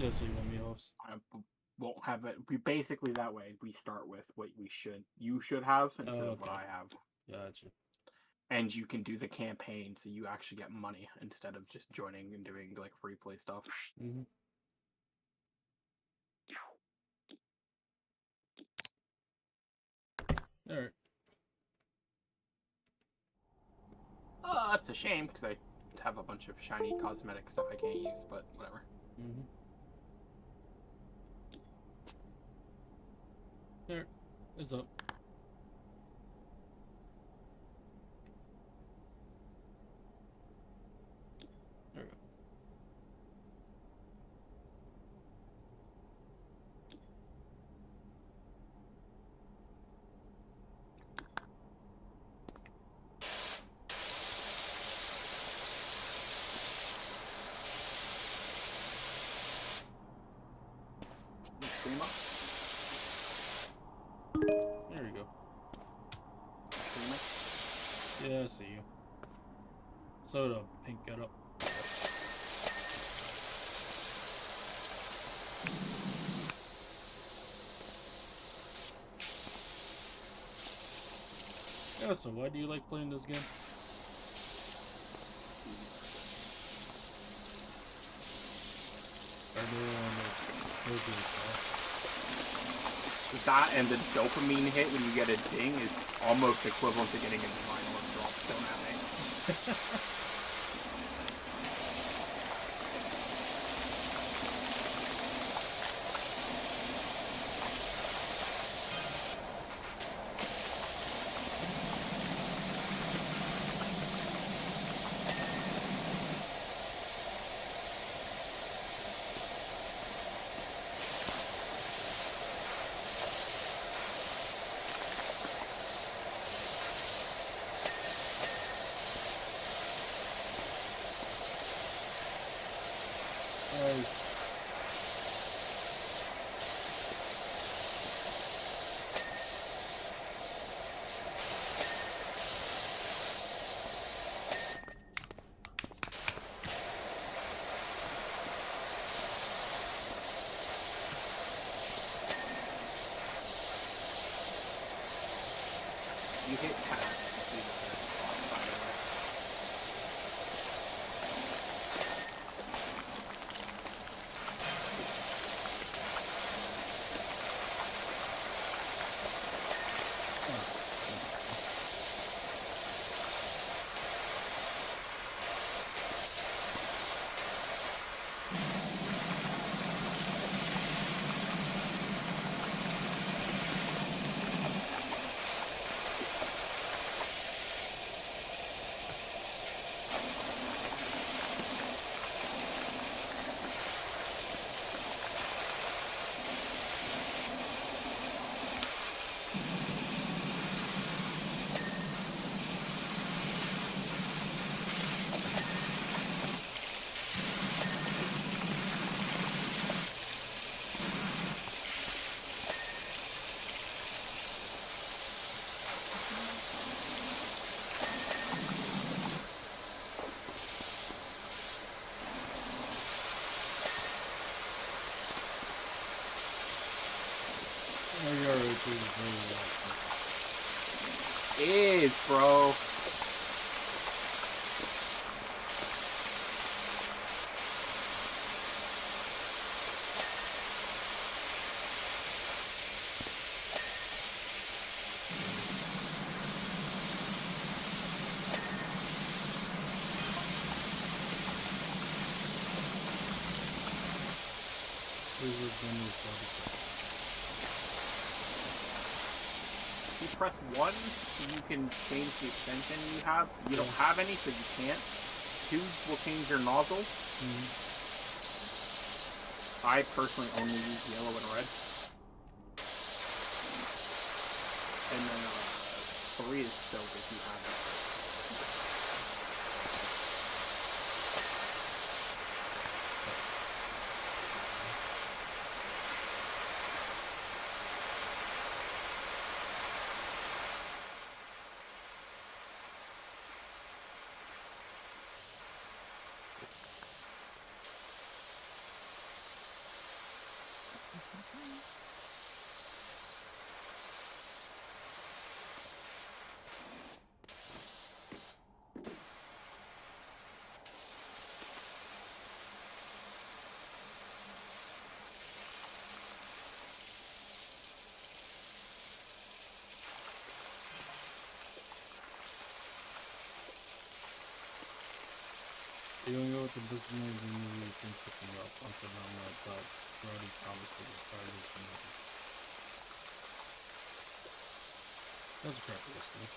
That's what you want me host. I won't have it. We basically that way we start with what you should have instead of what I have. Gotcha. And you can do the campaign, so you actually get money instead of just joining and doing like free play stuff. Mm-hmm. All right. It's a shame because I have a bunch of shiny cosmetic stuff I can't use, but whatever. Mm-hmm. There, it's up. There we go. There we go. Yeah, I see you. Soda, pink, get up. Yeah, so why do you like playing this game? That and the dopamine hit when you get a ding is almost equivalent to getting a divine orb drop. Don't at me. You hit tab. Is, bro. If you press 1, you can change the extension you have. You don't have any, so you can't. 2 will change your nozzle. I personally only use yellow and red. And then 3 is soap if you have it. You don't know what the book means and you think something up on phenomena about already promised to the started from the That's correct, listening.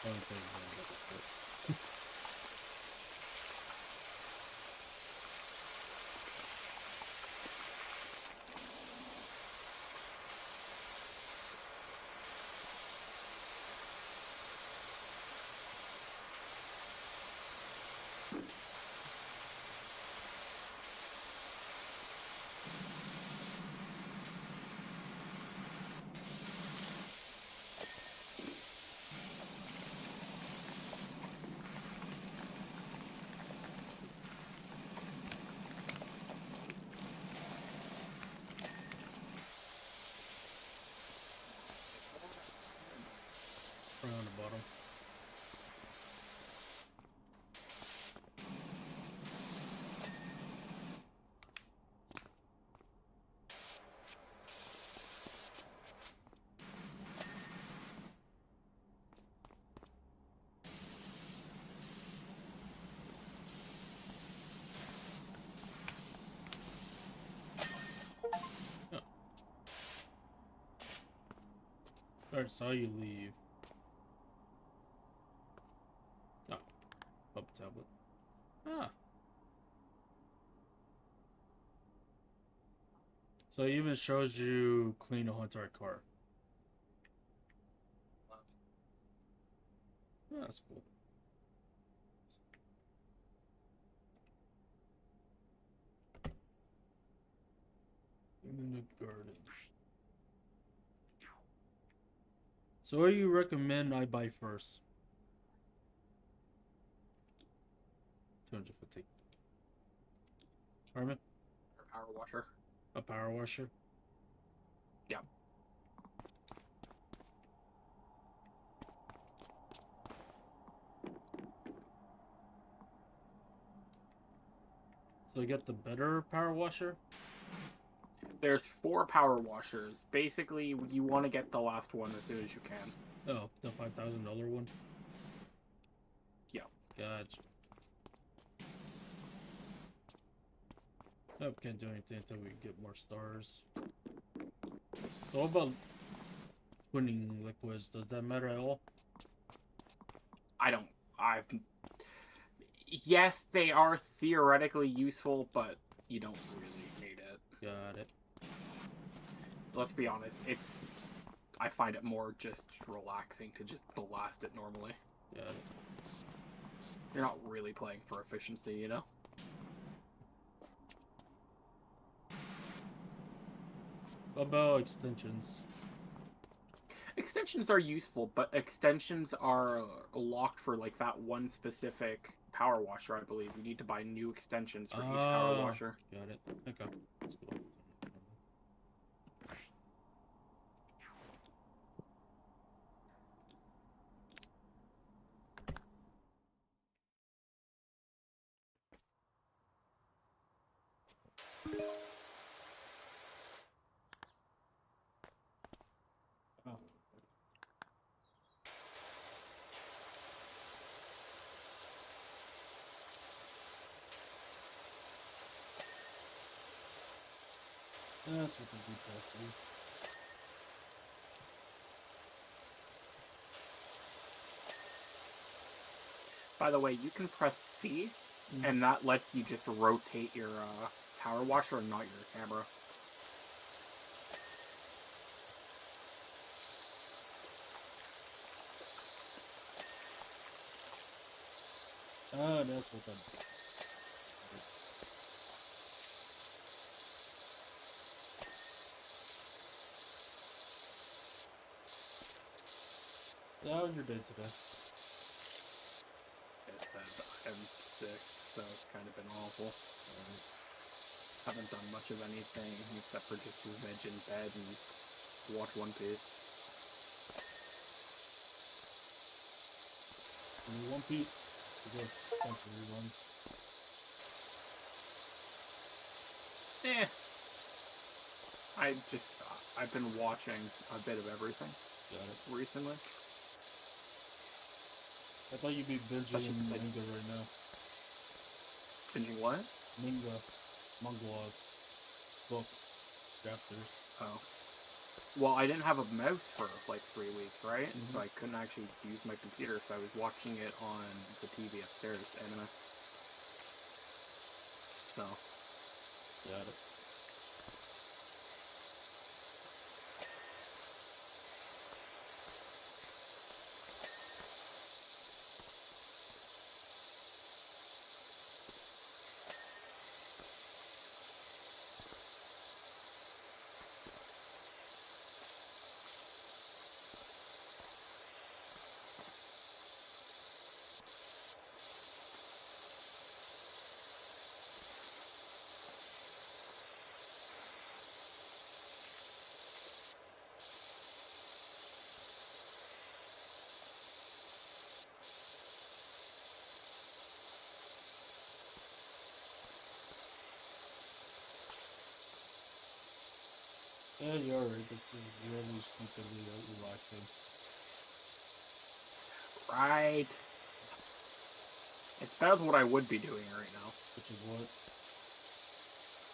I don't think I'm going to look at it. Right on the bottom. Oh. Alright, saw you leave. Oh, up tablet. Ah. So it even shows you clean a whole entire car. Yeah, that's cool. In the garden. So what do you recommend I buy first? 250. Armin? Power washer. A power washer? Yeah. So you get the better power washer? There's 4 power washers. Basically, you want to get the last one as soon as you can. Oh, the $5,000 one? Yeah. Gotcha. Nope, can't do anything until we get more stars. So what about winning liquids? Does that matter at all? Yes, they are theoretically useful, but you don't really need it. Got it. Let's be honest, I find it more just relaxing to just blast it normally. Got it. You're not really playing for efficiency, you know? What about extensions? Extensions are useful, but extensions are locked for like that one specific power washer, I believe. You need to buy new extensions for each power washer. Got it. Okay. Let's go. Oh. That's what the deep testing. By the way, you can press C, and that lets you just rotate your power washer and not your camera. Oh, that's what that. How was your day today? It said I'm sick, so it's kind of been awful. Haven't done much of anything except for just veg in bed and watch One Piece. Only One Piece. We got a bunch of reruns. Eh. I've been watching a bit of everything Got it. recently. I thought you'd be binging manga right now. Binging what? Manga, manguas, books, chapters. Oh. Well, I didn't have a mouse for like 3 weeks, right? So I couldn't actually use my computer, so I was watching it on the TV upstairs, anime. So. Got it. Yeah, you're right. This is really stupidly relaxing. Right. It's better than what I would be doing right now. Which is what?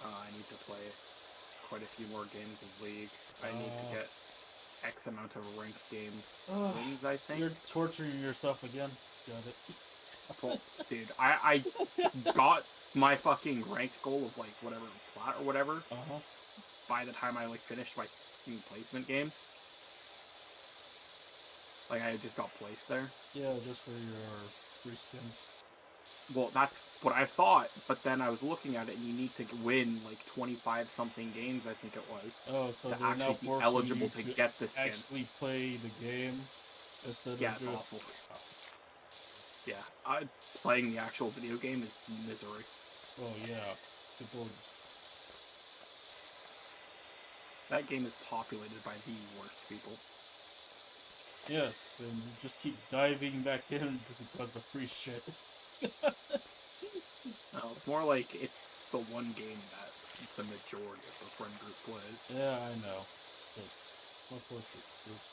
I need to play quite a few more games of League. I need to get X amount of ranked game wins, I think. You're torturing yourself again. Got it. Well, dude, I got my fucking ranked goal of like whatever plat or whatever by the time I like finished my placement game. Like I just got placed there. Yeah, just for your free skins. Well, that's what I thought, but then I was looking at it, and you need to win like 25 something games, I think it was. Oh, so to they're now actually be eligible to get the skin. Actually play the game instead of it's just awful. Yeah, playing the actual video game is misery. Oh yeah, people. That game is populated by the worst people. Yes, and you just keep diving back in because of free shit. No, it's more like it's the one game that the majority of the friend group plays. Yeah, I know.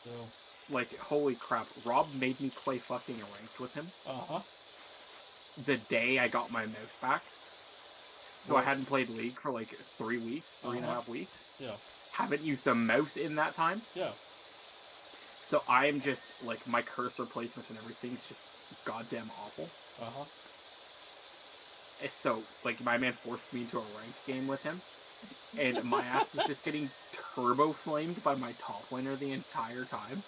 Still. Like, holy crap, Rob made me play fucking ranked with him. The day I got my mouse back. So I hadn't played League for like 3 weeks, 3.5 weeks. Yeah. Haven't used a mouse in that time. Yeah. So I'm just, like, my cursor placement and everything's just goddamn awful. So, like, my man forced me into a ranked game with him. And my ass was just getting turbo flamed by my top laner the entire time.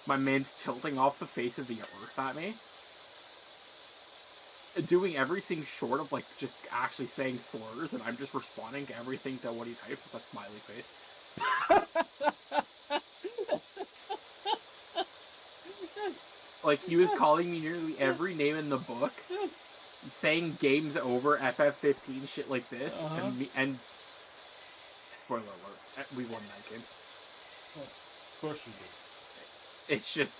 My man's tilting off the face of the earth at me. Doing everything short of, like, just actually saying slurs, and I'm just responding to everything to what he types with a smiley face. Like, he was calling me nearly every name in the book, saying game's over, FF15, shit like this, and spoiler alert, we won that game. Of course you did. It's just,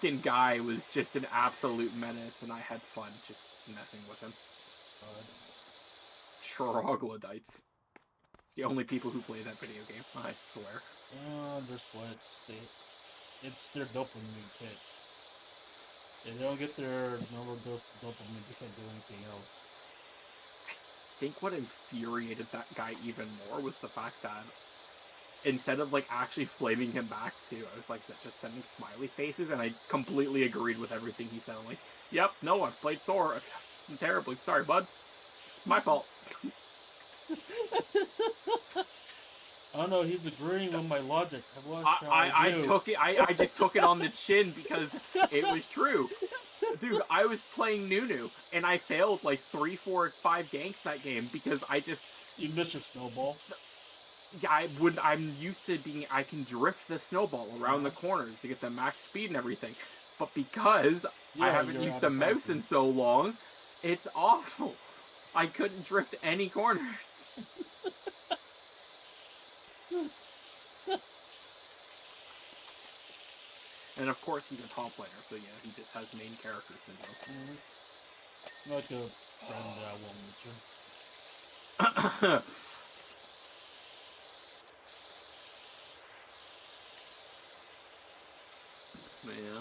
fucking guy was just an absolute menace, and I had fun just messing with him. Troglodytes. It's the only people who play that video game, I swear. That's why it's their dopamine hit. If they don't get their normal dose of dopamine, they can't do anything else. I think what infuriated that guy even more was the fact that instead of like actually flaming him back too, I was like just sending smiley faces, and I completely agreed with everything he said. I'm like, yep, no, I've played Sora terribly. Sorry, bud. It's my fault. Oh no, he's agreeing with my logic. I took it. I just took it on the chin because it was true. Dude, I was playing Nunu, and I failed like 3, 4, 5 ganks that game because I just... You missed your snowball. Yeah, I'm used to being... I can drift the snowball around the corners to get the max speed and everything. But because I haven't used a mouse in so long, it's awful. I couldn't drift any corners. And of course, he's a top laner, so yeah, he just has main character syndrome. Like a friend that I won't mention. Yeah.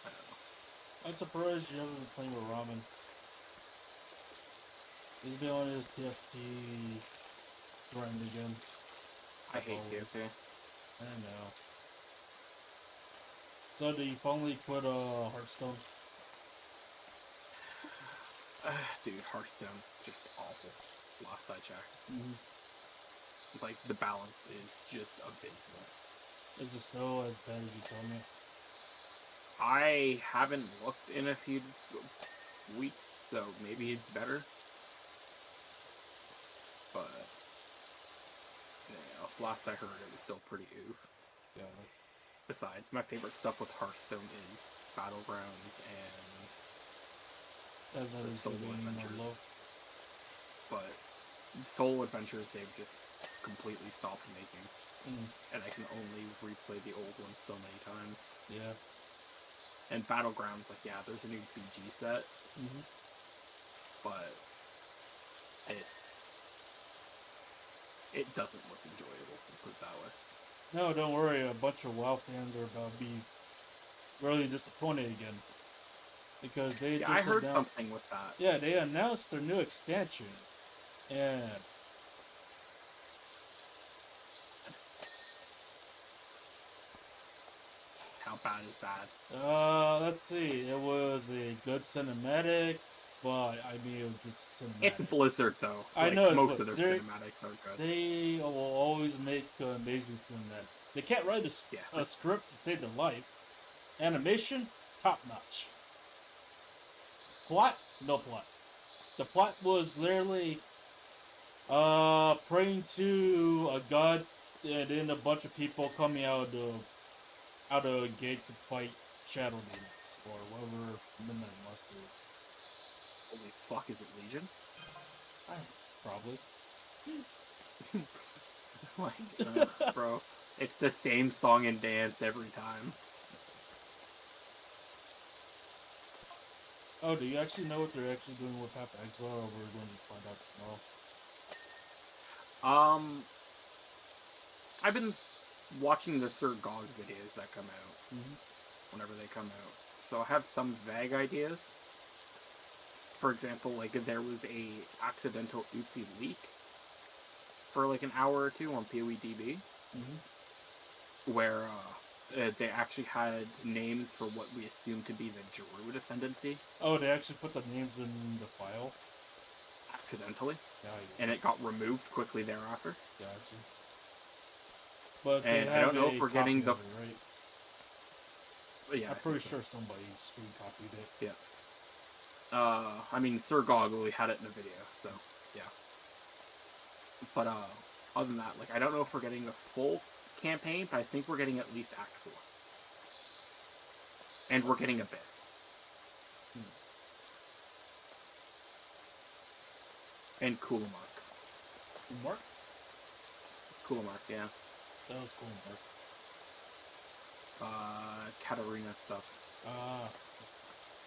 I don't know. I'm surprised you haven't been playing with Ramen. He's been on his TFT grind again. I hate TFT. I know. So do you finally quit Hearthstone? Dude, Hearthstone's just awful. Last I checked. Like, the balance is just abysmal. Is it still as bad as you told me? I haven't looked in a few weeks, so maybe it's better. But, yeah, last I heard it was still pretty oof. Yeah. Besides, my favorite stuff with Hearthstone is Battlegrounds and Solo Adventures. But Solo Adventures, they've just completely stopped making. And I can only replay the old ones so many times. Yeah. And Battlegrounds, like, yeah, there's a new BG set. But it doesn't look enjoyable, put it that way. No, don't worry. A bunch of WoW fans are about to be really disappointed again. Because they just I heard something with that. Yeah, they announced their new expansion. And how bad is that? Let's see. It was a good cinematic, but I mean, it was just cinematic. It's Blizzard, though. I know most of their cinematics are good. They will always make amazing cinematics. They can't write a script to save their life. Animation, top notch. Plot, no plot. The plot was literally praying to a god, and then a bunch of people coming out of a gate to fight shadow demons or whatever midnight monster is. Holy fuck, is it Legion? Probably. Bro, it's the same song and dance every time. Oh, do you actually know what they're actually doing with Papa Exile, or we're going to find out tomorrow? I've been watching the Sir GOG videos that come out whenever they come out, so I have some vague ideas. For example, like, there was a accidental oopsie leak for like an hour or two on PoEDB, where they actually had names for what we assume to be the Druid ascendancy. Oh, they actually put the names in the file? Accidentally. Yeah, and it got removed quickly thereafter. Gotcha. But and I don't know if we're getting the... right? Yeah, I'm pretty sure somebody screen copied it. Yeah. I mean, Sir GOG only had it in a video, so, yeah. But, other than that, like, I don't know if we're getting a full campaign, but I think we're getting at least Act 4. And we're getting Abyss. And Coolamark. Coolamark, yeah. That was Coolamark. Katarina stuff.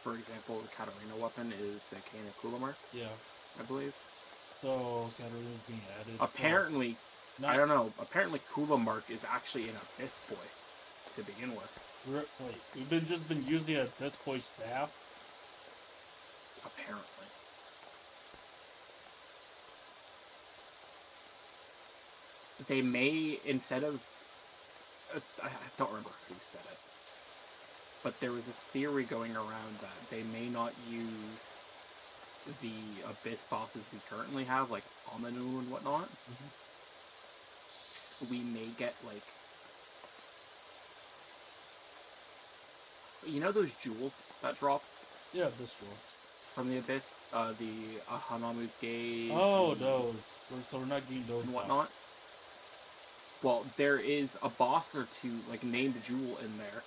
For example, the Katarina weapon is the Cane of Coolamark. Yeah. I believe. So, Katarina's being added. Apparently, I don't know, apparently Coolamark is actually an Abyss Boy to begin with. Wait, we've just been using a Abyss Boy staff? Apparently. They may, instead of... I don't remember who said it. But there was a theory going around that they may not use the Abyss bosses we currently have, like Amanu and whatnot. We may get, like... You know those jewels that drop? Yeah, Abyss jewels. From the Abyss? The Hanamu's Gate... Oh, those. So we're not getting those and whatnot? Well, there is a boss or two, like, named Jewel in there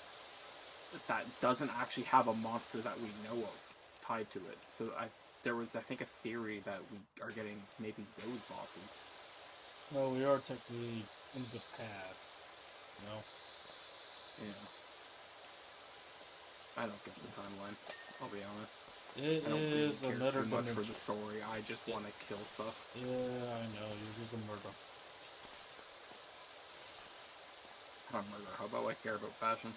that doesn't actually have a monster that we know of tied to it. So there was, I think, a theory that we are getting maybe those bosses. No, we are technically in the past. You know? Yeah. I don't get the timeline. I'll be honest. It I don't really is care another too much for dimension. the story. I just want to kill stuff. Yeah, I know. You're just a murderer. I'm a murderer. How about I care about fashion?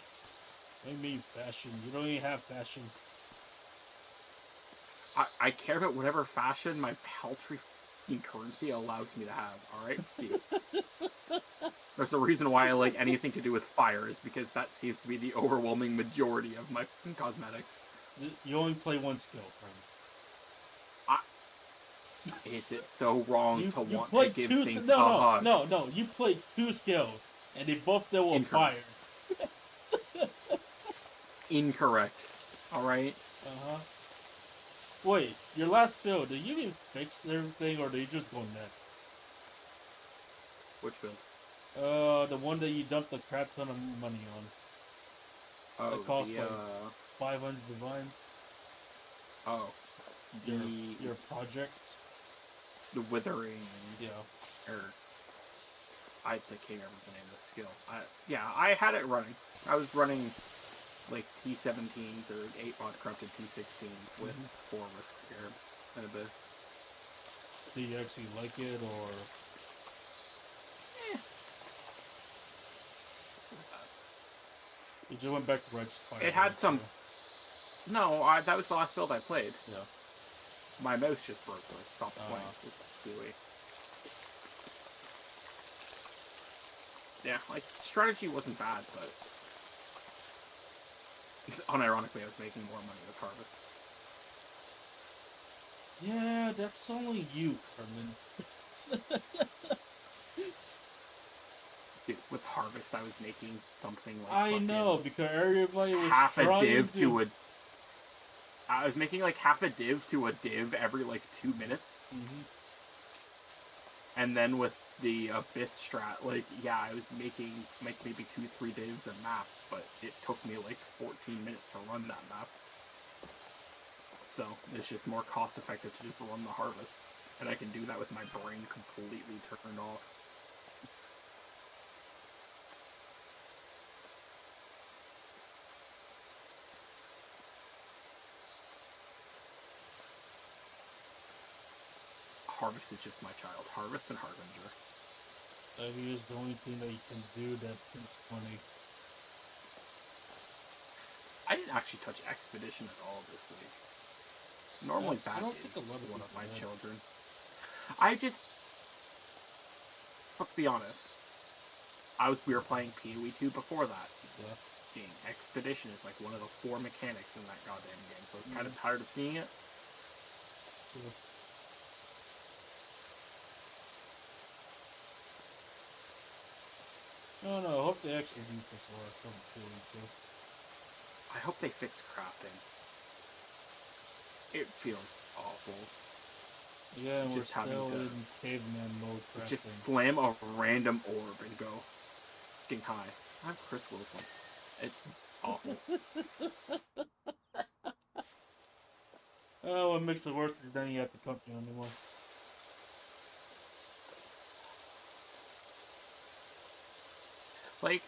What do you mean fashion? You don't even have fashion. I care about whatever fashion my paltry currency allows me to have. All right. There's a reason why I like anything to do with fire, is because that seems to be the overwhelming majority of my cosmetics. You only play one skill, friend. Is it so wrong to want to give two, things a hug? No. You played 2 skills, and they both deal with fire. Incorrect. Alright? Uh-huh. Wait, your last build, did you even fix everything, or did you just go next? Which build? The one that you dumped a crap ton of money on. Oh, that cost like 500 divines. Oh. Your project? The Withering. Yeah. I can't remember the name of the skill. I had it running. I was running like T17s or 8-bot corrupted T16s with 4 risk scarabs and a bit. Do you actually like it, or? You just went back to Righteous Fire. It had some. No, that was the last build I played. Yeah. My mouse just broke, so I stopped playing with Stewie. Yeah, like, strategy wasn't bad, but unironically I was making more money with Harvest. Yeah, that's only you, Carmen. Dude, with Harvest I was making something like I know, because everybody was half a div to a... I was making like half a div to a div every like 2 minutes. And then with the Abyss strat, like, yeah, I was making maybe 2-3 divs a map, but it took me like 14 minutes to run that map. So it's just more cost effective to just run the Harvest. And I can do that with my brain completely turned off. Harvest is just my child. Harvest and Harbinger. That is the only thing that you can do that is funny. I didn't actually touch Expedition at all this week. Normally that is one of my children. Let's be honest. We were playing PoE 2 before that. Yeah. Expedition is like one of the 4 mechanics in that goddamn game, so I was kind of tired of seeing it. Yeah. No, I hope they actually do fix a lot of stuff PoE 2. I hope they fix crafting. It feels awful. Yeah, and we're still in caveman mode crafting. Just slam a random orb and go fucking high. I'm Chris Wilson. It's awful. Oh, what makes it worse is then you have to company anymore. Like,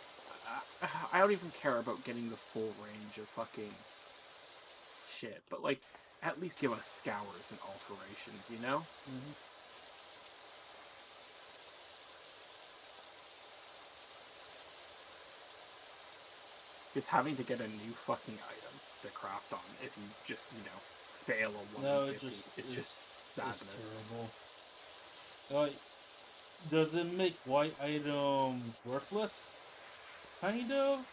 I don't even care about getting the full range of fucking shit, but like, at least give us scours and alterations, you know? Just having to get a new fucking item to craft on if you just, fail a 150. No, it's just sadness. It's terrible. Does it make white items worthless? Kind of.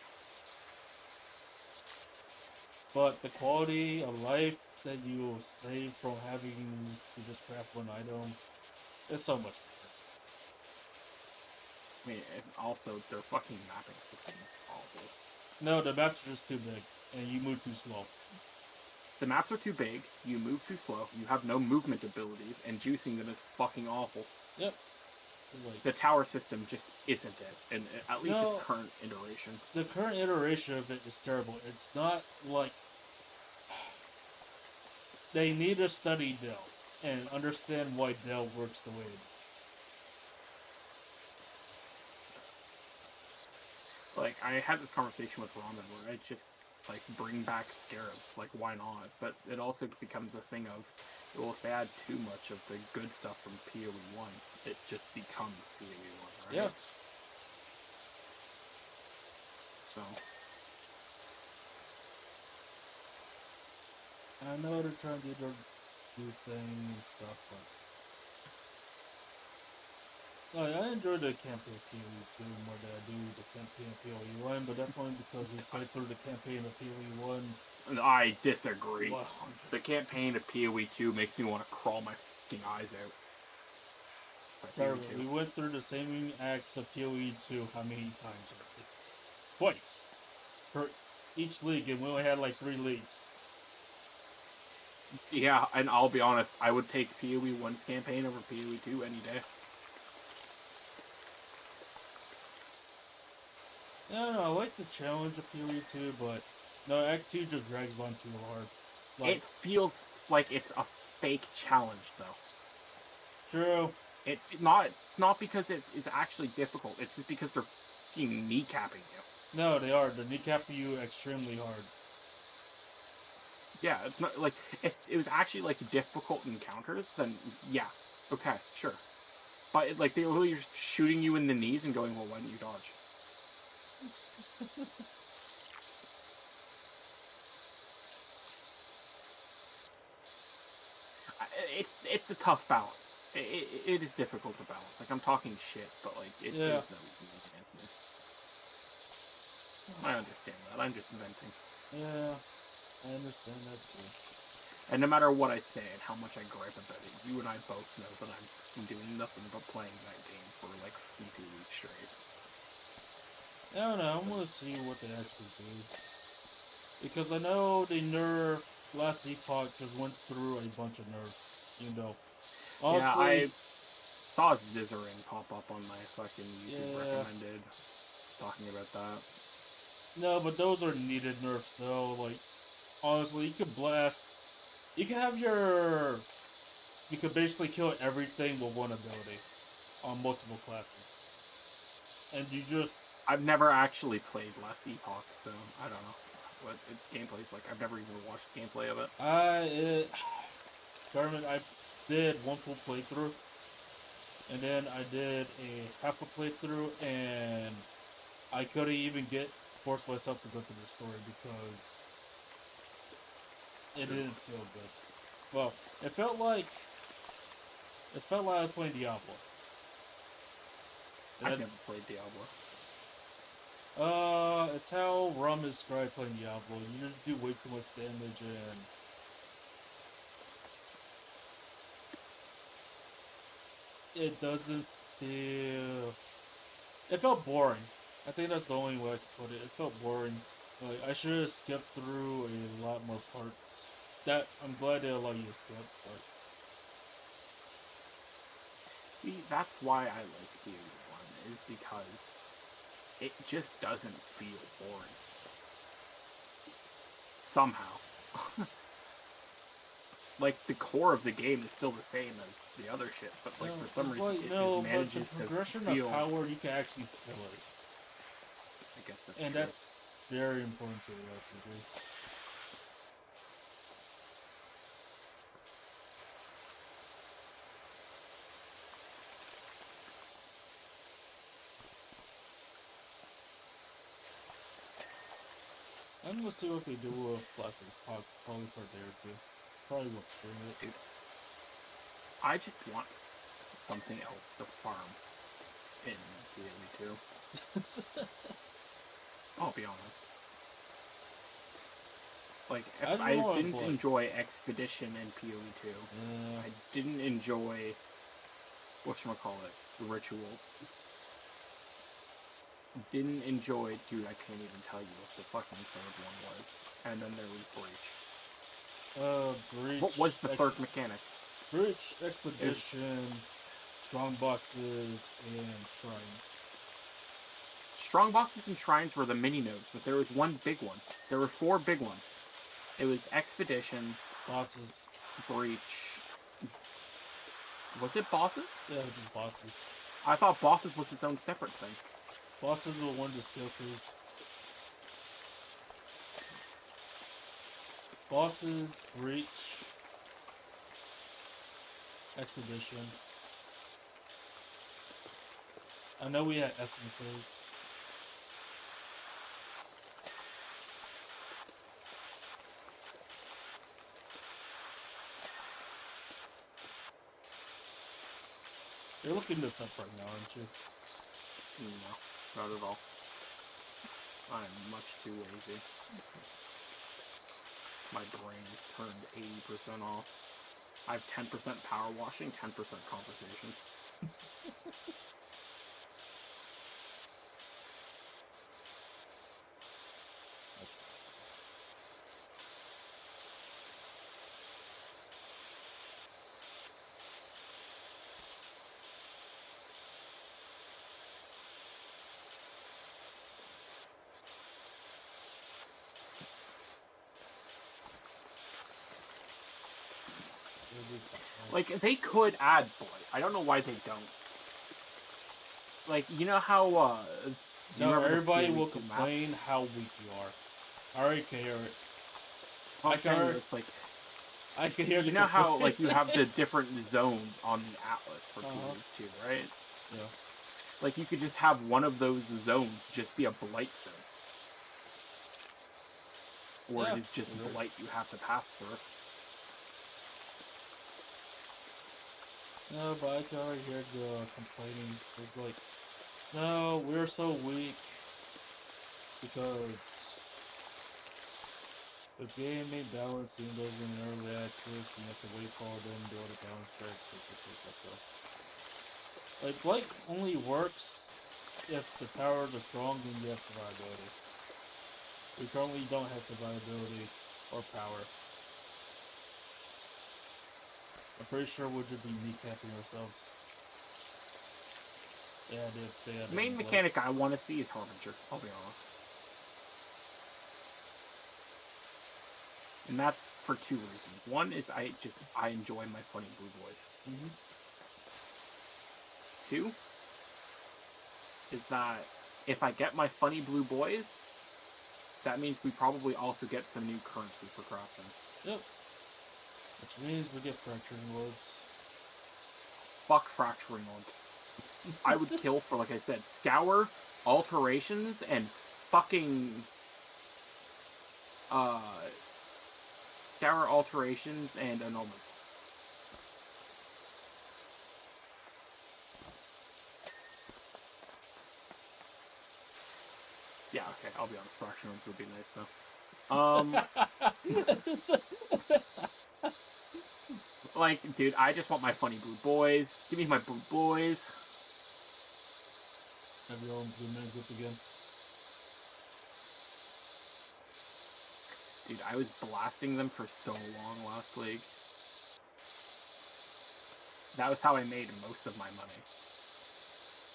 But the quality of life that you save from having to just craft one item is so much better. I mean, also, their fucking mapping system is awful. No, the maps are just too big, and you move too slow. The maps are too big, you move too slow, you have no movement abilities, and juicing them is fucking awful. Yep. Like, the tower system just isn't it, and at least no, its current iteration. the current iteration of it is terrible. It's not like they need to study Dell and understand why Dell works the way it does. Like, I had this conversation with Ramen where I just, like, bring back scarabs. Like, why not? But it also becomes a thing of, well, if they add too much of the good stuff from PoE 1, it just becomes PoE 1, right? Yeah. So, I know they're trying to do things and stuff, but I enjoy the campaign PoE 2 more than I do the campaign PoE 1, but that's only because we played through the campaign of PoE 1. I disagree. 100. The campaign of PoE 2 makes me want to crawl my fucking eyes out. Sorry, we went through the same acts of PoE 2 how many times already? Twice. For each league, and we only had like 3 leagues. Yeah, and I'll be honest, I would take PoE 1's campaign over PoE 2 any day. Yeah, I like the challenge of PoE 2, but no, Act 2 just drags on too hard. Like, it feels like it's a fake challenge, though. True. It's not because it is actually difficult. It's just because they're fucking kneecapping you. No, they are. They're kneecapping you extremely hard. Yeah, it's not like if it was actually like difficult encounters, then yeah, okay, sure. But like they literally just shooting you in the knees and going, well, why didn't you dodge? It's a tough balance. It is difficult to balance. Like I'm talking shit, but like it is no easy advancement. I understand that. I'm just venting. Yeah, I understand that too. And no matter what I say and how much I gripe about it, you and I both know that I'm doing nothing but playing that game for like 2 weeks straight. I don't know. I'm gonna see what they actually do, because I know they nerfed last Epoch just went through a bunch of nerfs. You know, honestly, yeah, I saw Zizzering pop up on my fucking YouTube recommended talking about that. No, but those are needed nerfs though. Like, honestly, you could blast. You can have your. You could basically kill everything with one ability on multiple classes, and you just. I've never actually played Last Epoch, so I don't know what its gameplay's like. I've never even watched gameplay of it. Garmin, I did one full playthrough, and then I did a half a playthrough, and I couldn't even force myself to go through the story because it didn't feel good. Well, it felt like I was playing Diablo. I've never played Diablo. It's how Rum described playing Diablo. You need to do way too much damage, and it doesn't feel. It felt boring. I think that's the only way I could put it. It felt boring. Like, I should have skipped through a lot more parts. That I'm glad they allow you to skip, but See, that's why I like Theory 1, is because it just doesn't feel boring. Somehow. Like, the core of the game is still the same as the other shit, but like for some reason it just manages but the progression to feel... of power, you can actually feel it. I guess that's and true. That's very important to the RPG. I'm gonna see what they do with Plastic Pop probably for a day or two. Probably won't stream it. Dude, I just want something else to farm in PoE 2. I'll be honest. Like, I didn't enjoy Expedition in PoE 2. I didn't enjoy whatchamacallit, Ritual. Didn't enjoy, dude, I can't even tell you what the fucking third one was. And then there was Breach. Breach. What was the third mechanic? Breach, Expedition, strong boxes and shrines. Strong boxes and shrines were the mini nodes, but there was one big one. There were 4 big ones. It was Expedition, Bosses. Breach. Was it bosses? Yeah, just bosses. I thought bosses was its own separate thing. Bosses will win the skill trees. Bosses, Breach, Expedition. I know we had essences. You're looking this up right now, aren't you? No, not at all. I'm much too lazy. My brain is turned 80% off. I have 10% power washing, 10% conversation. Like, they could add Blight. I don't know why they don't. Like, you know how, No, everybody will complain how weak you are. I already can hear it. I can hear it's like... I can hear you know how, like, you have the different zones on the Atlas for PvP, right? Yeah. Like, you could just have one of those zones just be a Blight zone. Or it is just Blight you have to pass through. No, but I can already hear the complaining. It's like, no, we're so weak because the game ain't balanced even though it's in early access and you have to wait for them to build a balance check. Like, Blight only works if the towers are strong and you have survivability. We currently don't have survivability or power. I'm pretty sure we'll just be kneecapping ourselves. And if they had the main mechanic I want to see is Harbinger, I'll be honest. And that's for 2 reasons. One is I enjoy my funny blue boys. 2 is that if I get my funny blue boys, that means we probably also get some new currency for crafting. Yep. Which means we get fracturing orbs. Fuck fracturing orbs. I would kill for, like I said, Scour, Alterations, and fucking... Scour, Alterations, and Annulments. Yeah, okay, I'll be honest, Fracturing Orbs would be nice, though. Like, dude, I just want my funny blue boys. Give me my blue boys. Have your own blue man group again. Dude, I was blasting them for so long last league. That was how I made most of my money.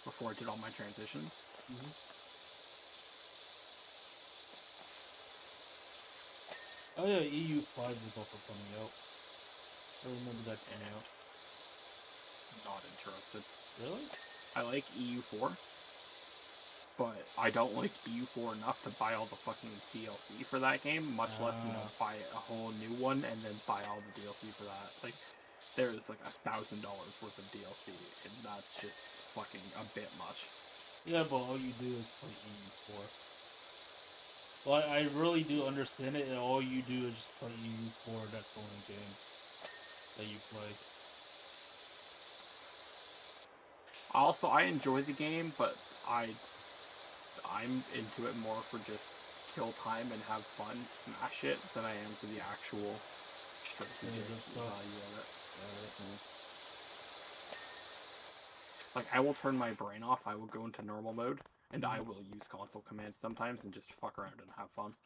Before I did all my transitions. Oh yeah, EU5 is also coming out. I remember that came out. Not interested. Really? I like EU4. But I don't like EU4 enough to buy all the fucking DLC for that game, much less, you know, buy a whole new one and then buy all the DLC for that. Like, there's like $1,000 worth of DLC, and that's just fucking a bit much. Yeah, but all you do is play EU4. Well, I really do understand it, and all you do is just play EU4, that's the only game that you play. Also, I enjoy the game, but I'm into it more for just kill time and have fun, smash it, than I am for the actual strategic value of it. Like, I will turn my brain off, I will go into normal mode, and I will use console commands sometimes and just fuck around and have fun.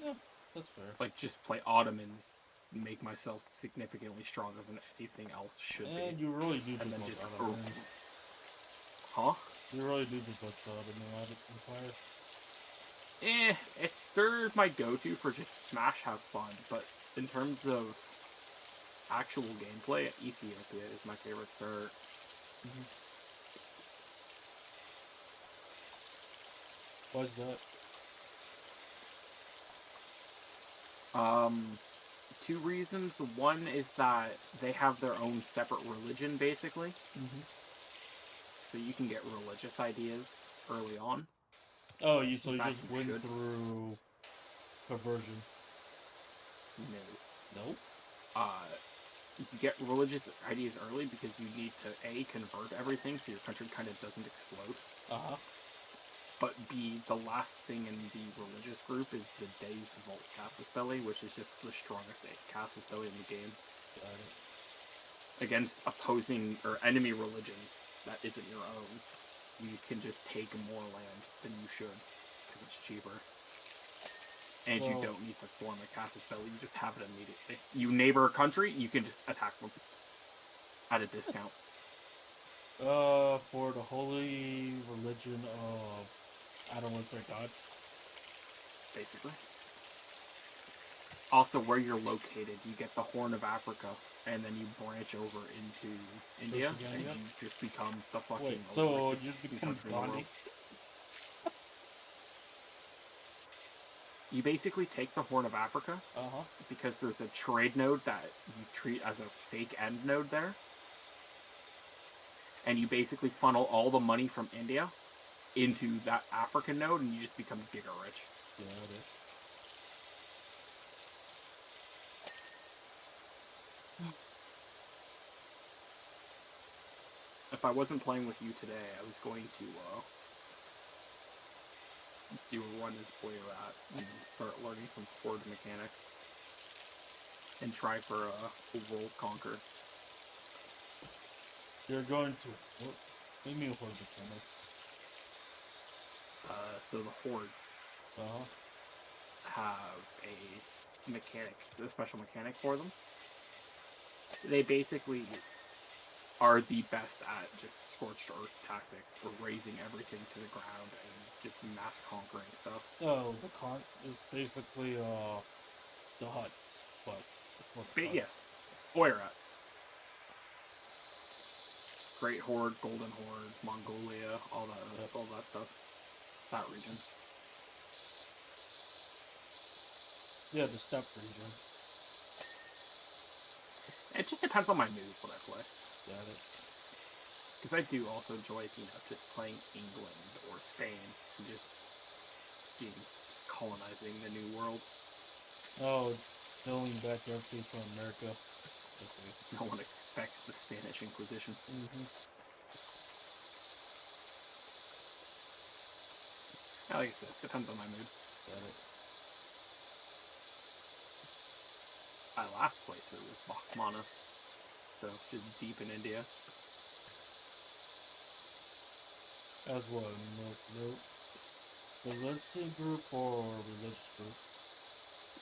Yeah, that's fair. Like, just play Ottomans make myself significantly stronger than anything else should And be. you really do And just then want just ottomans. Huh? You really do just want the Ottoman Empire. They're my go-to for just smash, have fun. But in terms of actual gameplay, Ethiopia is my favorite start. Why's that? Two reasons. One is that they have their own separate religion, basically. So you can get religious ideas early on. Oh, so you fact, just you win should. through conversion. No. No? You can get religious ideas early because you need to A, convert everything so your country kind of doesn't explode. But B, the last thing in the religious group is the Deus Vult Casus Belli, which is just the strongest Casus Belli in the game. Got it. Against opposing or enemy religions that isn't your own, you can just take more land than you should because it's cheaper. And you don't need to form a Casus Belli, you just have it immediately. You neighbor a country, you can just attack them at a discount. For the holy religion of I don't want their god. Basically. Also, where you're located, you get the Horn of Africa, and then you branch over into India, and you just become the fucking. Wait, so you become Gandhi? You basically take the Horn of Africa, because there's a trade node that you treat as a fake end node there, and you basically funnel all the money from India into that African node, and you just become giga rich. Got it. If I wasn't playing with you today, I was going to do a run as Boyrat and start learning some horde mechanics and try for a world conquer. You're going to what do you mean horde mechanics? So the hordes have a special mechanic for them. They basically are the best at just scorched earth tactics, or raising everything to the ground and just mass conquering stuff. Oh, the con is basically the huts, but yes, Boyrat. Great Horde, Golden Horde, Mongolia, all that stuff. That region. Yeah, the steppe region. It just depends on my mood what I play. Got it. Because I do also enjoy, just playing England or Spain and just colonizing the New World. Oh, building back everything from America. No one expects the Spanish Inquisition. Like I said, it depends on my mood. Got it. My last playthrough was Bakhmana, so just deep in India. As what? Militant group or religious group?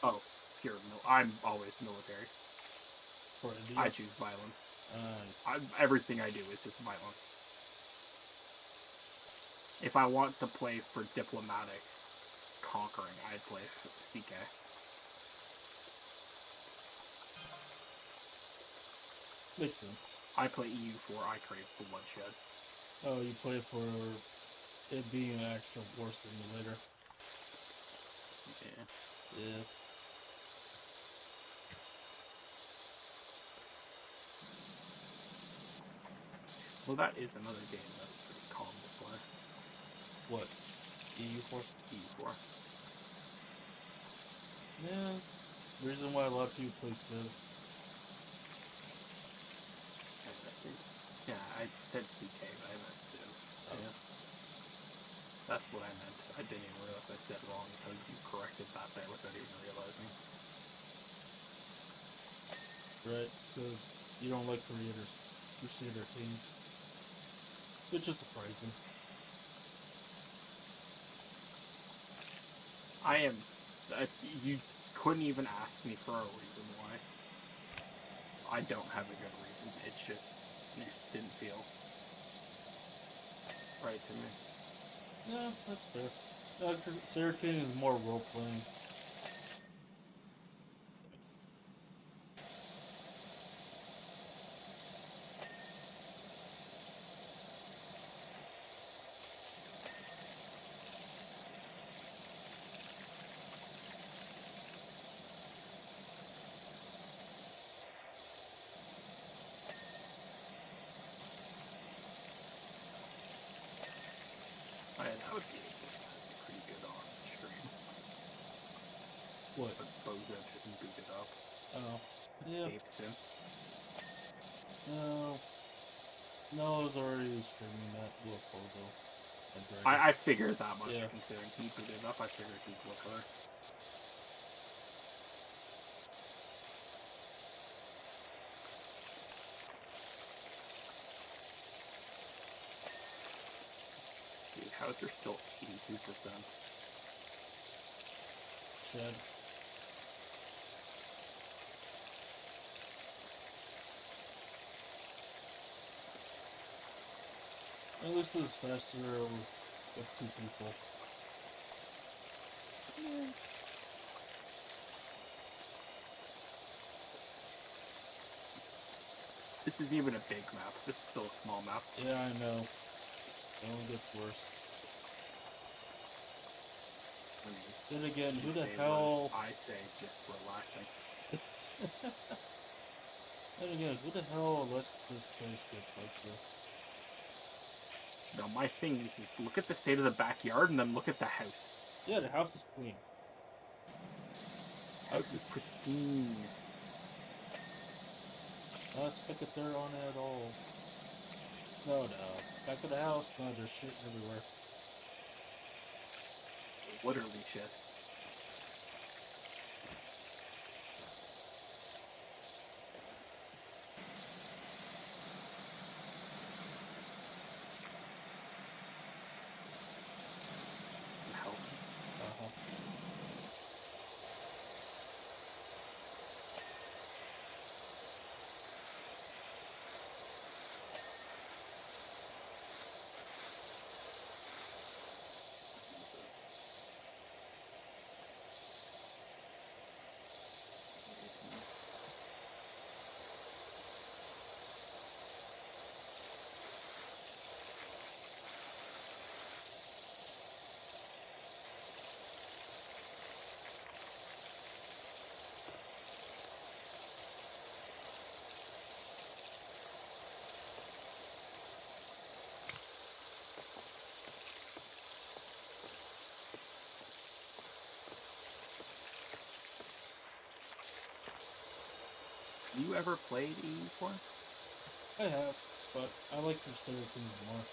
Oh, pure. I'm always military. For India? I choose violence. Everything I do is just violence. If I want to play for diplomatic conquering, I'd play CK. Makes sense. I play EU for I crave bloodshed. Oh, you play for it being an actual war simulator. Yeah. Well, that is another game that's pretty calm to play. What? EU4? EU4. Yeah. The reason why a lot of people play Civ. Yeah, I said CK, but I meant Civ. Yeah. That's what I meant. I didn't even realize I said wrong until you corrected that there without even realizing. Right? Because you don't like Crusader teams. Which is surprising. You couldn't even ask me for a reason why. I don't have a good reason. It just didn't feel right to me. Yeah, that's fair. Sarah King is more role playing. Oh, yeah, that would be pretty good on stream. What? But Bozo just booted up. Oh, yeah. Escape sim. No, no, I was already streaming that with Bozo. I figured that much, Yeah. considering he booted up. I figured he'd look her. Dude, how's there still 82%? Shed. At least it's faster with two people. Yeah. This isn't even a big map. This is still a small map. Yeah, I know. It only gets worse. Then again, who the hell? I say just relaxing. Then again, who the hell lets this place get like this? No, my thing is look at the state of the backyard and then look at the house. Yeah, the house is clean. House is pristine. Not a speck of dirt on it at all. No. Back to the house, no, there's shit everywhere. Literally shit. Help. Uh-huh. You ever played E4? I have, but I like Crusader Kings more.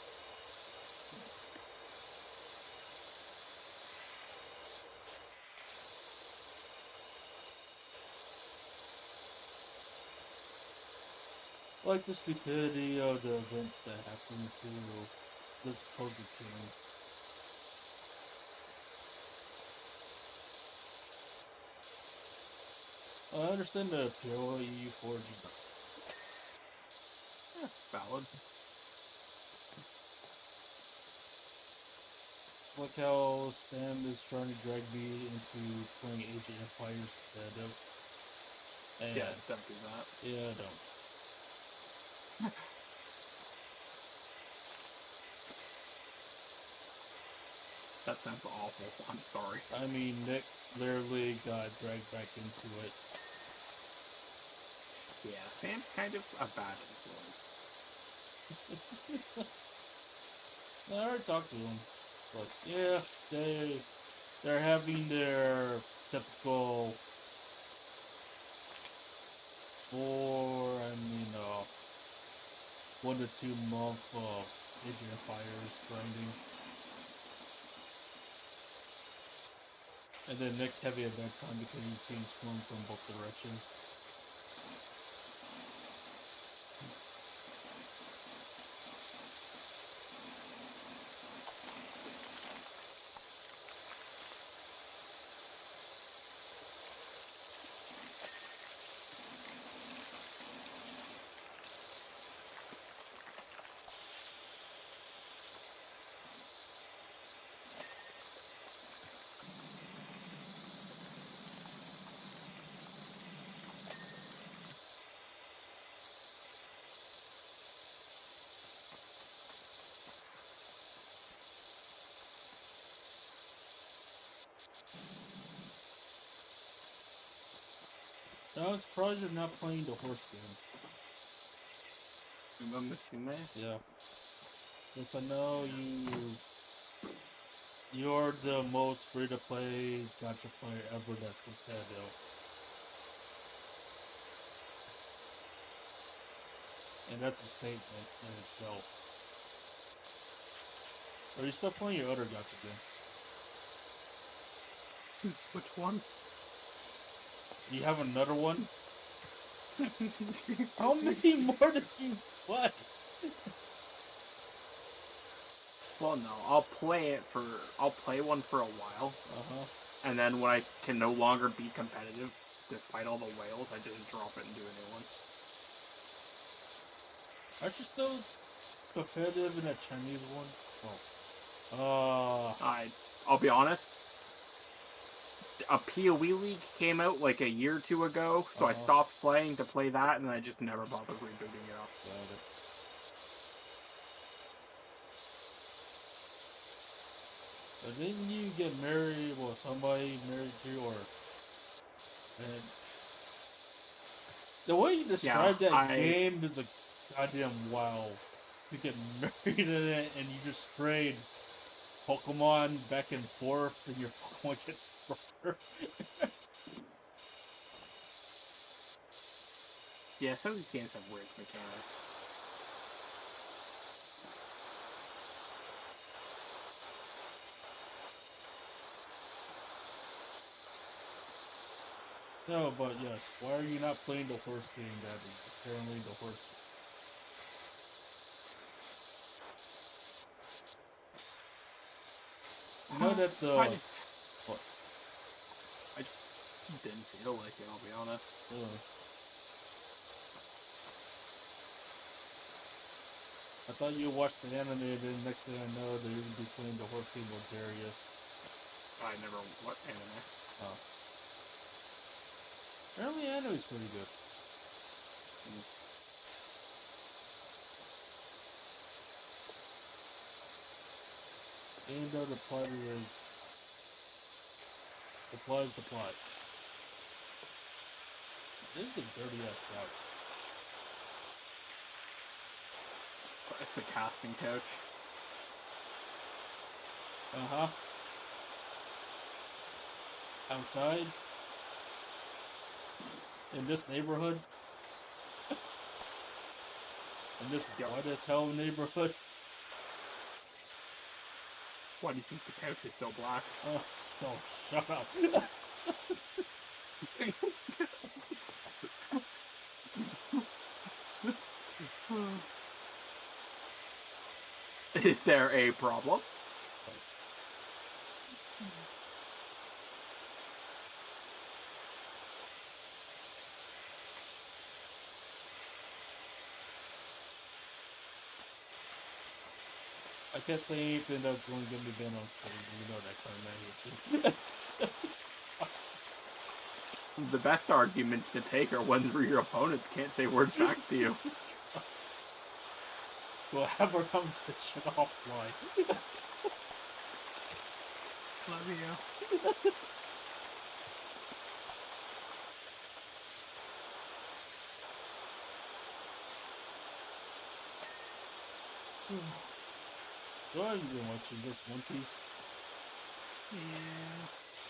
I like the stupidity of the events that happen to this supposed king. I understand the appeal of EU4. Yeah, valid. Like how Sam is trying to drag me into playing Age of Empires instead of. And Yeah, don't do that. yeah, don't. That sounds awful. I'm sorry. I mean, Nick literally got dragged back into it. Yeah, Sam's kind of a bad influence. I already talked to him. But yeah, they're having their typical 1 to 2 month Age of Empires grinding. And then Nick heavy at that time because he's being swung from both directions. No, it's probably you're not playing the horse game. Musume? Yeah. Yes, I know you're the most free to play gacha player ever that's competitive. And that's a statement in itself. Are you still playing your other gacha game? Which one? Do you have another one? How many more did you play? Well, no, I'll play one for a while, Uh-huh. and then when I can no longer be competitive to fight all the whales, I just drop it and do a new one. Aren't you still competitive in that Chinese one? I'll be honest, a PoE League came out like a year or two ago, so I stopped playing to play that, and I just never bothered rebooting it up. Got it. But didn't you get married? Well, somebody married you, or and the way you describe that game is a goddamn wow. You get married in it, and you just trade Pokemon back and forth, and your Pokemon gets stronger. Yeah, some of these games have weird mechanics. No, but yes, why are you not playing the horse game that is apparently the horse? You know that the I just didn't feel like it, I'll be honest. I thought you watched the anime, and then next thing I know, they're going to be playing the horse game with Darius. I never what anime. Oh. Apparently, anime is pretty good. Even though the plot is the plot. This is a dirty ass couch. It's a casting couch. Uh-huh. Outside. In this neighborhood. In this white as hell neighborhood. Why do you think the couch is so black? Oh, shut up. Is there a problem? I can't say anything that's going to get me banned on stage. You know that kind of language. The best arguments to take are ones where your opponents can't say words back to you. We'll have our conversation offline. Love you. So have you been watching this One Piece? Yeah.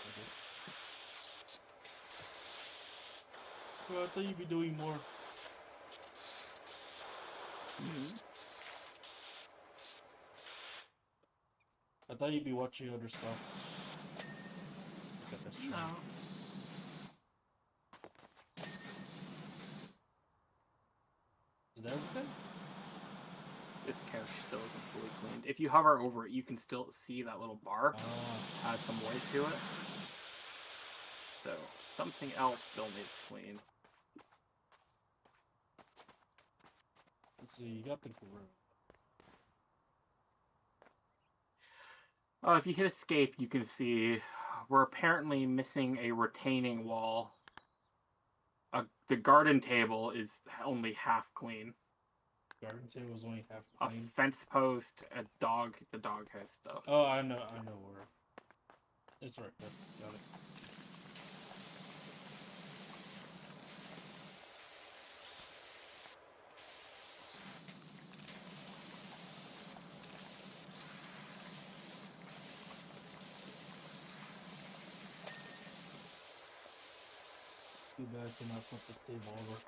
Okay. Well, I thought you'd be doing more. I thought you'd be watching other stuff. Okay, that's true. No. Is that everything? This couch still isn't fully cleaned. If you hover over it, you can still see that little bar has some weight to it. So something else still needs cleaned. Let's see, you got the grill. If you hit escape, you can see we're apparently missing a retaining wall. The garden table is only half clean. Garden table was only half clean. A fence post, the dog has stuff. Oh, I know where. It's right there. Got it. Too bad I cannot flip this table over.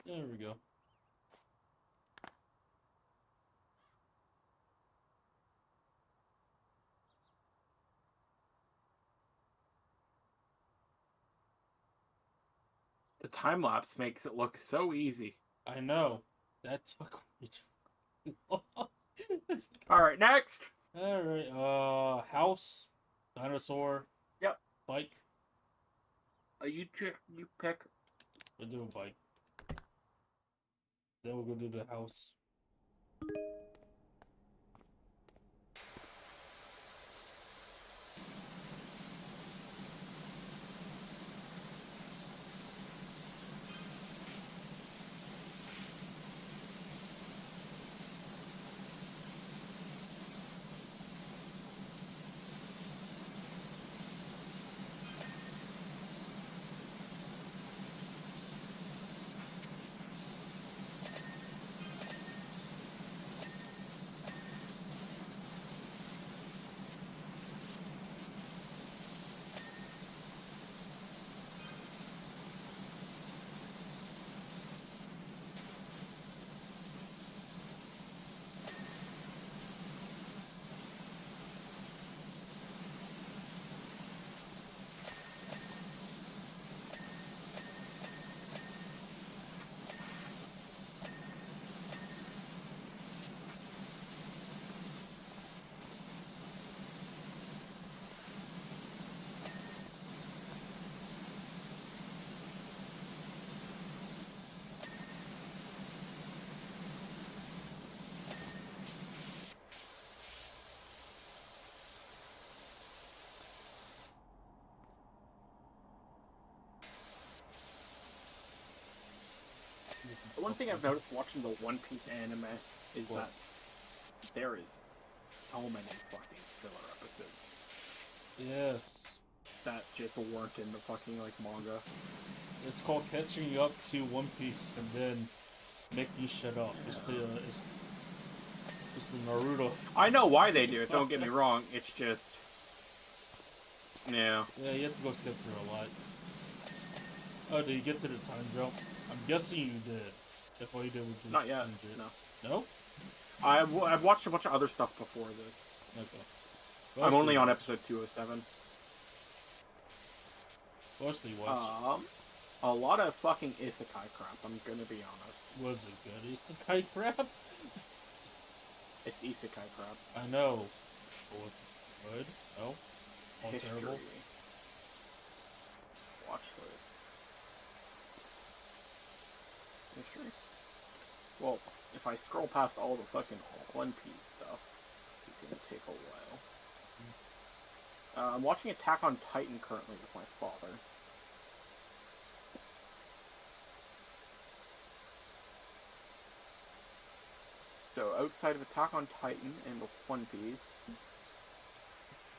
There we go. The time lapse makes it look so easy. I know. That took way too long. Alright, next! Alright, house, dinosaur, Yep. bike. You pick. We'll do a bike. Then we'll go do the house. The one thing I've noticed watching the One Piece anime is What? that there is so many fucking filler episodes Yes. that just weren't in the fucking, like, manga. It's called catching up to One Piece and then making shit up. It's the Naruto. I know why they do it, don't get me wrong, it's just... Yeah. Yeah, you have to go skip through a lot. Oh, did you get to the time jump? I'm guessing you did. If all you did was just Not yet, change it. no. No? I've watched a bunch of other stuff before this. Okay. I'm only on episode 207. Mostly watch. A lot of fucking isekai crap, I'm gonna be honest. Was it good? Isekai crap? It's isekai crap. I know. But was it good? No? All History. terrible? Watch this. History? Well, if I scroll past all the fucking One Piece stuff, it's gonna take a while. I'm watching Attack on Titan currently with my father. So, outside of Attack on Titan and the One Piece,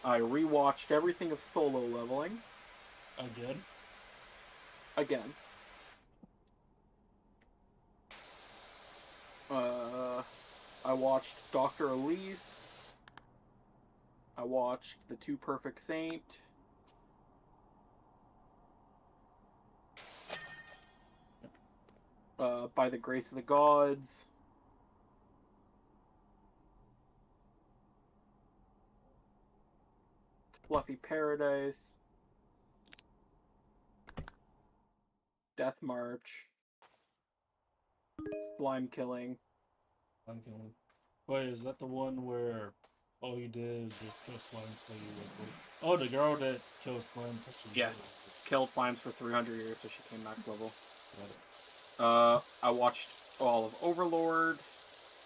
I rewatched everything of Solo Leveling. Again. I watched Dr. Elise. I watched The Two Perfect Saint. By the Grace of the Gods. Fluffy Paradise. Death March. Slime Killing. I'm killing. Wait, is that the one where all you did is just kill slime until you went through? Oh, the girl that killed slime. Yes. Killed slimes for 300 years so she came max level. Got it. I watched all of Overlord.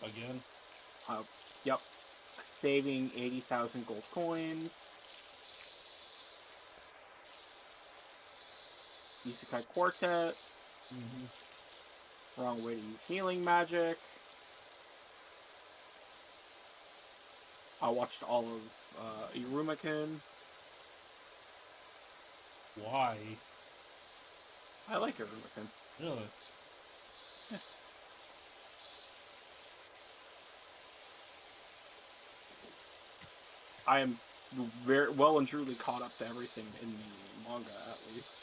Again? Yep. saving 80,000 gold coins. Isekai Quartet. Wrong way to use healing magic. I watched all of Irumakin. Why? I like Irumakin. Really? Yeah. I am very well and truly caught up to everything in the manga, at least.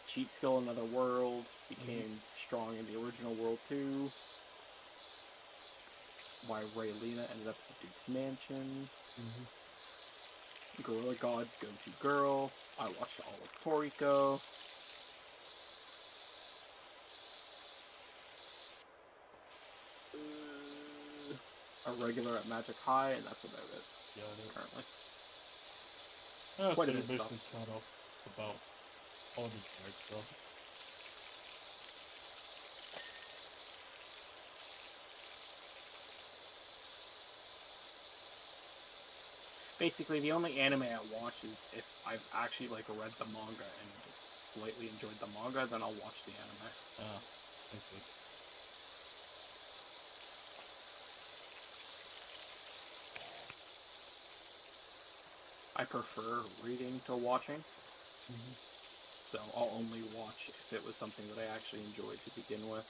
Cheat skill Another World became strong in the original world too. Why Raylina ended up at the Duke's Mansion. Gorilla God's Go-To Girl. I watched all of Toriko. A regular at Magic High, and that's about it. Currently. Quite a bit basically caught up about all the right stuff. Basically, the only anime I watch is if I've actually like read the manga and slightly enjoyed the manga, then I'll watch the anime. I see. I prefer reading to watching, so I'll only watch if it was something that I actually enjoyed to begin with.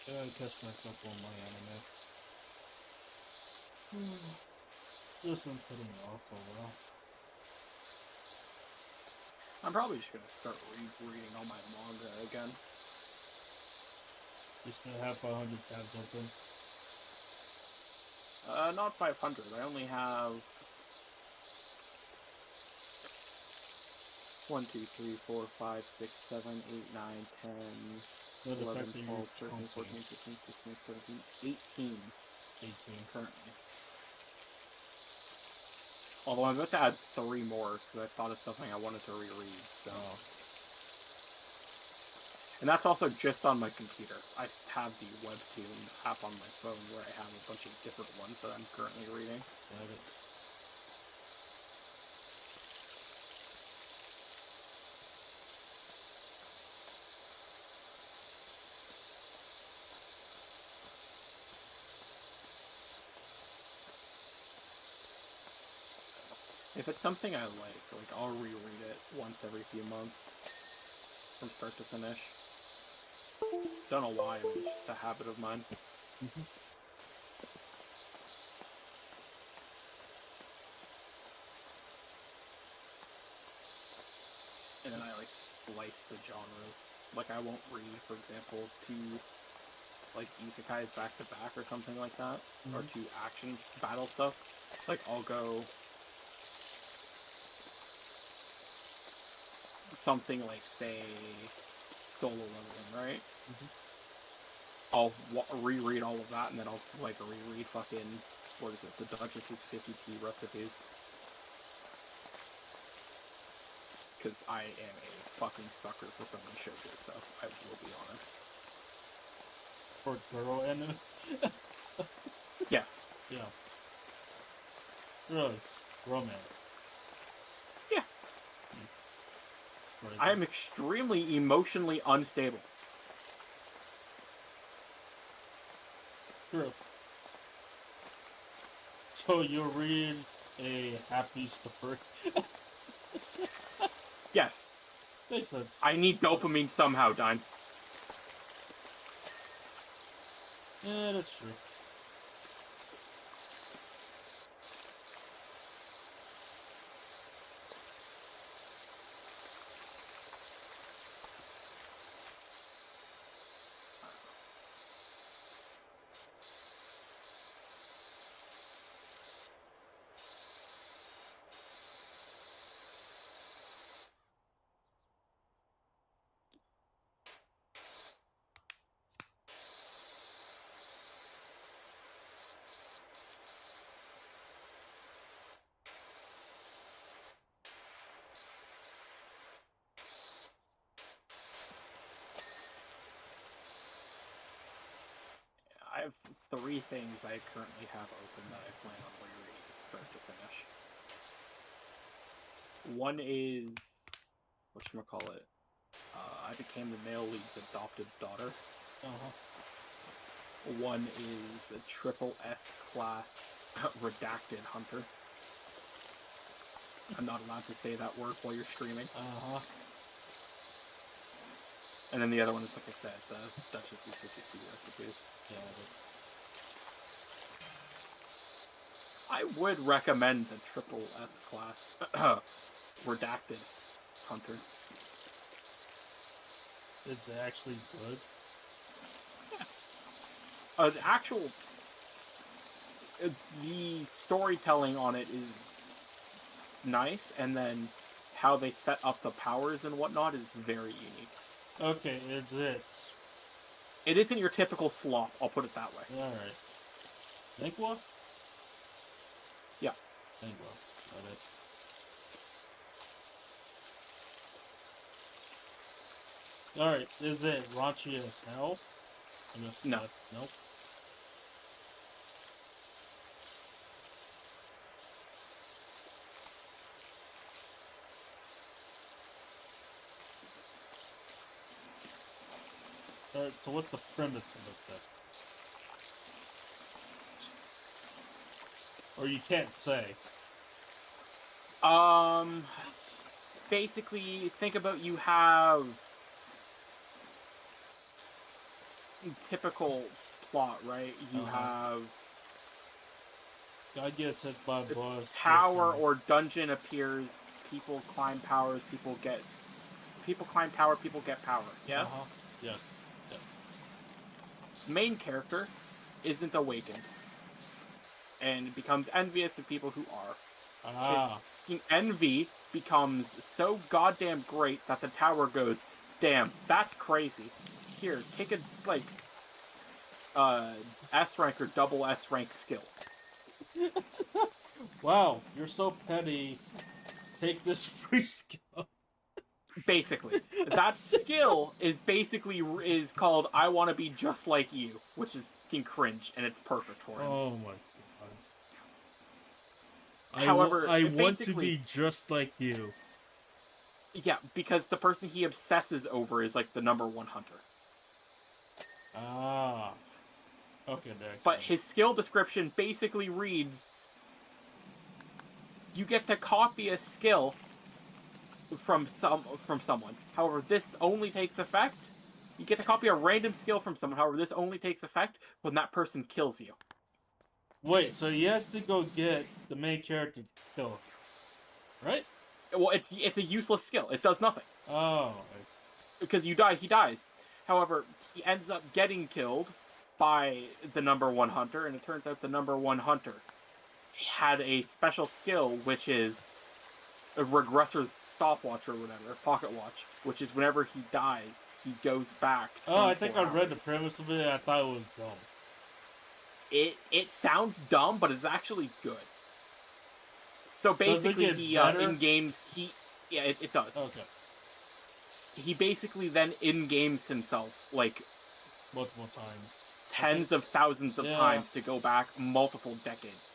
I gotta catch myself on my anime. Just been putting it off for a while. I'm probably just gonna start reading all my manga again. Just gonna have 500 tabs open. Not 500. I only have 1, 2, 3, 4, 5, 6, 7, 8, 9, 10, 11, 12, 13, 14, 15, 16, 17, 18 currently. Although I'm about to add 3 more because I thought of something I wanted to reread. So, and that's also just on my computer. I have the Webtoon app on my phone where I have a bunch of different ones that I'm currently reading. Got it. If it's something I like I'll reread it once every few months from start to finish. Don't know why, but it's just a habit of mine. And then I splice the genres. I won't read, for example, 2 isekais back to back or something like that, or 2 action battle stuff. I'll go something say Solo Leveling, right? I'll reread all of that, and then I'll reread fucking the Duchess's 50T recipes. Because I am a fucking sucker for some shoujo stuff, I will be honest. For girl anime? Yes. Yeah. Really? Romance. Yeah. I am extremely emotionally unstable. True. So you read a happy story? Yes. Makes sense. I need dopamine somehow, Dine. Yeah, that's true. I have 3 things I currently have open that I plan on rereading start to finish. One is whatchamacallit. I became the Male League's adopted daughter. One is a triple S class redacted hunter. I'm not allowed to say that word while you're streaming. And then the other one is, like I said, the Duchess of 52 recipes. Yeah. I would recommend the triple S class redacted hunter. Is it actually good? Yeah. The actual the storytelling on it is nice, and then how they set up the powers and whatnot is very unique. Okay, is it? It isn't your typical sloth, I'll put it that way. Alright. Thankwa? Yeah. Thankwa. Got it. Alright, is it raunchy as hell? No. Nope. Alright, so what's the premise of it then? Or you can't say. Basically, think about you have typical plot, right? You have guy gets hit by a bus. Tower or dungeon appears. People climb powers. People climb tower. People get power. Yeah. Yes. Main character isn't awakened and becomes envious of people who are. His envy becomes so goddamn great that the tower goes, damn, that's crazy. Here, take a S rank or double S rank skill. Wow, you're so petty. Take this free skill. Basically, that skill is called "I want to be just like you," which is fucking cringe, and it's perfect for him. Oh my god! However, I want to be just like you. Yeah, because the person he obsesses over is like the #1 hunter. Okay, there. But his skill description basically reads: you get to copy a skill from someone. However, this only takes effect. You get to copy a random skill from someone. However, this only takes effect when that person kills you. Wait, so he has to go get the main character to kill him, right? Well, it's a useless skill. It does nothing. Oh, because you die, he dies. However, he ends up getting killed by the #1 hunter, and it turns out the #1 hunter had a special skill, which is a regressor's stopwatch or whatever, pocket watch, which is whenever he dies, he goes back. Oh, I think I read the premise of it, and I thought it was dumb. It sounds dumb, but it's actually good. So basically, in games, it does. Okay. He basically then in-games himself, like, multiple times. Tens of thousands of times to go back multiple decades.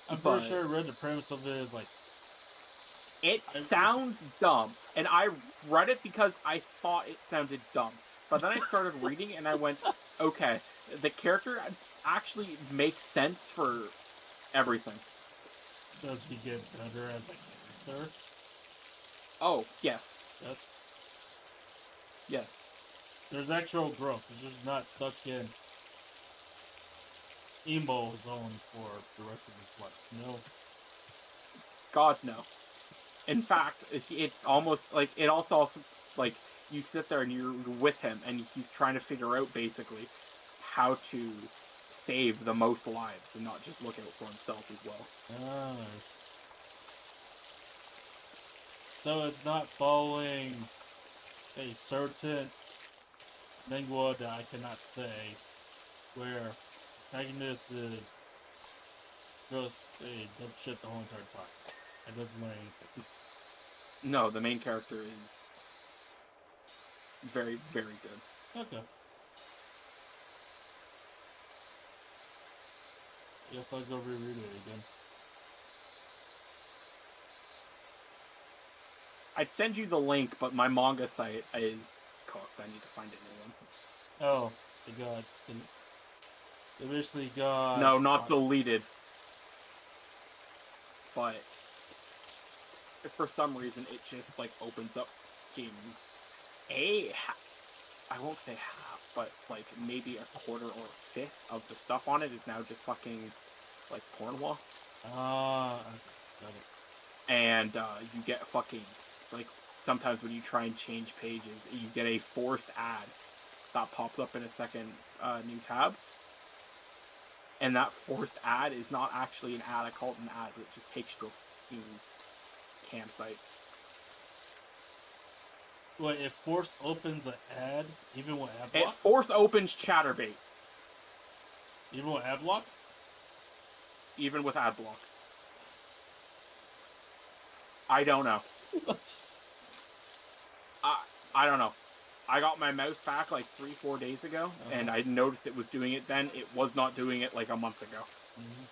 I'm pretty sure I read the premise of it is like... It sounds dumb, and I read it because I thought it sounded dumb. But then I started reading, and I went, okay, the character actually makes sense for everything. Does he get better as a character? Oh, yes. Yes. There's actual growth. He's just not stuck in emo zone for the rest of his life. No. God, no. In fact, it's almost like it also like you sit there and you're with him, and he's trying to figure out basically how to save the most lives and not just look out for himself as well. So it's not following a certain lingua that I cannot say, where protagonist is just a dumb shit the whole entire time. It doesn't learn anything. No, the main character is very, very good. Okay. Guess I'll go reread it again. I'd send you the link, but my manga site is cooked. I need to find a new one. Oh, they basically got... No, not deleted. But for some reason, it just like opens up I won't say half, but like maybe a quarter or a fifth of the stuff on it is now just fucking like pornwa. Got it. And you get fucking like sometimes when you try and change pages, you get a forced ad that pops up in a second new tab. And that forced ad is not actually an ad. I call it an ad, but it just takes you to a campsite. Wait, it force opens an ad even with ad It block? force opens Chatterbait. Even with ad block? Even with ad block. I don't know. I don't know. I got my mouse back like 3-4 days ago, and I noticed it was doing it then. It was not doing it like a month ago. Mm-hmm.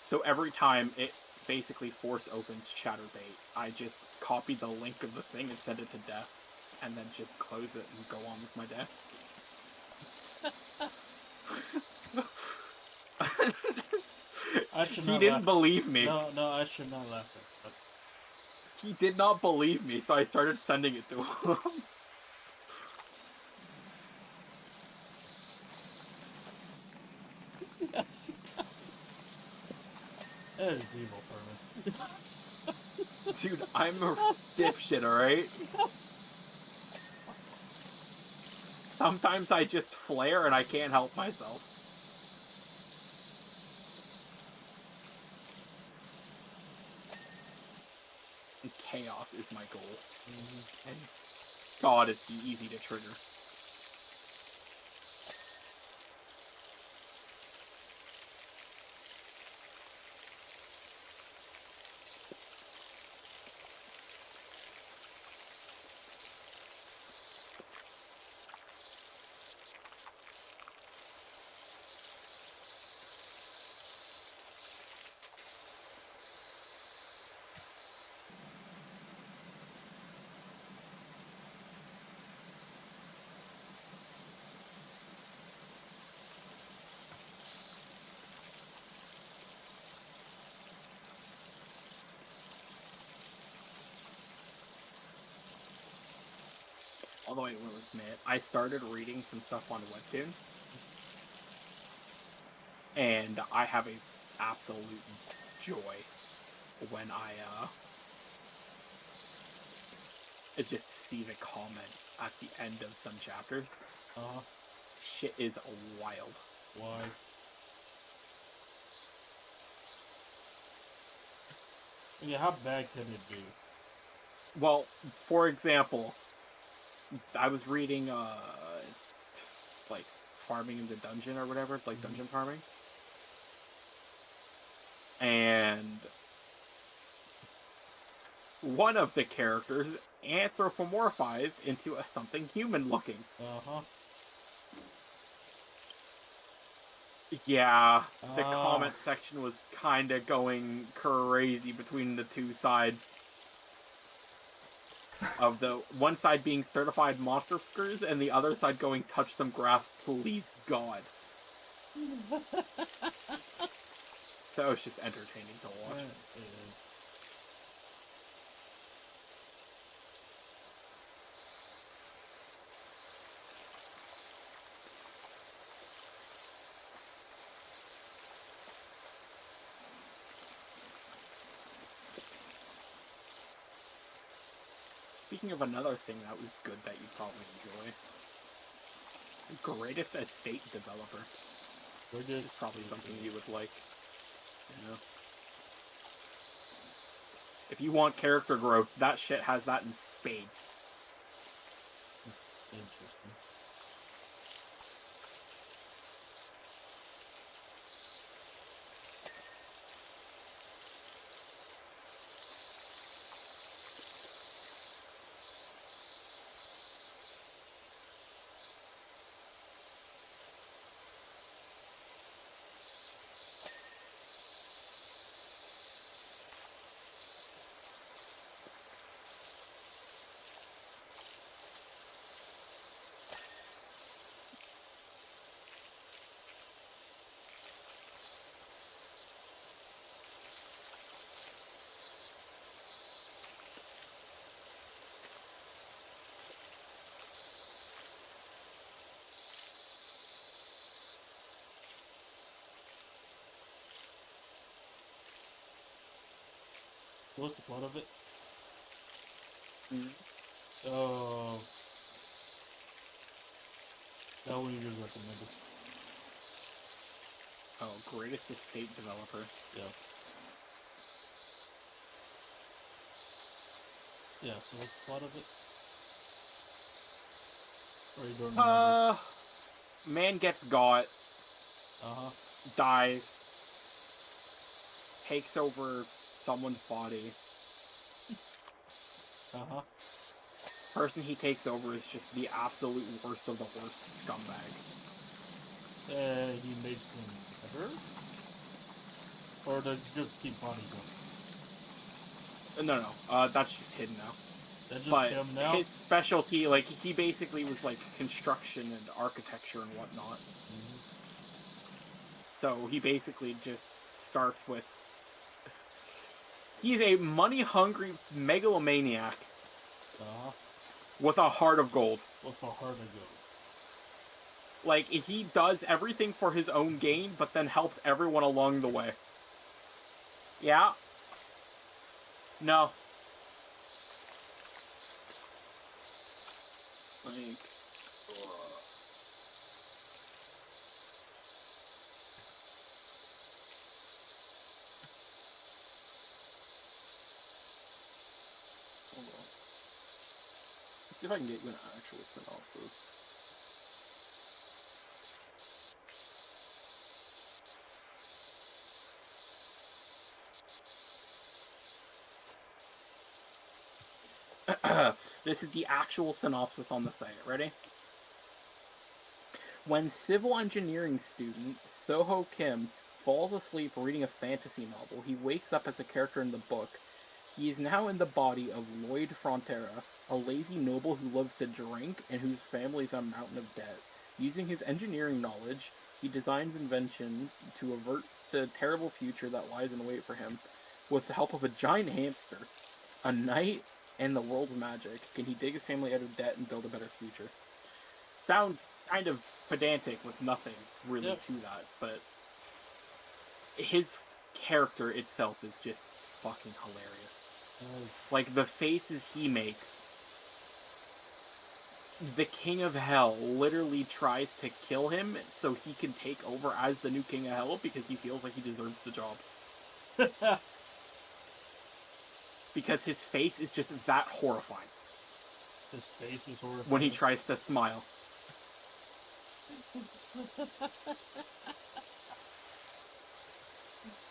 So every time it basically force opens Chatterbait, I just copy the link of the thing and send it to Death, and then just close it and go on with my day. He didn't believe me. No, I should not laugh at that. He did not believe me, so I started sending it to him. Yes. That is evil, Furman. Dude, I'm a dipshit, alright? Sometimes I just flare and I can't help myself. And chaos is my goal. Mm-hmm. And God, it's easy to trigger. Although I will admit, I started reading some stuff on Webtoon, and I have a absolute joy when I just see the comments at the end of some chapters. Shit is wild. Why? Yeah, how bad can it be? Well, for example, I was reading like Farming in the Dungeon or whatever, like dungeon farming. And one of the characters anthropomorphized into something human looking. Yeah, the comment section was kind of going crazy between the two sides. Of the one side being certified monster fuckers and the other side going, touch some grass, please God. So it's just entertaining to watch. Speaking of another thing that was good that you'd probably enjoy, Greatest Estate Developer. Is probably something you would like. You know? If you want character growth, that shit has that in spades. Interesting. What's the plot of it? Mm. Oh, that one you just recommended. Oh, greatest estate developer. Yeah. Yeah, so what's the plot of it? Or you don't remember? Man gets got, Uh-huh. dies, takes over someone's body. Uh-huh. Person he takes over is just the absolute worst of the worst scumbag. He makes him better? Or does he just keep haunting him? No, that's just hidden now. That's just But him now? his specialty, like, he basically was, like, construction and architecture and whatnot. Mm-hmm. So he basically just starts with... He's a money-hungry megalomaniac Uh-huh. with a heart of gold. What's the heart of gold? Like, he does everything for his own gain, but then helps everyone along the way. Yeah? No. Like... Hold on. Let's see if I can get you an actual synopsis. This is the actual synopsis on the site. Ready? When civil engineering student Soho Kim falls asleep reading a fantasy novel, he wakes up as a character in the book. He is now in the body of Lloyd Frontera, a lazy noble who loves to drink and whose family is a mountain of debt. Using his engineering knowledge, he designs inventions to avert the terrible future that lies in wait for him. With the help of a giant hamster, a knight, and the world's magic, can he dig his family out of debt and build a better future? Sounds kind of pedantic with nothing really to that, but his character itself is just fucking hilarious. Like, the faces he makes. The King of Hell literally tries to kill him so he can take over as the new King of Hell because he feels like he deserves the job. Because his face is just that horrifying. His face is horrifying. When he tries to smile.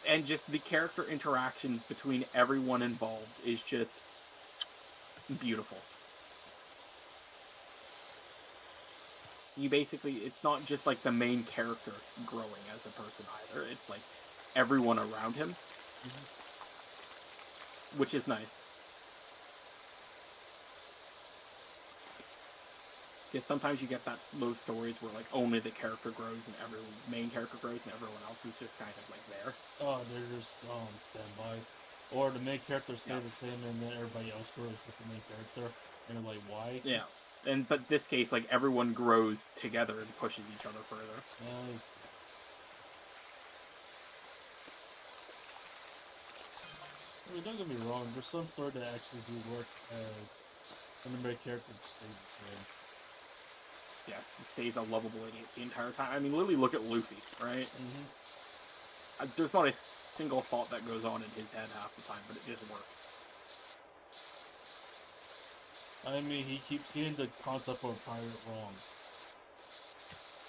And just the character interactions between everyone involved is just beautiful. You basically, it's not just like the main character growing as a person either. It's like everyone around him, which is nice. Because sometimes you get those stories where like only the character grows and main character grows and everyone else is just kind of like there. Oh, they're just on standby. Or the main character stays the same and then everybody else grows with the main character. And you're like, why? Yeah. But this case, like, everyone grows together and pushes each other further. Nice. I mean, don't get me wrong, there's some story that actually do work as when the main character stays the same. Yeah, he stays a lovable idiot the entire time. I mean, literally look at Luffy, right? There's not a single thought that goes on in his head half the time, but it just works. I mean, he keeps getting the concept of a pirate wrong.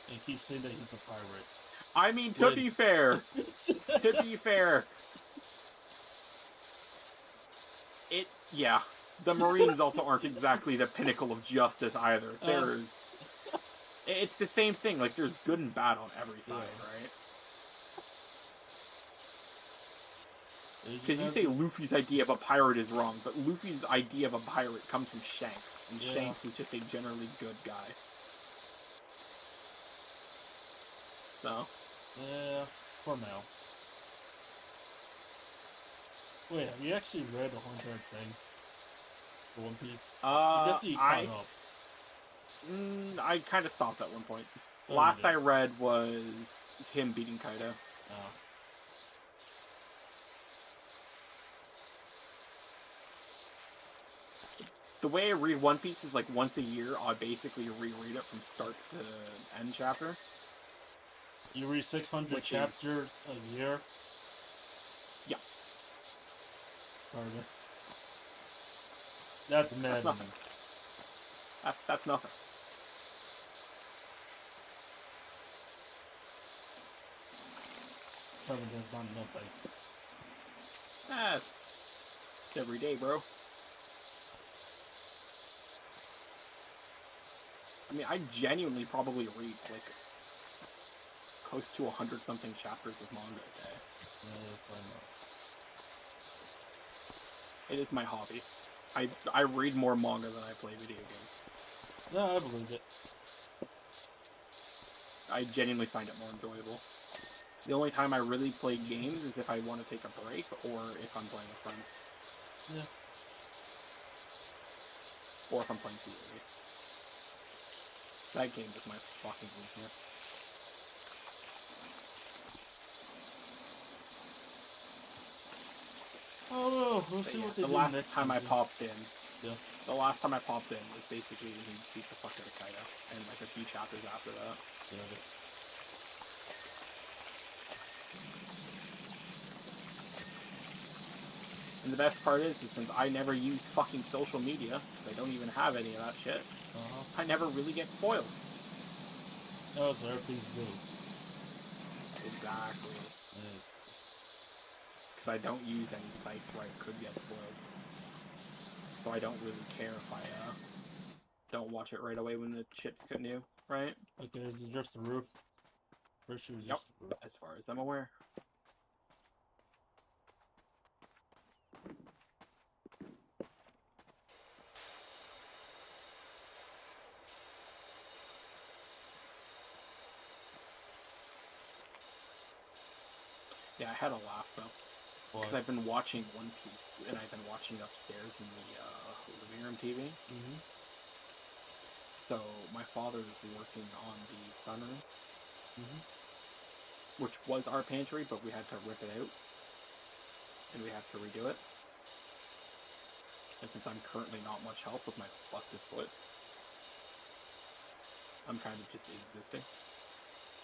And he keeps saying that he's a pirate. I mean, to be fair, the Marines also aren't exactly the pinnacle of justice either. It's the same thing. Like, there's good and bad on every side, right? Because you say Luffy's idea of a pirate is wrong, but Luffy's idea of a pirate comes from Shanks, and Shanks is just a generally good guy. So? Yeah, for now. Wait, have you actually read the whole entire thing? The One Piece? I kind of stopped at one point. Oh, Last I read was him beating Kaido. The way I read One Piece is like once a year, I basically reread it from start to end chapter. You read 600 Which chapters a year? Yeah. Pardon. That's maddening. That's nothing. That's nothing. Pardon, that's not nothing. That's every day, bro. I mean, I genuinely probably read like close to 100 something chapters of manga a day. Yeah, that's I know. It is my hobby. I read more manga than I play video games. No, I believe it. I genuinely find it more enjoyable. The only time I really play games is if I want to take a break or if I'm playing with friends. Yeah. Or if I'm playing PowerWash. That game is my fucking weakness. Oh, we'll see what they the do last next time I season. popped in, Yeah. the last time I popped in was basically when he beat the fuck out of Kaido, and like a few chapters after that. Yeah. And the best part is since I never use fucking social media, I don't even have any of that shit, I never really get spoiled. Oh, so everything's good. Exactly. Yes. Because I don't use any sites where I could get spoiled. So I don't really care if I don't watch it right away when the shit's new, right? Okay, is it just the roof? Pretty sure it's Yep, just the roof. as far as I'm aware. Yeah, I had a laugh though. Because I've been watching One Piece, and I've been watching upstairs in the living room TV. Mm-hmm. So my father's working on the sunroom, which was our pantry, but we had to rip it out, and we have to redo it. And since I'm currently not much help with my busted foot, I'm kind of just existing.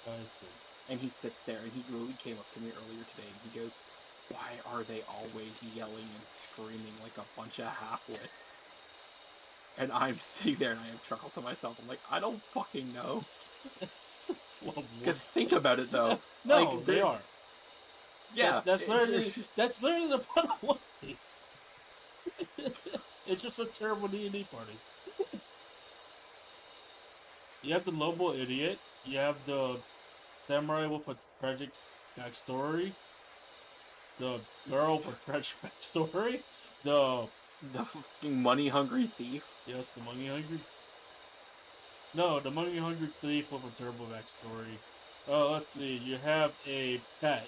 I see. And he sits there, and he came up to me earlier today, and he goes, "Why are they always yelling and screaming like a bunch of half-wits?" And I'm sitting there, and I have chuckled to myself. I'm like, I don't fucking know. Because think about it, though. No, like, they are. Yeah, that's literally the point of One Piece. It's just a terrible D&D party. You have the noble idiot. You have the samurai with a tragic backstory. The girl with a tragic backstory. The fucking money-hungry thief. Yes, the money-hungry. No, the money-hungry thief with a terrible backstory. Let's see. You have a pet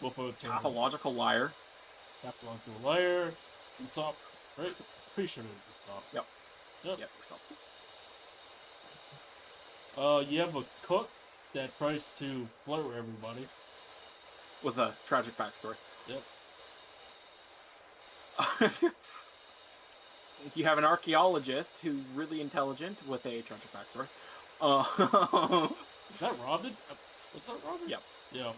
with a terrible Pathological liar. pathological liar. Usopp, right? Pretty sure it was Usopp. Yep. Yep. So. You have a cook that tries to flirt with everybody. With a tragic backstory. Yep. You have an archaeologist who's really intelligent with a tragic backstory. Is that Robin? Was that Robin? Yep. Yeah.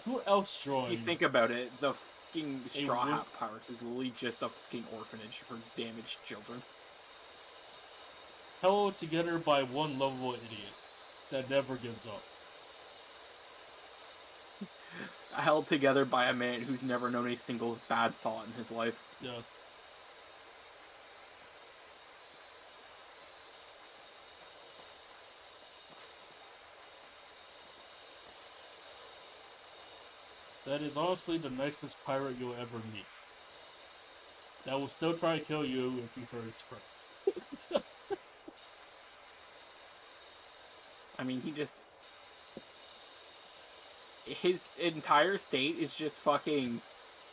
Who else joined? You think about it, the fucking Straw Hat Pirates is literally just a fucking orphanage for damaged children. Held together by one lovable idiot that never gives up. Held together by a man who's never known a single bad thought in his life. Yes. That is honestly the nicest pirate you'll ever meet. That will still try to kill you if you hurt his friend. I mean, he just... His entire state is just fucking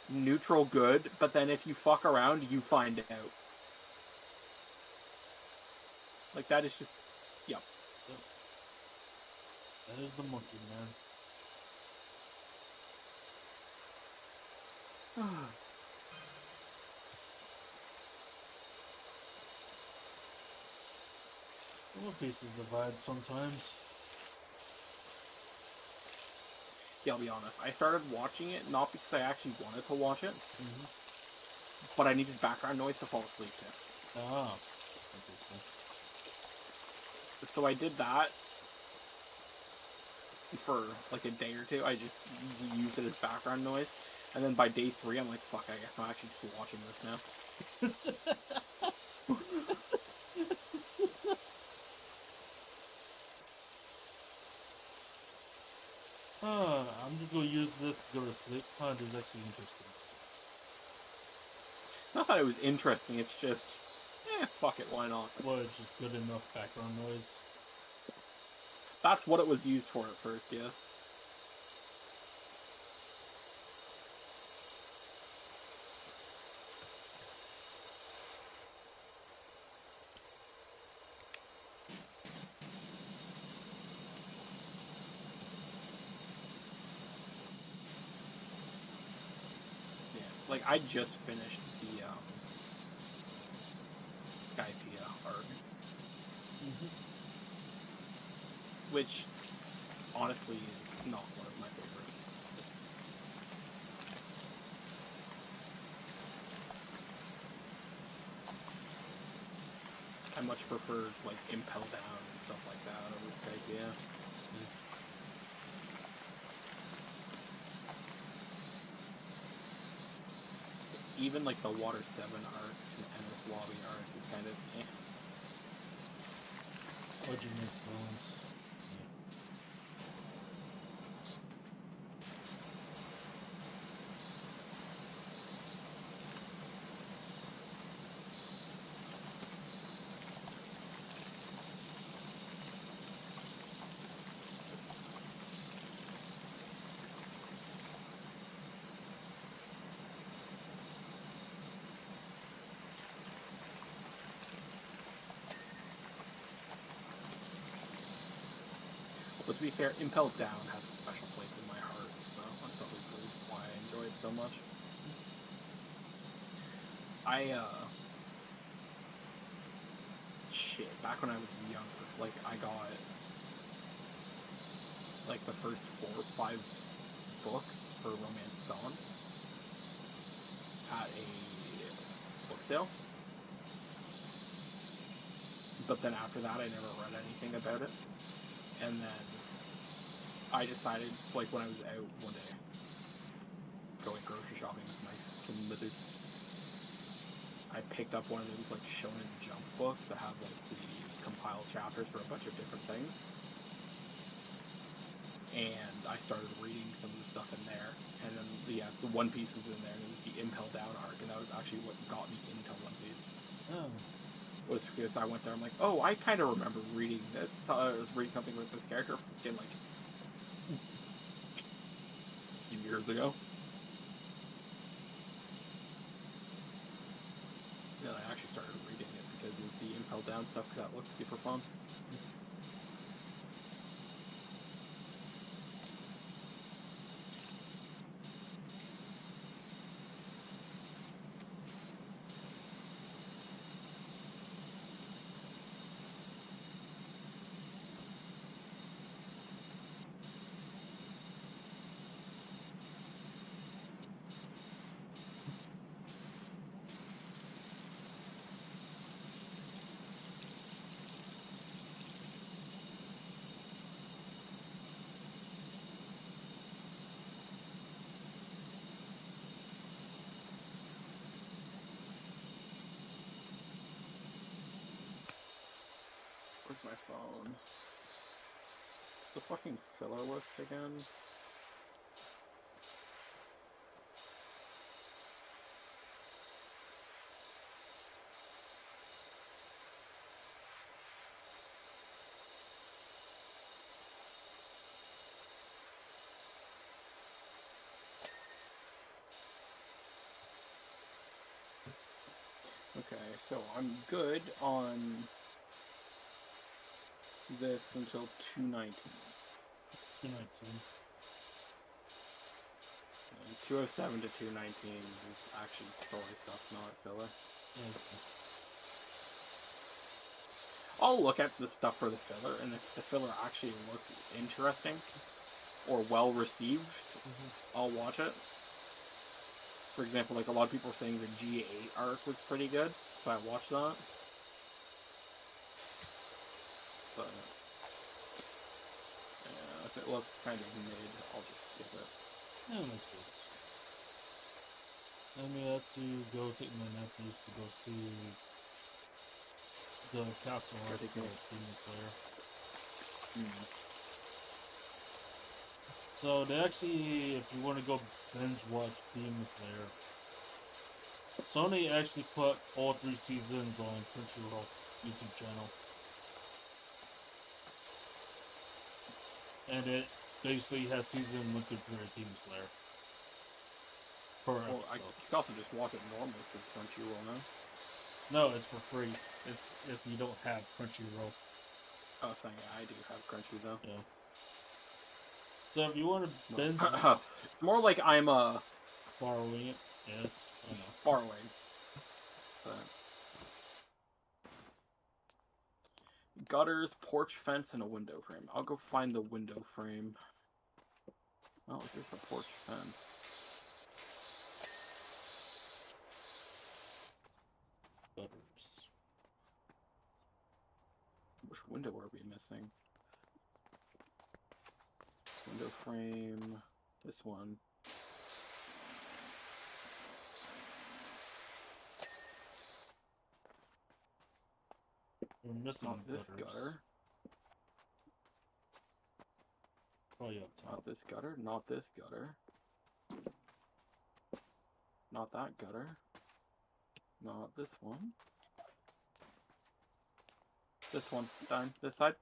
neutral good, but then if you fuck around, you find it out. Like, that is just... Yep. That is the monkey, man. One Piece is a vibe sometimes. Yeah, I'll be honest. I started watching it not because I actually wanted to watch it, Mm-hmm. but I needed background noise to fall asleep to. Ah, interesting. So I did that for like a day or two. I just used it as background noise. And then by day 3, I'm like, fuck, I guess I'm actually just watching this now. I'm just gonna use this to go to sleep. This is actually interesting. Not that it was interesting, it's just, fuck it, why not? Well, it's just good enough background noise. That's what it was used for at first, yeah. Like, I just finished the Skypea arc. Mm-hmm. Which, honestly, is not one of my favorites. I much prefer, like, Impel Down and stuff like that over Skypea. Even, like, the Water 7 arc and Ennis Lobby arc is kind of Budget makes sense. But to be fair, Impel Down has a special place in my heart, so that's probably why I enjoy it so much. Shit, back when I was younger, like, I got, like, the first 4 or 5 books for Romance Dawn at a book sale. But then after that, I never read anything about it. And then I decided, like, when I was out one day, going grocery shopping with my kid missus, I picked up one of those, like, Shonen Jump books that have, like, the compiled chapters for a bunch of different things. And I started reading some of the stuff in there. And then, the One Piece was in there, and it was the Impel Down arc, and that was actually what got me into One Piece. Oh. Was because I went there, I'm like, oh, I kind of remember reading this. I was reading something with this character in, like, a few years ago. And I actually started reading it because of the Impel Down stuff, because that looked super fun. Where's my phone? The fucking filler list again? Okay, so I'm good on this until 219. 219. 207 to 219 is actually story stuff, not filler. Okay. I'll look at the stuff for the filler, and if the filler actually looks interesting or well received, I'll watch it. For example, like a lot of people are saying the G8 arc was pretty good, so I watched that. But yeah, if it looks kind of mid, I'll just skip it. That makes sense. I mean, I have to go take my nephews to go see the castle arc for Demon Slayer. So they actually, if you want to go binge watch Demon Slayer, Sony actually put all 3 seasons on Crunchyroll YouTube channel. And it basically has season 1 through 3 of Demon Slayer. Well, I can also just watch it normal through Crunchyroll now. No, it's for free. It's if you don't have Crunchyroll. Oh, sorry, yeah, I do have Crunchy though. Yeah. So if you want to binge, it's more like I'm borrowing it. Yes, I know. borrowing. But gutters, porch fence, and a window frame. I'll go find the window frame. Oh, here's a porch fence. Gutters. Which window are we missing? Window frame. This one. We're missing Not this gutters. gutter. Probably up top. Not this gutter. Not this gutter. Not that gutter. Not this one. This one. Down. This side.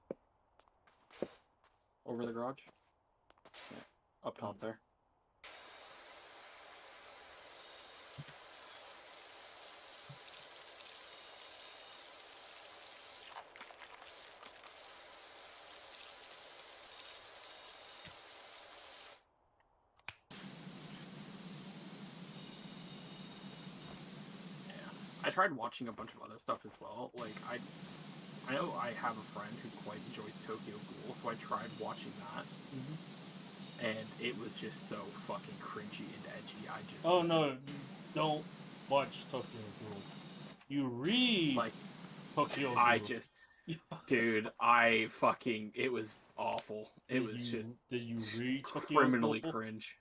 Over the garage. Yeah. Up top there. I tried watching a bunch of other stuff as well. Like, I know I have a friend who quite enjoys Tokyo Ghoul, so I tried watching that. And it was just so fucking cringy and edgy. I just... Oh, no. You don't watch Tokyo Ghoul. You read like, Tokyo Ghoul. I just... Dude, I fucking... It was awful. It was just... Did you read Tokyo criminally Ghoul? cringe.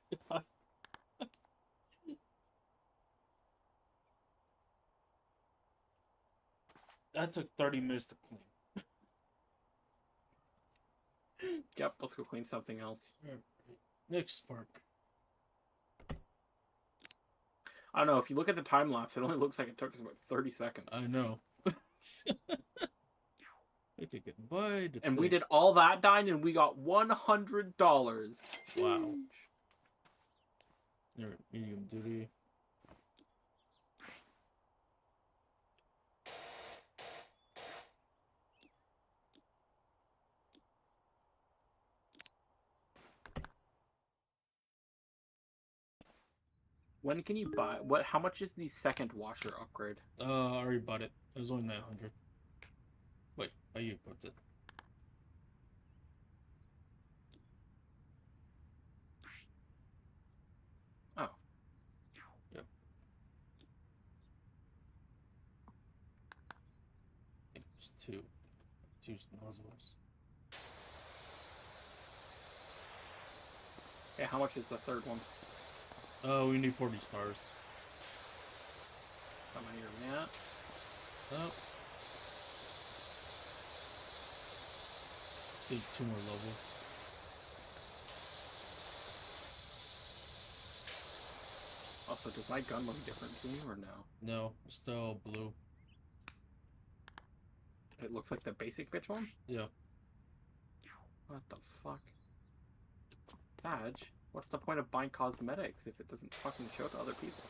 That took 30 minutes to clean. Yep, let's go clean something else. Next spark. I don't know, if you look at the time lapse, it only looks like it took us about 30 seconds. I know. Okay, goodbye. And we did all that dine and we got $100. Wow. You're medium duty. When can you buy... How much is the second washer upgrade? I already bought it. It was only 900. Wait, how you put it? Oh. Yep. It's two nozzles. Okay, how much is the third one? We need 40 stars. How many are we at? Oh. Need 2 more levels. Also, does my gun look different to you or no? No, it's still blue. It looks like the basic bitch one? Yeah. What the fuck? Sag, what's the point of buying cosmetics if it doesn't fucking show to other people?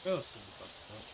Oh, so about that.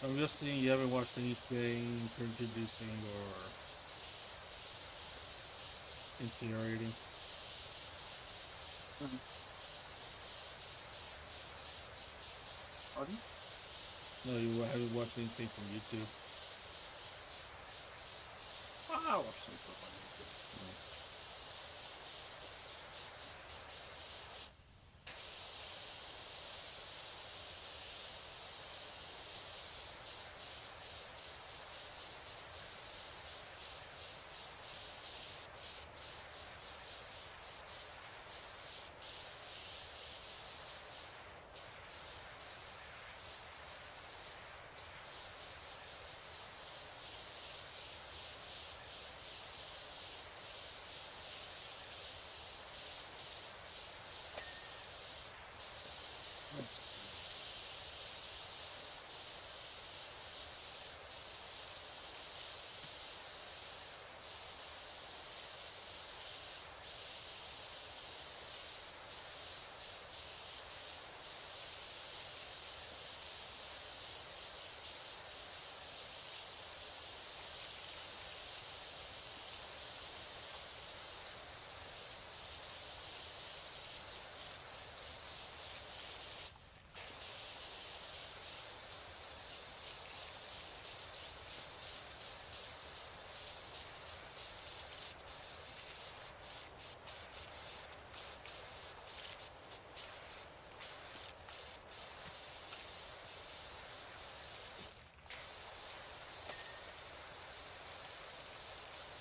I'm guessing you haven't watched anything introducing or infuriating. Mhm. Pardon? No, you haven't watched anything from YouTube. I watch some stuff on YouTube. No.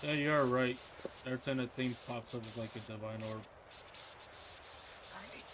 Yeah, you're right. Every time that thing pops up, it's like a divine orb. Right.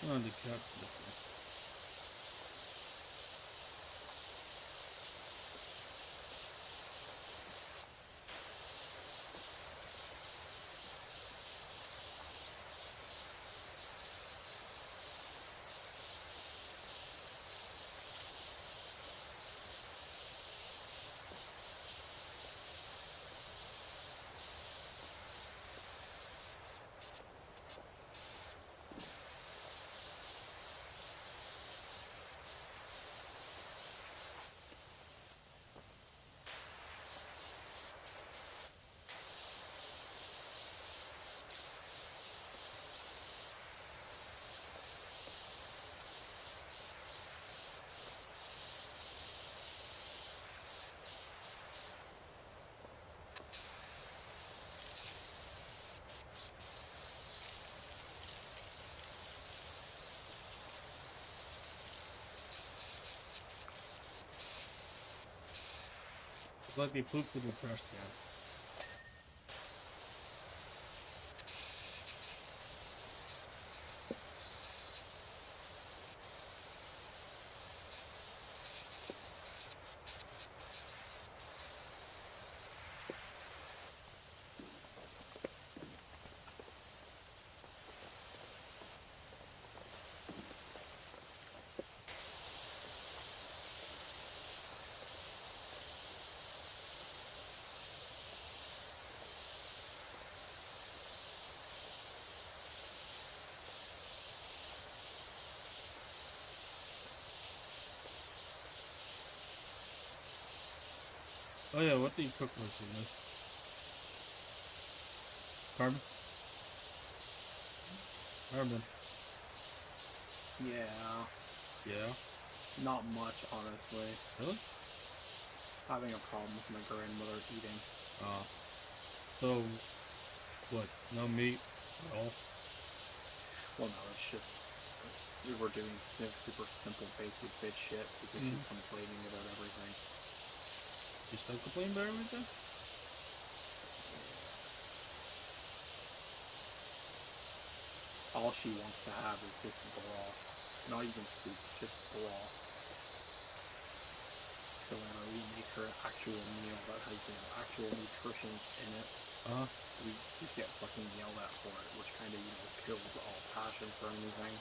Oh, the calculator. It's like they pooped in the trash can. Oh yeah, what do you cook most in this? Carmen? Carmen. Yeah. Yeah? Not much, honestly. Really? Having a problem with my grandmother eating. So, what? No meat at all? Well, no, it's just we were doing super simple basic bitch shit because she's complaining about everything. You still complain about everything? All she wants to have is just broth. Not even soup, just broth. So whenever we make her an actual meal that has, actual nutrition in it, we just get fucking yelled at for it, which kind of, kills all passion for anything.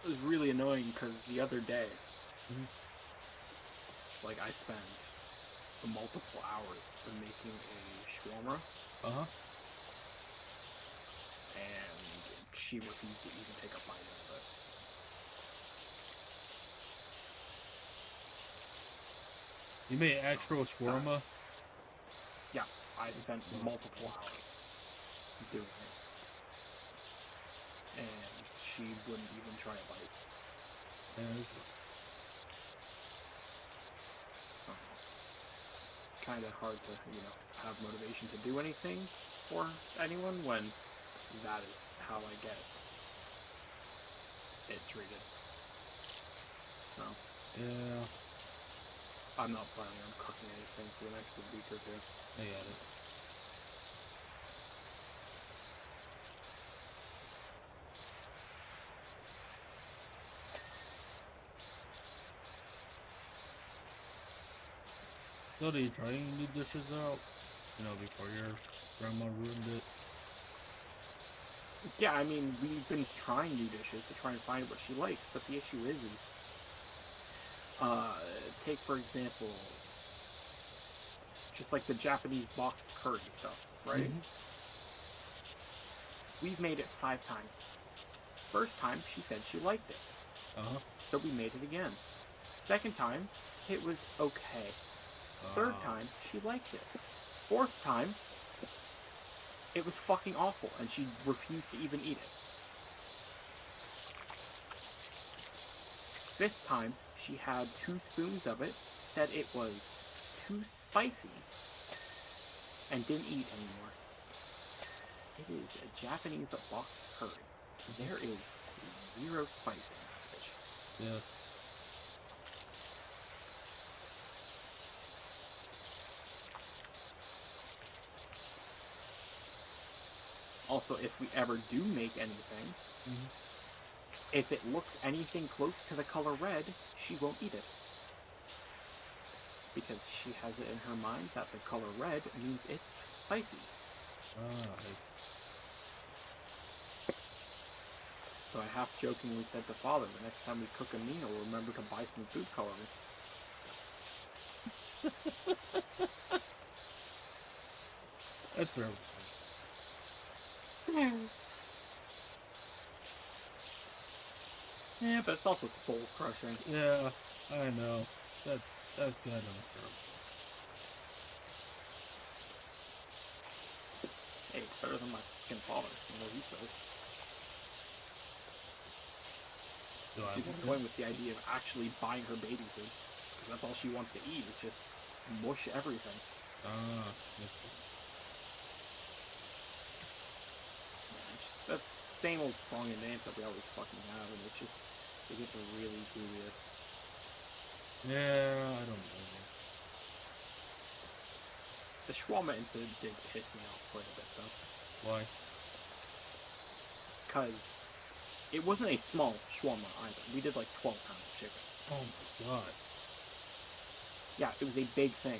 It was really annoying because the other day, like, I spent multiple hours making a shawarma. And she refused to even take a bite out of it. You made actual shawarma? Yeah, I spent multiple hours doing it. And she wouldn't even try a bite. Kind of hard to, have motivation to do anything for anyone when that is how I get it treated. So, Yeah. I'm not planning on cooking anything for the next week or two. I got it. So, are you trying new dishes out? You know, before your grandma ruined it? Yeah, I mean, we've been trying new dishes to try and find what she likes, but the issue is take for example, just like the Japanese boxed curry stuff, right? Mm-hmm. We've made it 5 times. First time, she said she liked it, Uh-huh. so we made it again. Second time, it was okay. Third time, she liked it. Fourth time, it was fucking awful, and she refused to even eat it. Fifth time, she had 2 spoons of it, said it was too spicy, and didn't eat anymore. It is a Japanese boxed curry. There is 0 spice in that dish. Yes. Also, if we ever do make anything, if it looks anything close to the color red, she won't eat it. Because she has it in her mind that the color red means it's spicy. So I half-jokingly said to Father, the next time we cook a meal, remember to buy some food coloring. That's terrible. Yeah, but it's also soul-crushing. Yeah, I know. That's kind of terrible. Hey, it's better than my fucking father, you know what he says. She's toying with the idea of actually buying her baby food. Because that's all she wants to eat, is just mush everything. Yes. It's that same old song and dance that we always fucking have, and it's just, it gets really dubious. Yeah, I don't know. The shawarma incident did piss me off quite a bit, though. Why? Because it wasn't a small shawarma either. We did like 12 pounds of chicken. Oh my god. Yeah, it was a big thing.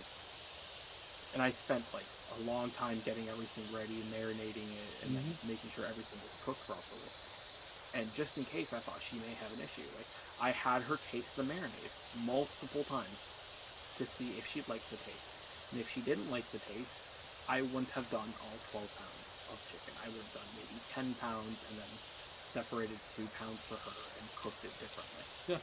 And I spent like a long time getting everything ready, marinating it, and then making sure everything was cooked properly. And just in case I thought she may have an issue, like I had her taste the marinade multiple times to see if she'd like the taste. And if she didn't like the taste, I wouldn't have done all 12 pounds of chicken. I would have done maybe 10 pounds and then separated 2 pounds for her and cooked it differently. Yeah.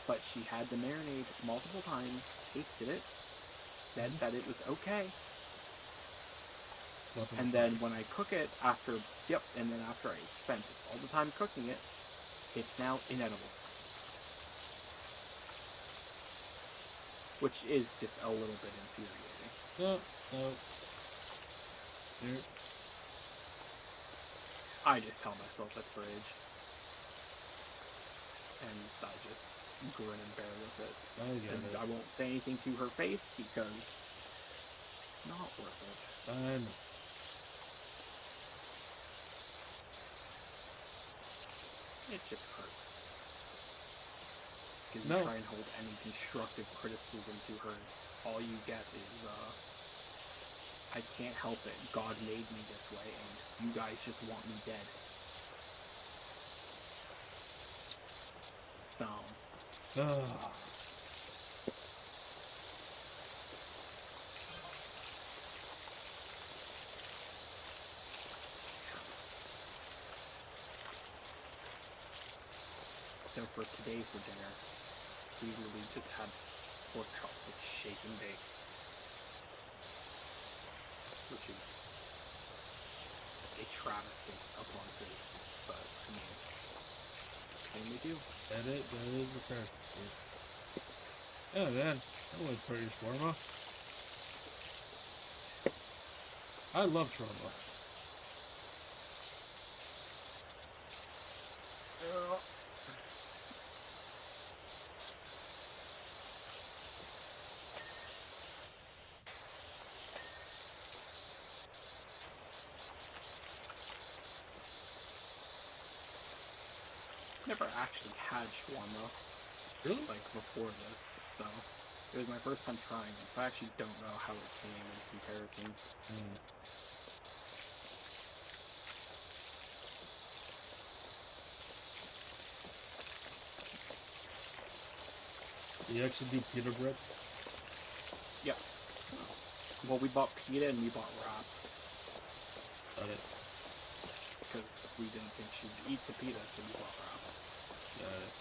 But she had the marinade multiple times, tasted it, said that it was okay. And then when I cook it after I spent all the time cooking it, it's now inedible. Which is just a little bit infuriating. No. Here. I just tell myself it's for age. And I just grin and bear with it. I get it. I won't say anything to her face because it's not worth it. I know. It just hurts. Because you try and hold any constructive criticism to her, all you get is, I can't help it. God made me this way, and you guys just want me dead. So. So for today for dinner, we literally just had pork chops with shake and bake. Which is a travesty upon food. But, I mean, what can we do? That is the travesty. Yeah, man. That was pretty shawarma. I love shawarma. Never actually had shawarma. Really? Like, before this, so. It was my first time trying it, so I actually don't know how it came in comparison. You actually do pita bread? Yeah. Well, we bought pita and we bought wrap. Got it. Because we didn't think she'd eat the pita, so we bought wrap. Got it.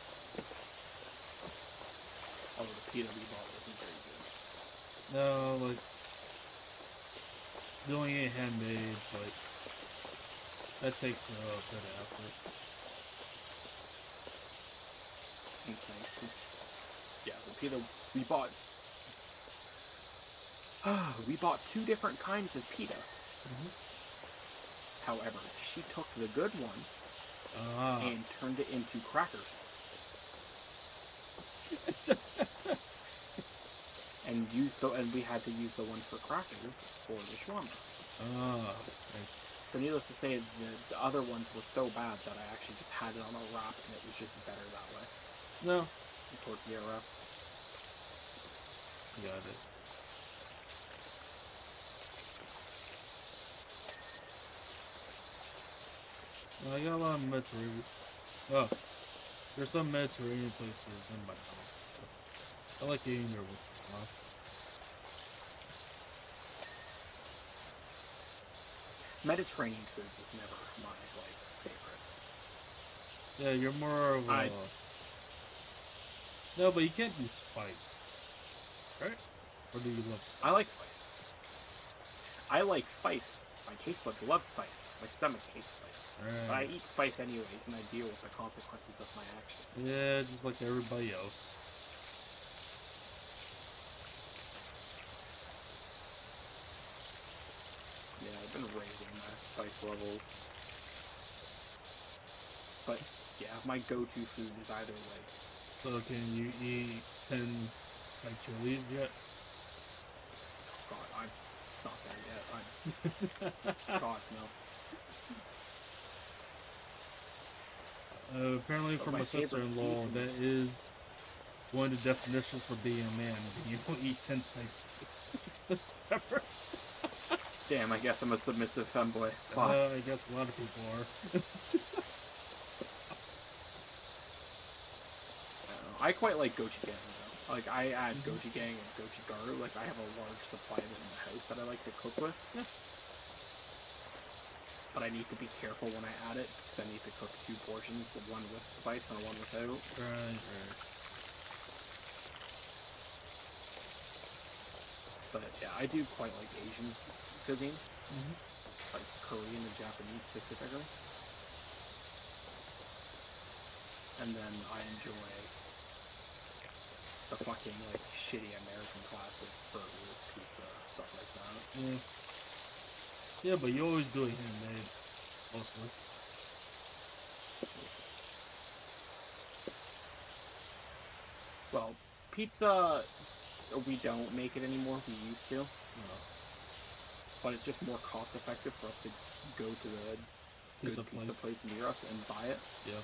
Although the pita we bought wasn't very good. No, like, doing it handmade, like, that takes a bit of effort. Insane. Yeah, the pita we bought. We bought 2 different kinds of pita. However, she took the good one and turned it into crackers. and we had to use the one for crackers for the shawarma. So needless to say, the other ones were so bad that I actually just had it on a wrap, and it was just better that way. No. The tortilla wrap. Got it. Well, I got a lot of Mediterranean. Oh, there's some Mediterranean places in my house. I like eating there once in a while. Mediterranean food was never my favorite. Yeah, you're more of a... No, but you can't do spice, right? Or do you love spice? I like spice. I like spice. My taste buds love spice. My stomach hates spice. Right. But I eat spice anyways, and I deal with the consequences of my actions. Yeah, just like everybody else. Yeah, I've been raising my spice levels. But, yeah, my go-to food is either way. So can you eat 10 like chilies yet? God, I'm not there yet. God, no. Apparently But for my sister-in-law, that is one of the definitions for being a man. You don't eat 10 types of pepper. Damn, I guess I'm a submissive femboy. I guess a lot of people are. I quite like gochujang though. Like I add gochujang and gochugaru. Like I have a large supply of it in the house that I like to cook with. Yeah. But I need to be careful when I add it because I need to cook 2 portions, one with spice and one without. Right. But yeah, I do quite like Asian cuisine, like Korean and Japanese specifically. And then I enjoy the fucking shitty American classic burgers, pizza, stuff like that. Yeah. Yeah, but you always do it handmade, mostly. Well, pizza, we don't make it anymore. We used to. But it's just more cost effective for us to go to the good pizza place near us and buy it. Yeah.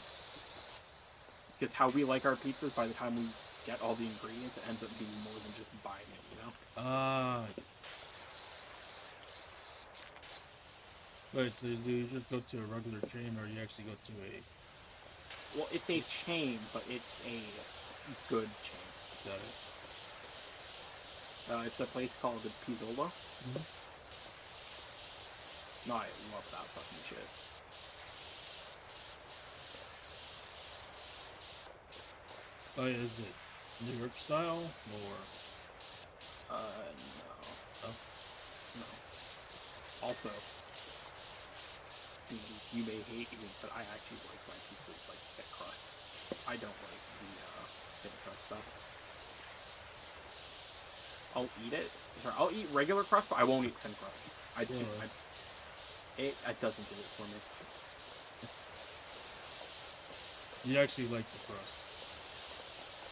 Because how we like our pizzas, by the time we get all the ingredients, it ends up being more than just buying it, you know? Wait, so do you just go to a regular chain, or you actually go to a... Well, it's a chain, but it's a good chain. Got it. It's a place called the Pizzola. No, I love that fucking shit. Oh, is it New York style, or... No. Oh. No. Also, you may hate me, but I actually like my pizzas like thick crust. I don't like the thin crust stuff. I'll eat it. Sorry, I'll eat regular crust, but I won't eat thin crust. It doesn't do it for me. You actually like the crust.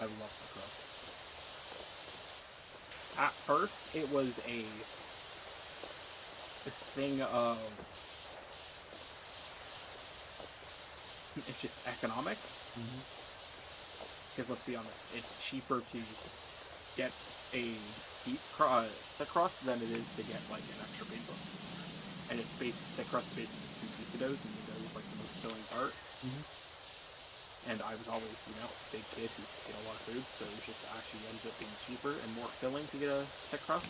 I love the crust. At first, it was a thing of... It's just economic. Because let's be honest, it's cheaper to get a thick crust than it is to get like an extra pizza. And it's thick crust basically two pizza doughs, and the dough is like the most filling part. Mm-hmm. And I was always, a big kid who ate a lot of food, so it was just actually ends up being cheaper and more filling to get a thick crust.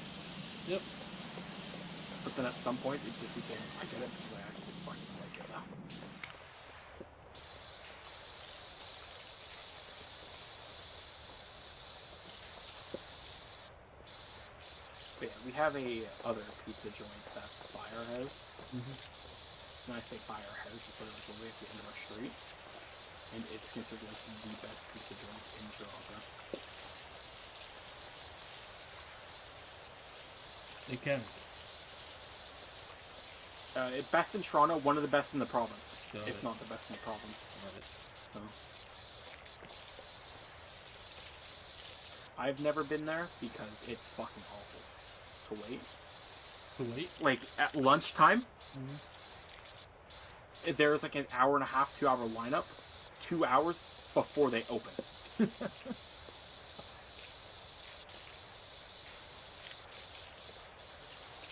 Yep. But then at some point it just became, I get it, because I actually just fucking like it now. But yeah, we have a other pizza joint that's Firehouse. Mm-hmm. When I say Firehouse, it's literally at the end of our street. And it's considered like the best pizza joint in Toronto. It can. Best in Toronto, one of the best in the province. Got if it. not the best in the province. Got it. So I've never been there because it's fucking awful to wait. To wait? Like at lunchtime, Mm-hmm. there's like an hour and a half, 2 hour lineup, 2 hours before they open.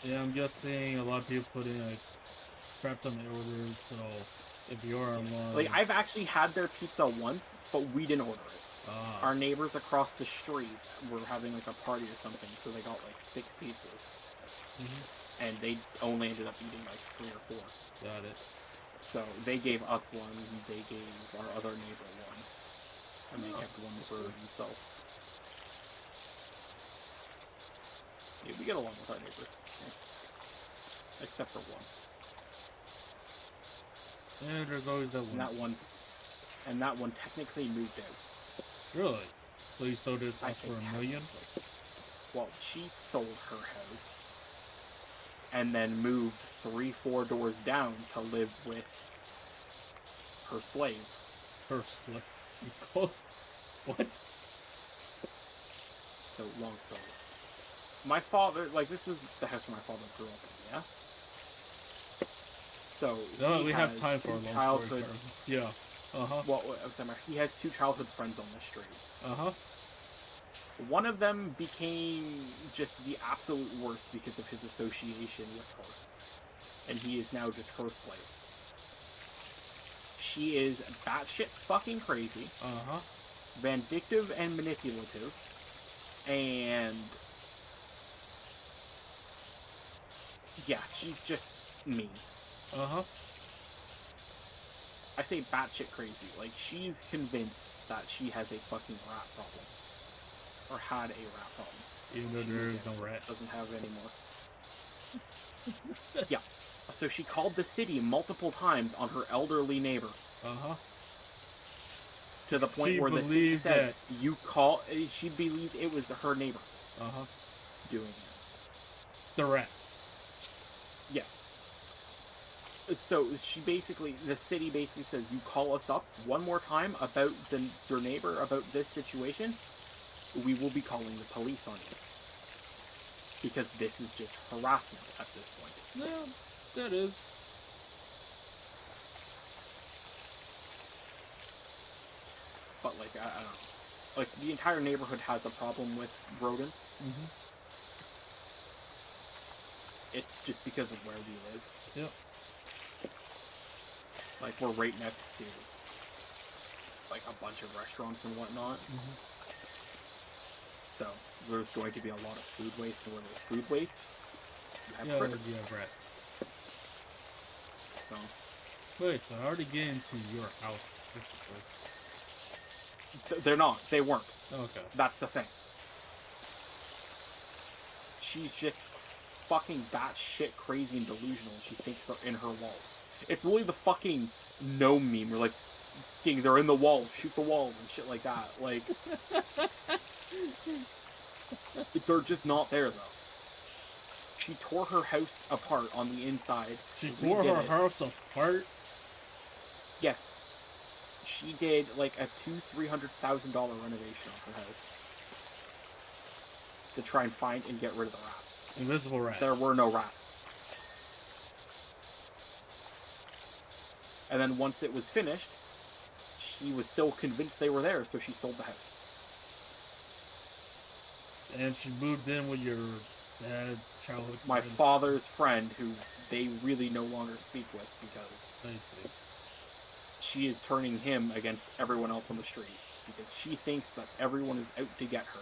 Yeah, I'm guessing a lot of people put in like crap on the orders, so if you're online, Like I've actually had their pizza once, but we didn't order it. Our neighbors across the street were having like a party or something, so they got like 6 pizzas. Mm-hmm. And they only ended up eating like 3 or 4. Got it. So they gave us one, they gave our other neighbor one, and they kept one for themselves. Yeah, we get along with our neighbors, except for one. And there's always that one. And that one technically moved out. Really? So you sold this house for $1 million? Well, she sold her house and then moved 3-4 doors down to live with her slave. Her slave? What? So, long story. My father, like, this is the house where my father grew up in, yeah? So, No, we have time for a long childhood story. Yeah. Uh-huh. Well, he has 2 childhood friends on the street. Uh-huh. One of them became just the absolute worst because of his association with her. And he is now just her slave. She is batshit fucking crazy. Uh-huh. Vindictive and manipulative. And yeah, she's just mean. Uh-huh. I say batshit crazy. Like, she's convinced that she has a fucking rat problem. Or had a rat problem. Even though there is no rats. Doesn't have it anymore. Yeah. So she called the city multiple times on her elderly neighbor. Uh-huh. To the point where the city said, she believed it was her neighbor. Uh-huh. Doing it. The rat. Yeah. So the city basically says, you call us up one more time about your neighbor, about this situation, we will be calling the police on you. Because this is just harassment at this point. Yeah, that is. But, like, I don't know. Like, the entire neighborhood has a problem with rodents. Mm-hmm. It's just because of where we live. Yep. Like, we're right next to, like, a bunch of restaurants and whatnot. Mm-hmm. So, there's going to be a lot of food waste, and where there's food waste, you have critters. You have rats. So. Wait, so how are they getting to your house? They're not. They weren't. Okay. That's the thing. She's just fucking batshit crazy and delusional, and she thinks they're in her walls. It's literally the fucking gnome meme, where, like, they're in the walls, shoot the walls, and shit like that. Like, they're just not there, though. She tore her house apart on the inside. She tore her house apart? Yes. She did, like, a $200,000-$300,000 renovation on her house. To try and find and get rid of the rats. Invisible rats. There were no rats. And then once it was finished, she was still convinced they were there, so she sold the house. And she moved in with your dad's childhood My friend. father's friend, who they really no longer speak with because I see. she is turning him against everyone else on the street because she thinks that everyone is out to get her.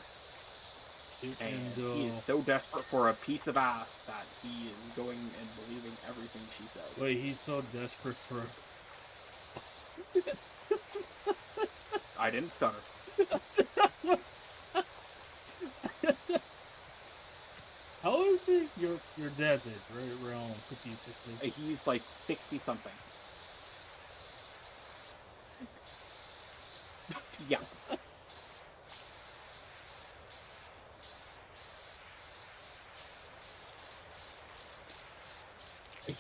And he is so desperate for a piece of ass that he is going and believing everything she says. Wait, he's so desperate for. I didn't stutter. How old is he? Your dad's age, right? Around 50, 60. He's like 60 something. Yeah.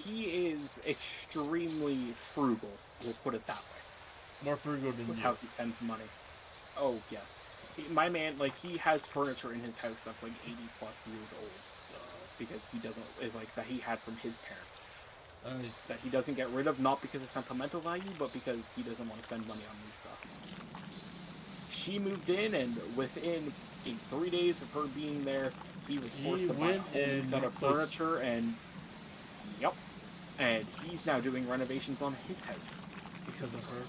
He is extremely frugal, we'll put it that way. More frugal than with you. how he spends money. Oh, yeah. My man, like, he has furniture in his house that's like 80 plus years old. Because he doesn't, is like, that he had from his parents. Nice. That he doesn't get rid of, not because of sentimental value, but because he doesn't want to spend money on new stuff. She moved in, and within 3 days of her being there, he was forced to buy a whole new set of furniture, and yep. And he's now doing renovations on his house. Because of her.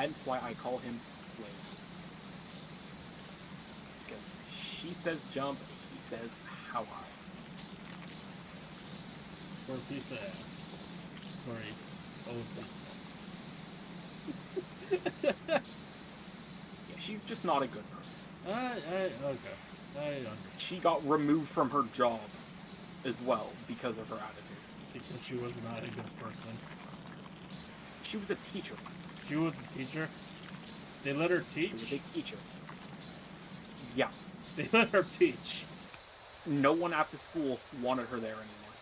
Hence why I call him Slave. Because she says jump, he says how high. For a piece of ass. Sorry. Oh, Yeah, she's just not a good person. okay. I understand. She got removed from her job as well because of her attitude. Because she was not a good person. She was a teacher. She was a teacher? They let her teach? She was a teacher. Yeah. They let her teach. No one at the school wanted her there anymore.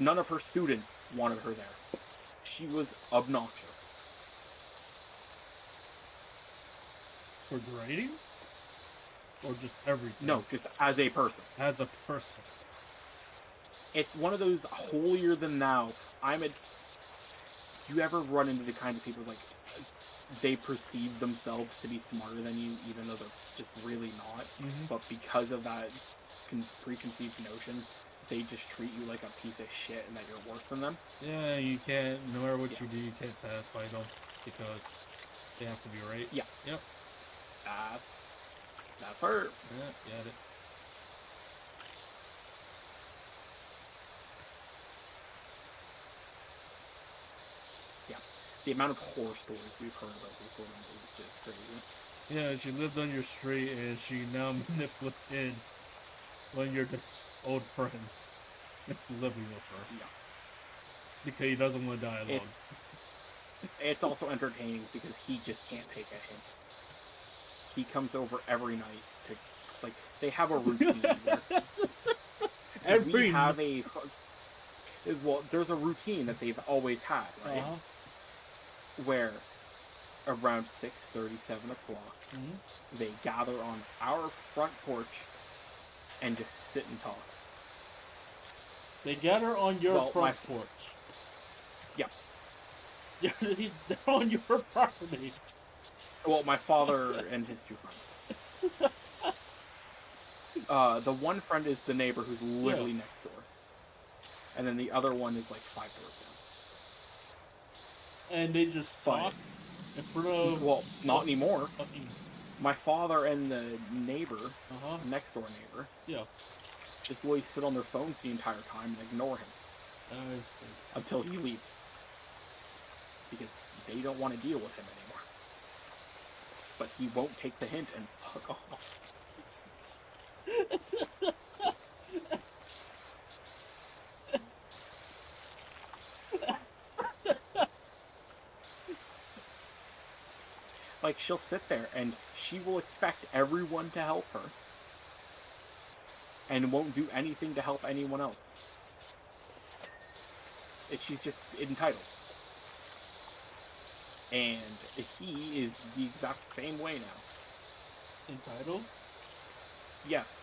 None of her students wanted her there. She was obnoxious. For grading? Or just everything? No, just as a person. As a person. It's one of those holier than thou. You ever run into the kind of people like they perceive themselves to be smarter than you, even though they're just really not. Mm-hmm. But because of that preconceived notion, they just treat you like a piece of shit and that you're worse than them. Yeah, you can't, no matter what you do, you can't satisfy them because they have to be right. Yeah. Yep. That's her. Yeah, got it. The amount of horror stories we've heard about this woman is just crazy. Yeah, she lived on your street and she now manipulated one of your old friends living with her. Yeah. Because he doesn't want to die alone. It's also entertaining because he just can't take a hint. He comes over every night to, like, they have a routine. There's a routine that they've always had, right? Uh-huh. Where around 6:30, 7 o'clock, they gather on our front porch and just sit and talk. They gather on your front porch. Yeah. They're on your property. Well, my father and his two friends. The one friend is the neighbor who's literally next door. And then the other one is like 5 doors down. And they just talk in front of... Well, not anymore. My father and the neighbor, next door neighbor, just always sit on their phones the entire time and ignore him. Until he leaves. Because they don't want to deal with him anymore. But he won't take the hint and fuck off. Like, she'll sit there and she will expect everyone to help her. And won't do anything to help anyone else. She's just entitled. And he is the exact same way now. Entitled? Yes.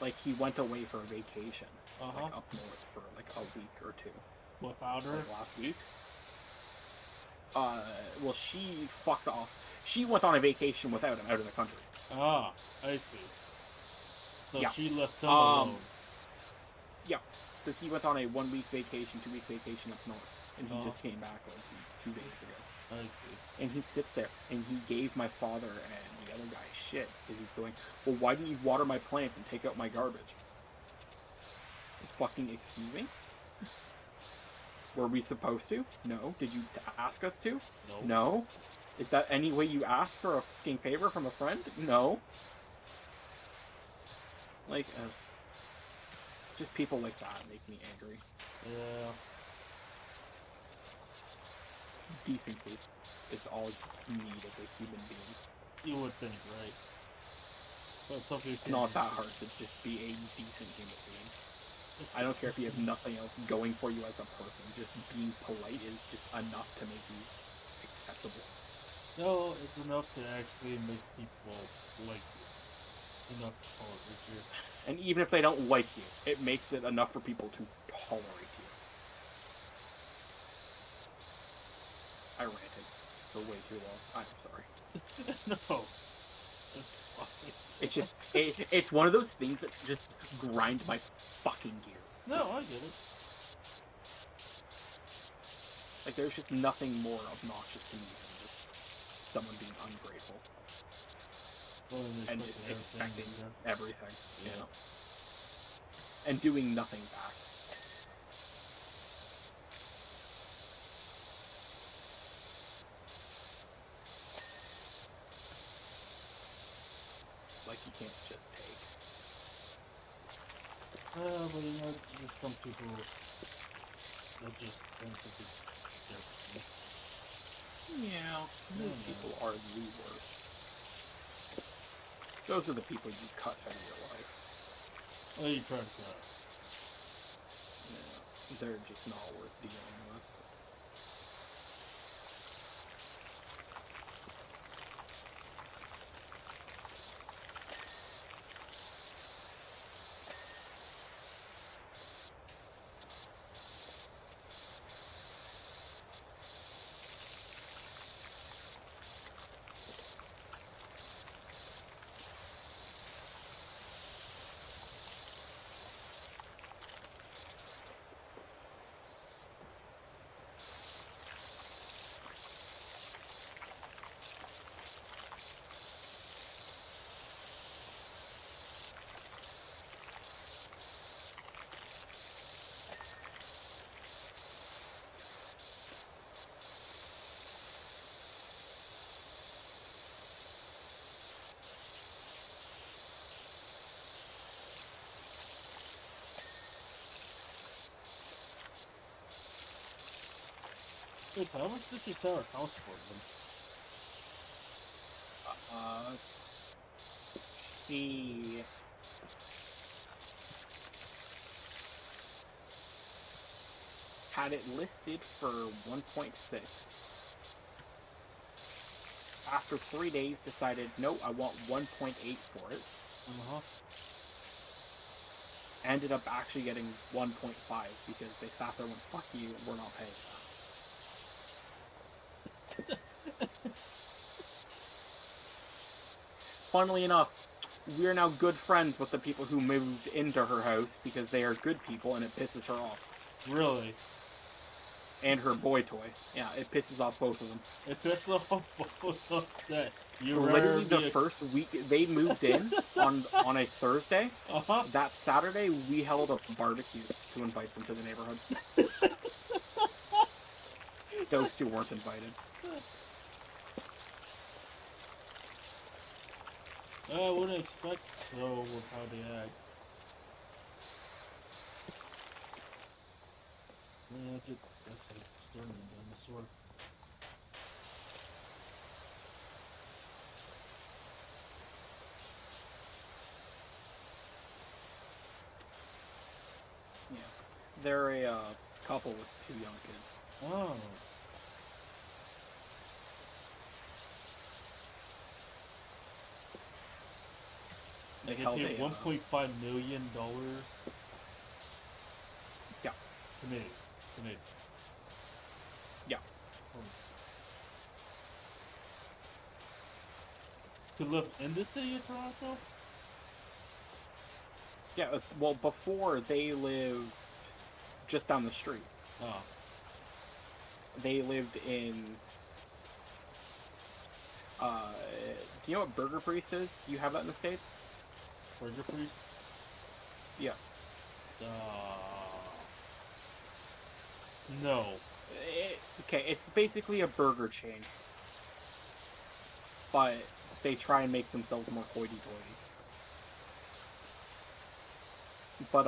like he went away for a vacation, Uh-huh. like up north for like a week or two. Without her? Like last week. Well, she fucked off. She went on a vacation without him out of the country. Ah, I see. So Yeah. she left him alone. Yeah. So he went on a 1 week vacation, 2 week vacation up north, and he Uh-huh. just came back like 2 days ago. I see. And he sits there, and he gave my father and the other guy shit, because he's going, well, why didn't you water my plants and take out my garbage? Fucking excuse me? Were we supposed to? No. Did you ask us to? No. No. Is that any way you ask for a fucking favor from a friend? No. Like, just people like that make me angry. Yeah. Decency is all you need as a human being. You would think, right? But some people It's not that hard to just be a decent human being. I don't care if you have nothing else going for you as a person. Just being polite is just enough to make you acceptable. No, it's enough to actually make people like you. Enough to tolerate you. And even if they don't like you, it makes it enough for people to tolerate you. I ranted for way too long. I'm sorry. No. It's fine. It's just, it's one of those things that just grind my fucking gears. No, I get it. Like, there's just nothing more obnoxious to me than just someone being ungrateful. Well, And just expecting everything, yeah. you know? And doing nothing back. Like, you can't just take. But you know, there's some people that just think that it's just... Yeah, those people are the worst. Those are the people you cut out of your life. Well, you try to cut. Yeah, they're just not worth dealing with. Wait, so how much did you sell our house for then? She had it listed for 1.6. After 3 days, decided, no, I want 1.8 for it. Uh-huh. Ended up actually getting 1.5 because they sat there and went, fuck you, we're not paying that. Funnily enough, we're now good friends with the people who moved into her house because they are good people and it pisses her off. Really? And her boy toy. Yeah, it pisses off both of them. It pisses off both of that. You Literally the first week they moved in on a Thursday. Uh-huh. That Saturday we held a barbecue to invite them to the neighborhood. Those two weren't invited. I wouldn't expect so with how they act. Yeah, that's like starting a dinosaur. Yeah. They're a couple with 2 young kids. Oh. They get until paid they $1.5 million. yeah. Canadian. Canadian. Yeah. To live in the city of Toronto? Yeah, well, before they lived just down the street. Ah. They lived in. Do you know what Burger Priest is? Do you have that in the States? Burger Priest? Yeah. No. Okay, it's basically a burger chain. But they try and make themselves more hoity-toity. But,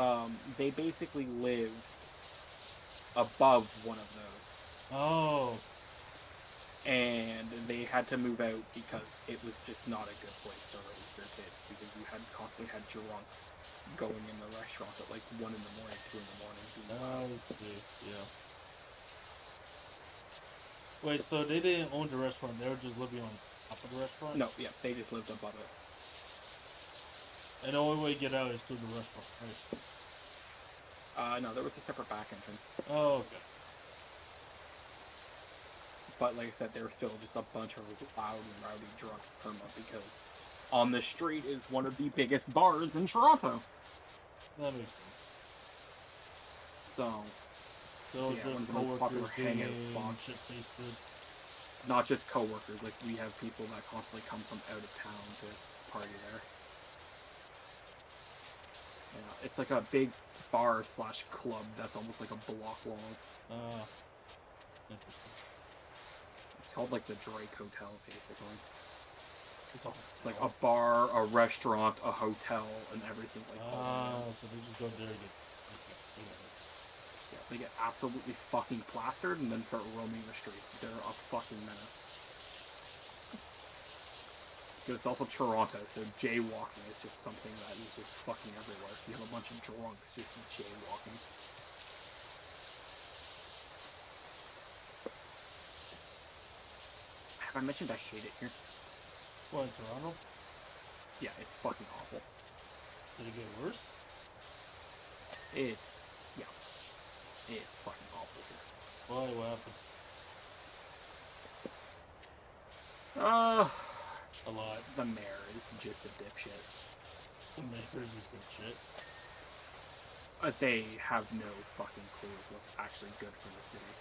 they basically live above one of those. Oh. And they had to move out because it was just not a good place to raise their kids, because you had constantly had drunks going in the restaurant at like 1 in the morning, 2 in the morning. I see, yeah. Wait, so they didn't own the restaurant, they were just living on top of the restaurant? No, yeah, they just lived above it. And the only way to get out is through the restaurant, right? No, there was a separate back entrance. Oh, okay. But like I said, there were still just a bunch of loud and rowdy drunks perma, because on the street is one of the biggest bars in Toronto. That makes sense. So yeah, one of the most popular hangout spots. Shit-faced. Not just coworkers, like we have people that constantly come from out of town to party there. Yeah, it's like a big bar / club that's almost like a block long. Interesting. It's called like the Drake Hotel, basically. It's like a bar, a restaurant, a hotel, and everything like that. So they just go there and get... Okay, yeah, they get absolutely fucking plastered and then start roaming the streets. They're a fucking menace. But it's also Toronto, so jaywalking is just something that is just fucking everywhere. So you have a bunch of drunks just jaywalking. Have I mentioned I hate it here? What, in Toronto? Yeah, it's fucking awful. Did it get worse? It's fucking awful here. Why? What happened? A lot. The mayor is just a dipshit. The mayor is a dipshit. They have no fucking clue what's actually good for the city.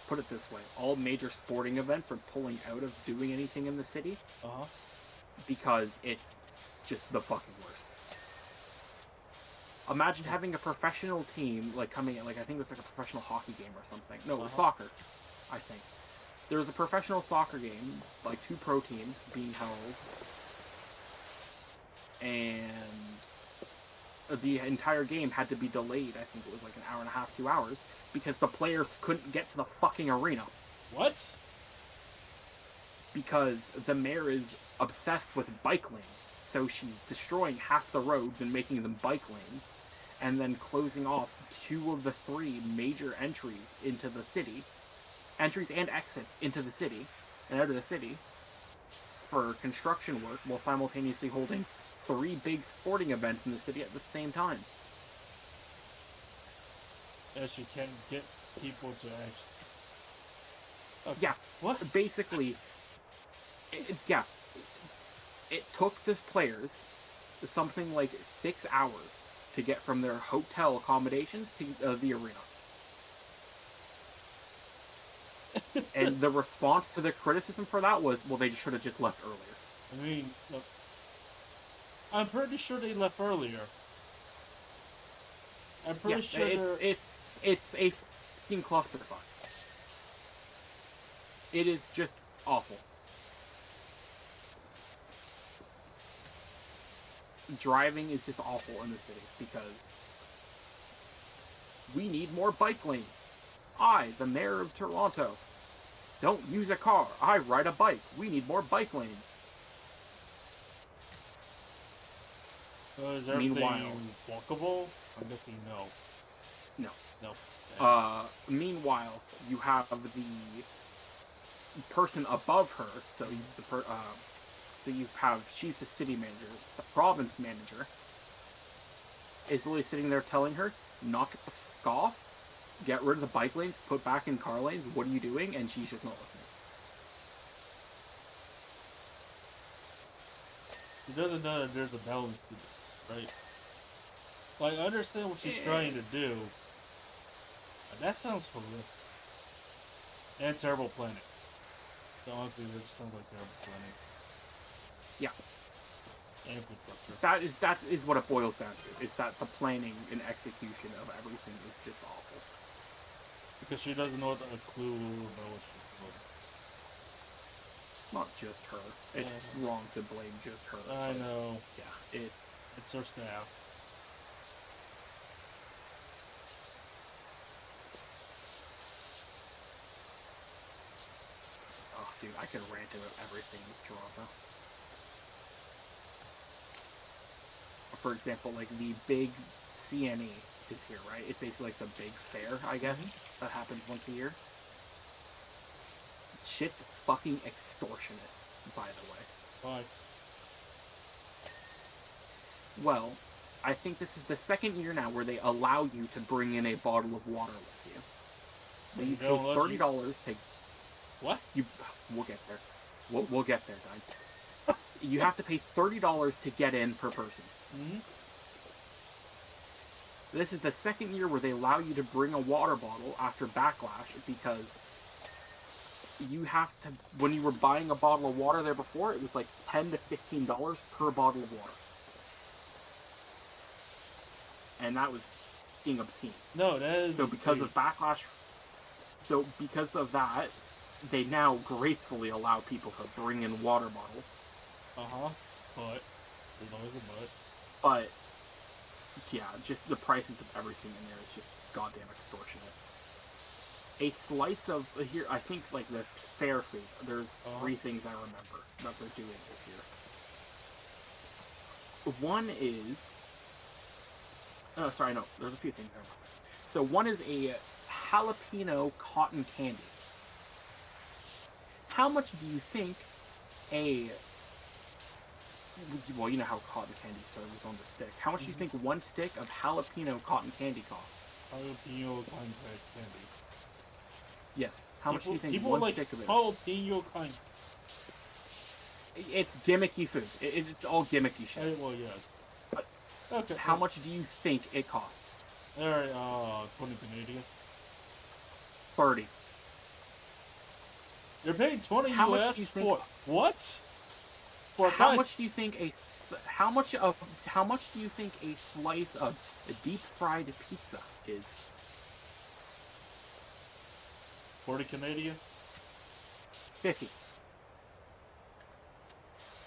Put it this way, all major sporting events are pulling out of doing anything in the city. Because it's just the fucking worst. Imagine having a professional team, like, coming in, like, I think it was like a professional hockey game or something. No, it was soccer, I think. There was a professional soccer game, like 2 pro teams being held, and the entire game had to be delayed. I think it was like an hour and a half, 2 hours, because the players couldn't get to the fucking arena. What? Because the mayor is obsessed with bike lanes, so she's destroying half the roads and making them bike lanes, and then closing off 2 of the 3 major entries into the city, entries and exits into the city, and out of the city, for construction work, while simultaneously holding 3 big sporting events in the city at the same time. Yes, you can get people to actually... Okay. Yeah, what? Basically, it took the players something like 6 hours to get from their hotel accommodations to the arena. And the response to the criticism for that was, well, they should have just left earlier. I mean, look, I'm pretty sure they left earlier. I'm pretty sure it's a fucking clusterfuck. It is just awful. Driving is just awful in the city because we need more bike lanes. I, the mayor of Toronto, don't use a car. I ride a bike. We need more bike lanes. So is everything walkable? I'm guessing no. No. No. Meanwhile, you have the person above her, so So you have, she's the city manager. The province manager is literally sitting there telling her, knock it the fuck off, get rid of the bike lanes, put back in car lanes, what are you doing? And she's just not listening. She doesn't know that there's a balance to this, right? Like, I understand what she's trying to do. But that sounds horrific. And terrible planning. So honestly, that just sounds like terrible planning. Yeah. And infrastructure. That is what it boils down to, is that the planning and execution of everything is just awful. Because she doesn't know a clue about what she's doing. Not just her. It's wrong to blame just her. I know. Yeah, it's her staff. Oh, dude, I could rant about everything with Toronto. For example, like the big CNE is here, right? It's basically like the big fair, I guess, that happens once a year. Shit's fucking extortionate, by the way. Why? Well, I think this is the second year now where they allow you to bring in a bottle of water with you. So you pay $30 to... What? We'll get there. We'll get there, Dine. You have to pay $30 to get in per person. Mm-hmm. This is the second year where they allow you to bring a water bottle after Backlash, because you have to, when you were buying a bottle of water there before, it was like $10 to $15 per bottle of water. And that was being obscene. No, that is so because of Backlash, so because of that, they now gracefully allow people to bring in water bottles. But there's always a but. But yeah, just the prices of everything in there is just goddamn extortionate. A slice of here, I think, like the fair food. There's 3 things I remember that they're doing this year. One is, oh, sorry, no, there's a few things I remember. So one is a jalapeno cotton candy. How much do you think a, well, you know how cotton candy serves on the stick. How much do you think one stick of jalapeno cotton candy costs? Jalapeno cotton candy. Yes. How much do you think people one like stick of it? Jalapeno kind. It's gimmicky food. It's all gimmicky shit. Well, yes. Okay. How much do you think it costs? Alright, 20 Canadian. 30. You're paying 20 How US much do you think, for what? For a how much do you think how much do you think a slice of a deep fried pizza is? 40 Canadian? 50.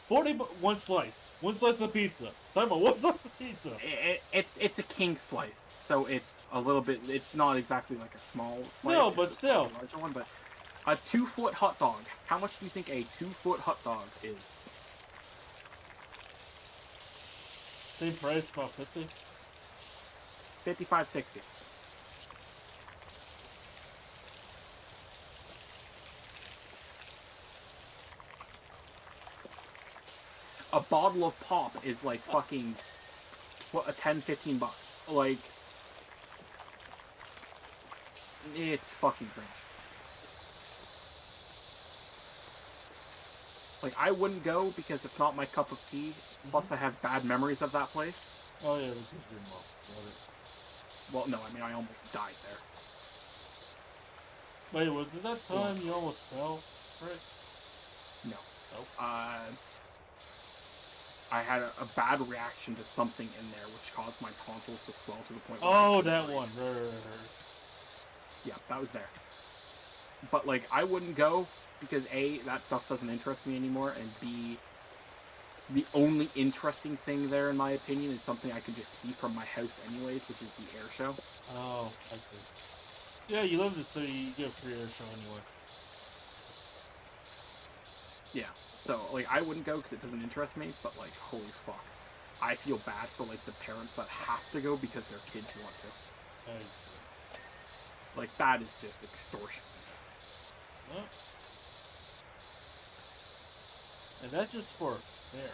40, one slice. One slice of pizza. Talking about one slice of pizza. It's a king slice, so it's a little bit. It's not exactly like a small slice. No, but still. A larger one, but a 2-foot hot dog. How much do you think a 2-foot hot dog is? Same price, about 50. 55, 60. A bottle of pop is like fucking, what, a 10, 15 bucks. Like, it's fucking crazy. Like, I wouldn't go because it's not my cup of tea. Plus, I have bad memories of that place. Oh yeah, because you're involved. Well, no, I mean, I almost died there. Wait, was it that time you almost fell? Right? No. Nope. I had a bad reaction to something in there, which caused my tonsils to swell to the point where oh, that one. Right. Yeah, that was there. But, like, I wouldn't go because, A, that stuff doesn't interest me anymore, and B, the only interesting thing there, in my opinion, is something I can just see from my house anyways, which is the air show. Oh, I see. Yeah, you live in the city, you get a free air show anyway. Yeah, so, like, I wouldn't go because it doesn't interest me, but, like, holy fuck. I feel bad for, like, the parents that have to go because their kids want to. Nice. Like, that is just extortion. Well, And that's just for fair.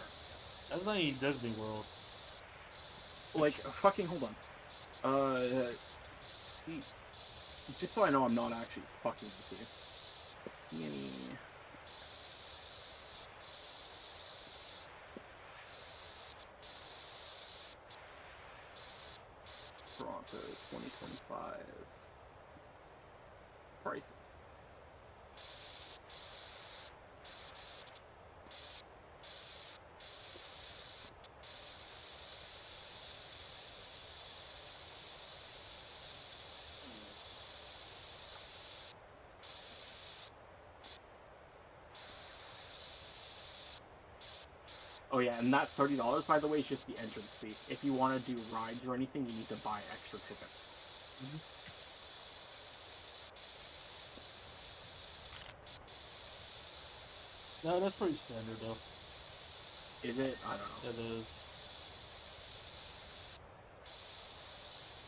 That's not even Disney World. Like, fucking, hold on. See, just so I know I'm not actually fucking with you. See any... Toronto 2025 prices. Oh yeah, and that $30, by the way, is just the entrance fee. If you want to do rides or anything, you need to buy extra tickets. No, that's pretty standard though. Is it? I don't know. It is.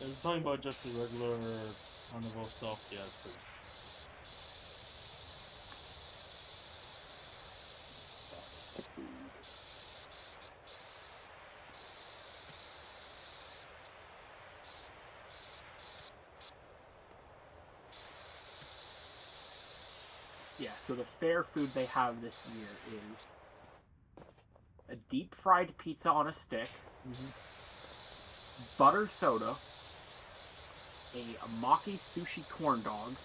If you're talking about just the regular carnival stuff, yeah, it's pretty. Yeah, so the fair food they have this year is a deep fried pizza on a stick, butter soda, a maki sushi corn dog,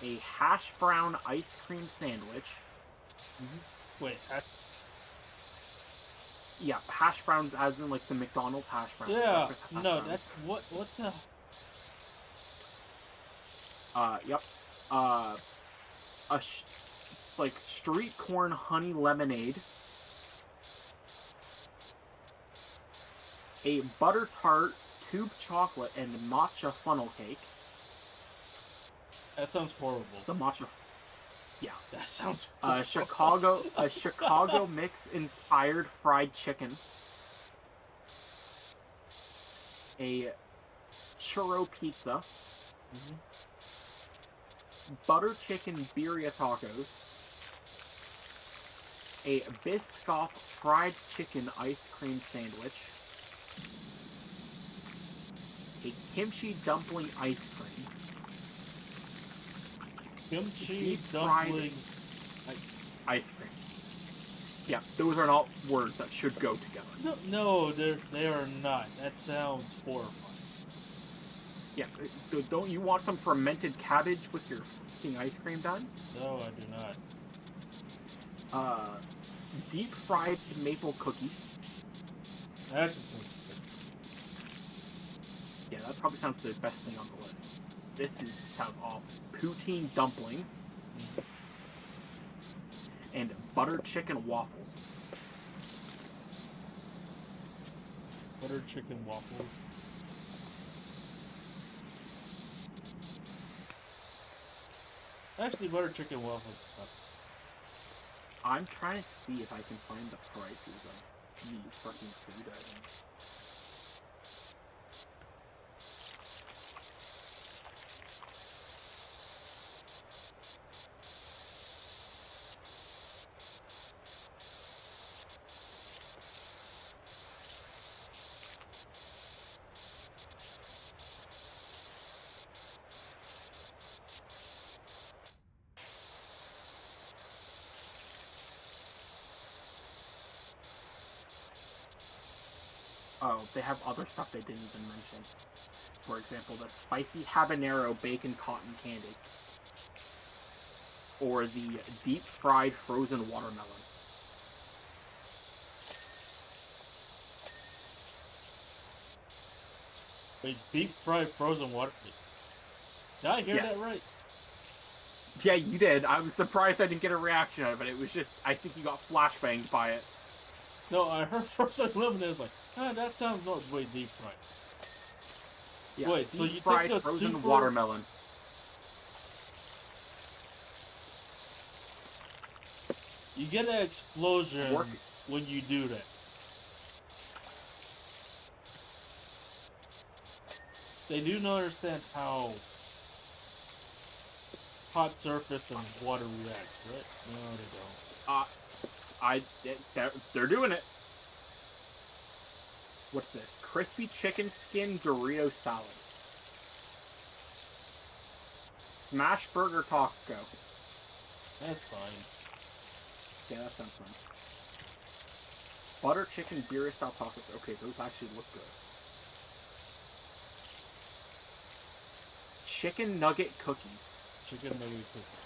a hash brown ice cream sandwich. Wait, Yeah, hash browns as in like the McDonald's hash browns. yeah, Hash no, browns. that's what the. Yep. Like street corn honey lemonade, a butter tart, tube chocolate, and matcha funnel cake. That sounds horrible. The matcha. Yeah. That sounds horrible. A Chicago mix inspired fried chicken. A churro pizza. Butter chicken birria tacos. A Biscoff fried chicken ice cream sandwich. A kimchi dumpling ice cream. Kimchi dumpling ice cream. Yeah, those are not words that should go together. No, they are not. That sounds horrifying. Yeah, don't you want some fermented cabbage with your fucking ice cream done? No, I do not. Deep fried maple cookies. That just sounds good. Yeah, that probably sounds the best thing on the list. Sounds awful. Poutine dumplings. And butter chicken waffles. Butter chicken waffles. Actually, butter chicken waffles. I'm trying to see if I can find the prices of these fucking food items. Oh, they have other stuff they didn't even mention. For example, the spicy habanero bacon cotton candy. Or the deep fried frozen watermelon. Wait, deep fried frozen watermelon. Did I hear that right? Yeah, you did. I was surprised I didn't get a reaction out of it. It was just, I think you got flashbanged by it. No, I heard frozen lemonade. Like, that sounds not way deep fried. Yeah, wait, so you fried take a frozen super watermelon. You get an explosion when you do that. They do not understand how hot surface and water react, right? No, they don't. They're doing it. What's this? Crispy chicken skin Dorito salad. Smash burger taco. That's fine. Yeah, that sounds fun. Butter chicken birria style tacos. Okay, those actually look good. Chicken nugget cookies. Chicken nugget cookies.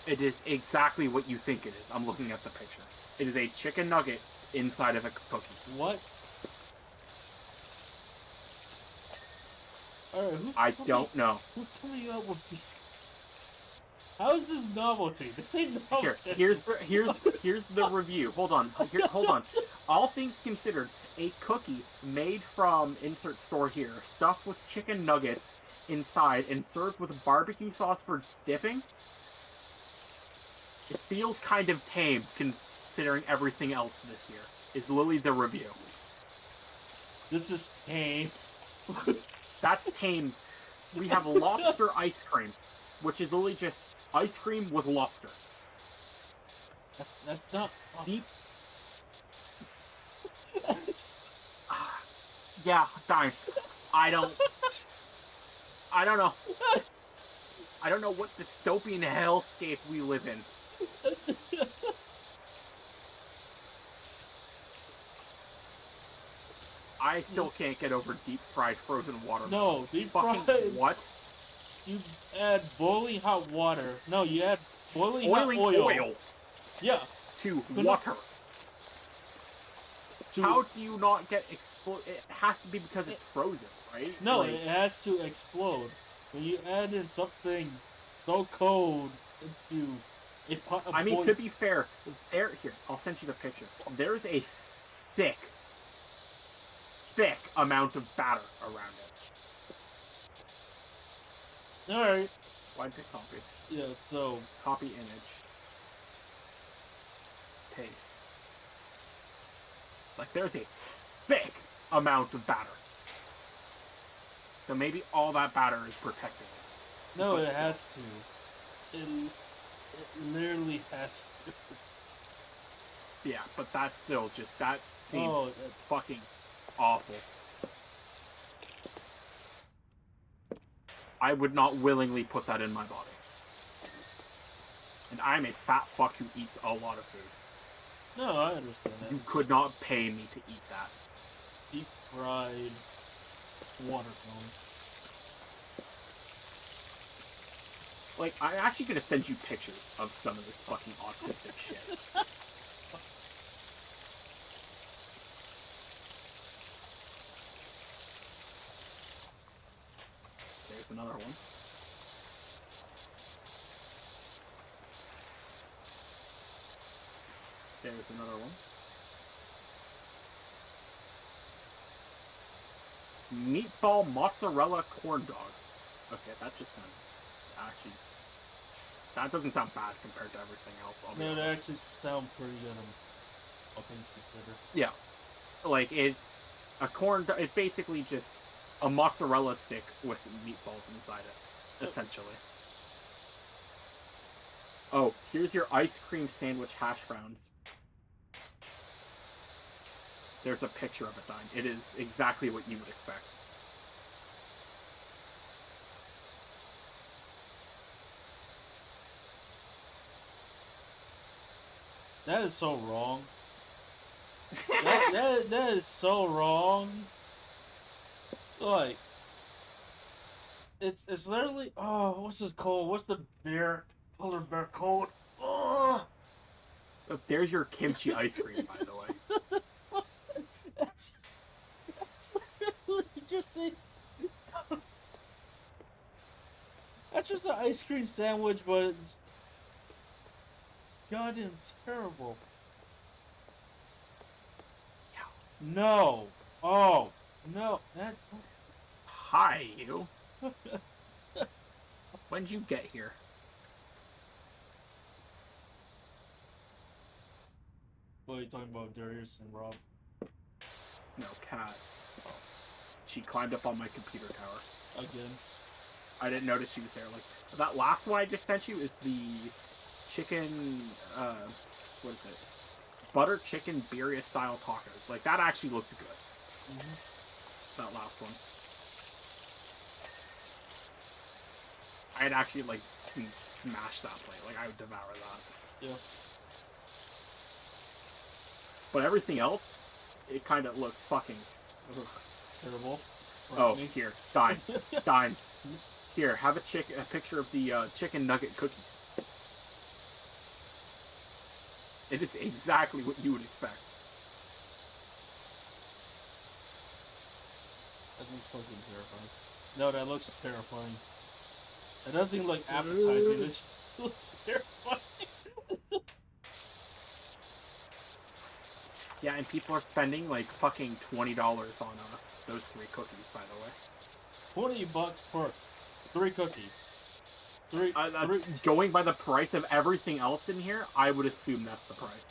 It is exactly what you think it is. I'm looking at the picture. It is a chicken nugget inside of a cookie. What? Alright, I don't know. Who's coming up with these? How is this novelty? This ain't novelty. Here's the review. Hold on. Hold on. All things considered, a cookie made from insert store here, stuffed with chicken nuggets inside and served with barbecue sauce for dipping. It feels kind of tame considering everything else this year. Is literally the review. This is tame. That's tame. We have lobster ice cream, which is literally just ice cream with lobster. That's not Deep. Yeah, fine. I don't know. I don't know what dystopian hellscape we live in. I still can't get over deep fried frozen watermelon. No, deep Fucking fried. what? You add boiling hot water. No, you add boiling hot oil. Yeah. To water. How do you not get explode? It has to be because it's frozen, right? No, it has to explode. When you add in something so cold into a pot of I mean, to be fair, here, I'll send you the picture. There's a thick amount of batter around it. Alright. Why'd you copy? Yeah, so... Copy image. Paste. Like, there's a thick amount of batter. So maybe all that batter is protecting it. No, it has to. It literally has to. Yeah, but that's still just, that seems fucking awful. I would not willingly put that in my body. And I'm a fat fuck who eats a lot of food. No, I understand that. You could not pay me to eat that. Deep fried watermelon. Like, I'm actually gonna send you pictures of some of this fucking autistic shit. There's another one. There's another one. Meatball mozzarella corn dog. Okay, that just sounds... Actually... That doesn't sound bad compared to everything else. No, that actually sounds pretty good, all things considered. Yeah. Like, it's a corn... It's basically just a mozzarella stick with meatballs inside it, essentially. Oh, here's your ice cream sandwich hash browns. There's a picture of it done. It is exactly what you would expect. That is so wrong. that is so wrong. Like, it's literally, oh, what's this called? What's the beer? Polar bear called? Oh. There's your kimchi ice cream, by the way. That's literally just a... That's just an ice cream sandwich, but it's goddamn terrible. No. Oh. No. That... Hi, you. When'd you get here? What are you talking about, Darius and Rob? No, Kat. Oh. She climbed up on my computer tower. Again. I didn't notice she was there. Like, that last one I just sent you is the chicken, what is it? Butter chicken birria style tacos. Like, that actually looks good. That last one. I'd actually, like, smash that plate. Like, I would devour that. Yeah. But everything else, it kind of looks fucking... Ugh. Terrible. Oh, here. Dine. Dine. Here, have a picture of the chicken nugget cookies. It is exactly what you would expect. That looks fucking terrifying. No, that looks terrifying. It doesn't even look appetizing. It just looks terrifying. Yeah, and people are spending like fucking $20 on those 3 cookies, by the way. $20 for 3 cookies. Three. Going by the price of everything else in here, I would assume that's the price.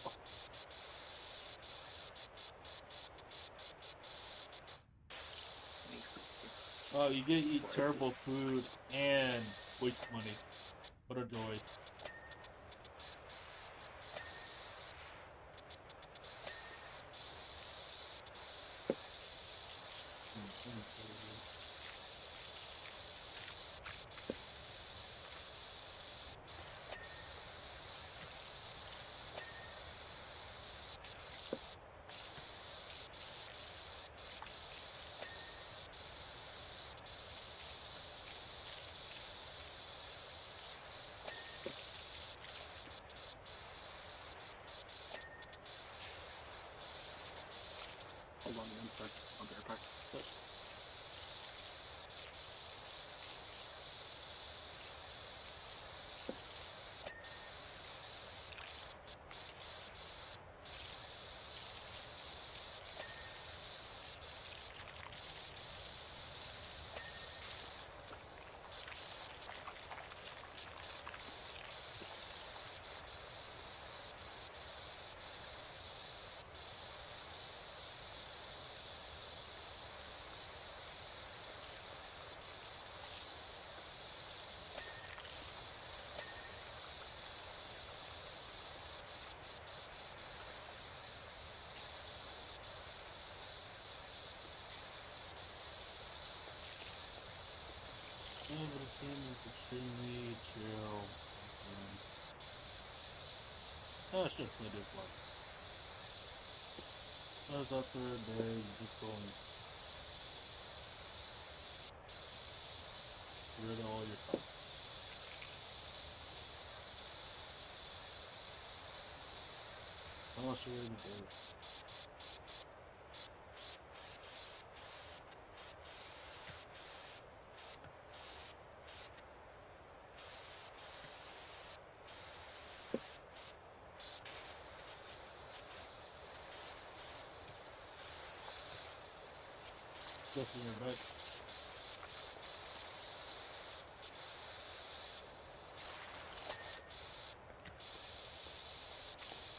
Oh, you get to eat terrible food and waste money. What a joy. Hold on one sec. I'll be right back. Yeah, but the game is extremely chill. Oh, I should play this one. I was out there today, just going rid of all your thoughts. Oh, sure, you do. Just in your bed.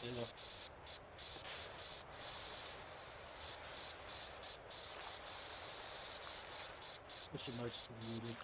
There you go. Push your mic to muted.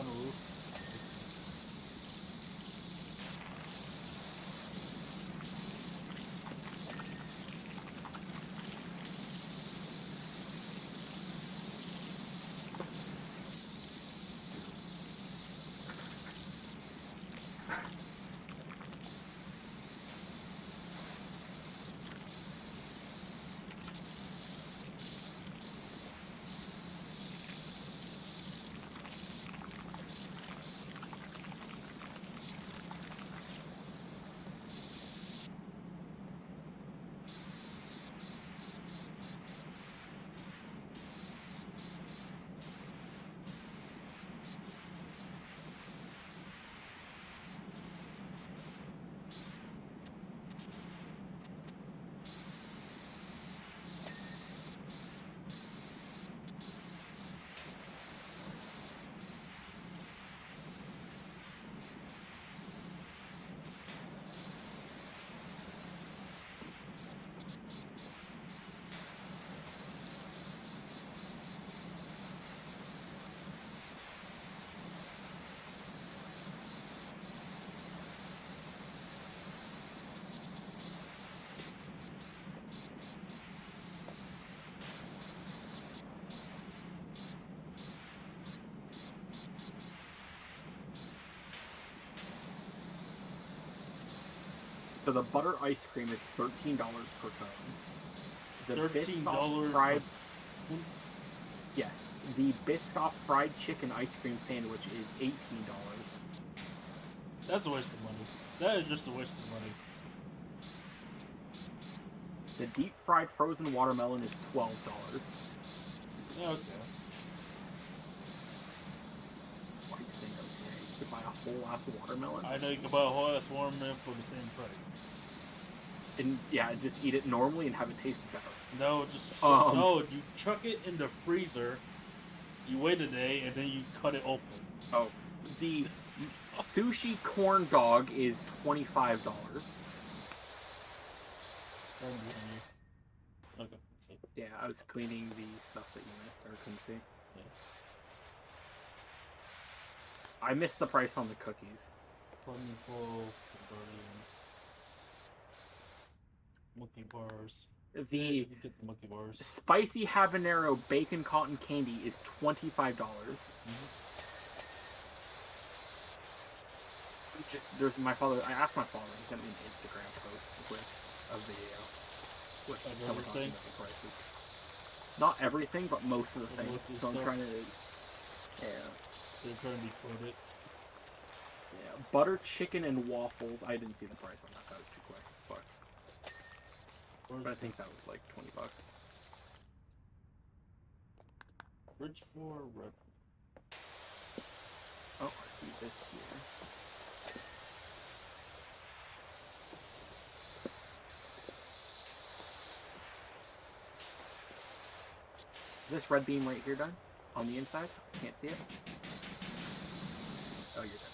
on the roof. So the butter ice cream is $13 per cone. The $13 Biscoff fried. Yes, the Biscoff fried chicken ice cream sandwich is $18. That's a waste of money. That is just a waste of money. The deep fried frozen watermelon is $12. Yeah, okay. What do you think? Okay, you could buy a whole ass watermelon. I know you can buy a whole ass watermelon for the same price. And yeah, just eat it normally and have it taste better. No, no, you chuck it in the freezer, you wait a day, and then you cut it open. Oh, the sushi corn dog is $25. Okay. Yeah, I was cleaning the stuff that you missed or couldn't see. Yeah. I missed the price on the cookies. Plentiful, monkey bars. The Get the monkey bars. spicy habanero bacon cotton candy is $25. There's my father. I asked my father. He sent me an Instagram post with a video with someone talking about the prices. Not everything, but most of the things. So I'm trying to. Yeah. They're trying to decode it. Yeah. Butter chicken and waffles. I didn't see the price on that. That was too quick. But I think that was like $20. Bridge for red. Oh, I see this here. This red beam right here done? On the inside? Can't see it? Oh, you're done.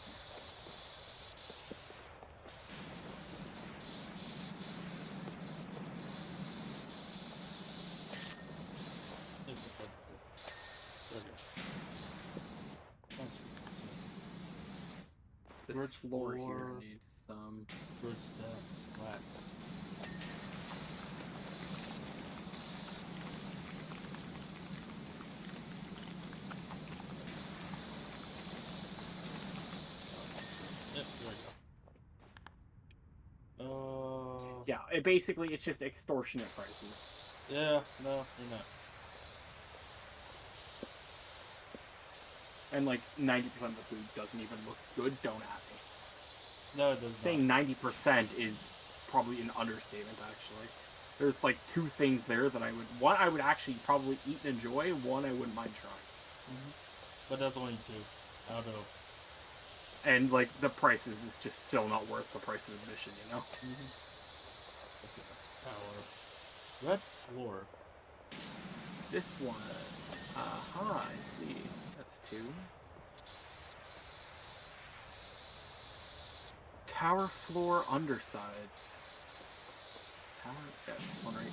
This floor here needs some bridge slats. Yeah, it's just extortionate prices. Yeah, no, you're not. And like 90% of the food doesn't even look good. Don't at me. No, it does not. Saying 90% is probably an understatement. Actually, there's like two things there that I would actually probably eat and enjoy. One I wouldn't mind trying. But that's only two out of. And like the prices is just still not worth the price of admission, you know. Power. Red floor. This one. Aha, I see. That's two. Tower floor undersides. Tower. Yeah, this one right here.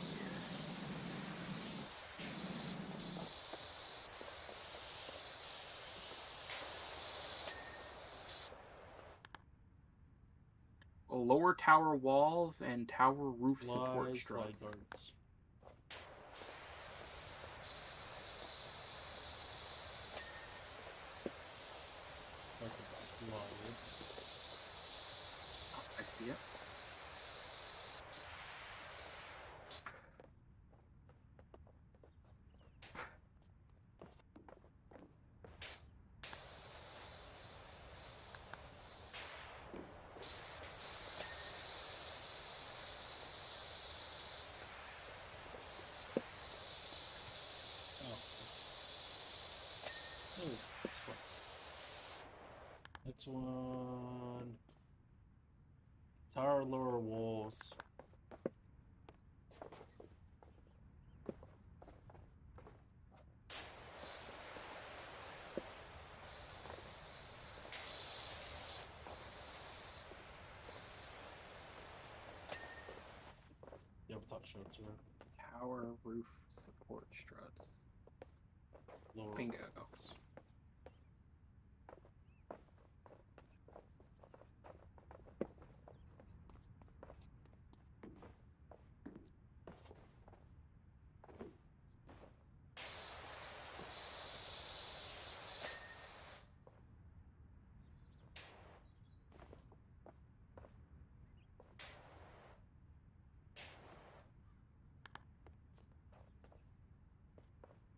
lower tower walls and tower roof support Flies, struts. slide guards. Slide. I see it. Next one. Tower lower walls. Yeah, we'll talk short tour. Tower roof support struts. Lower Bingo. walls.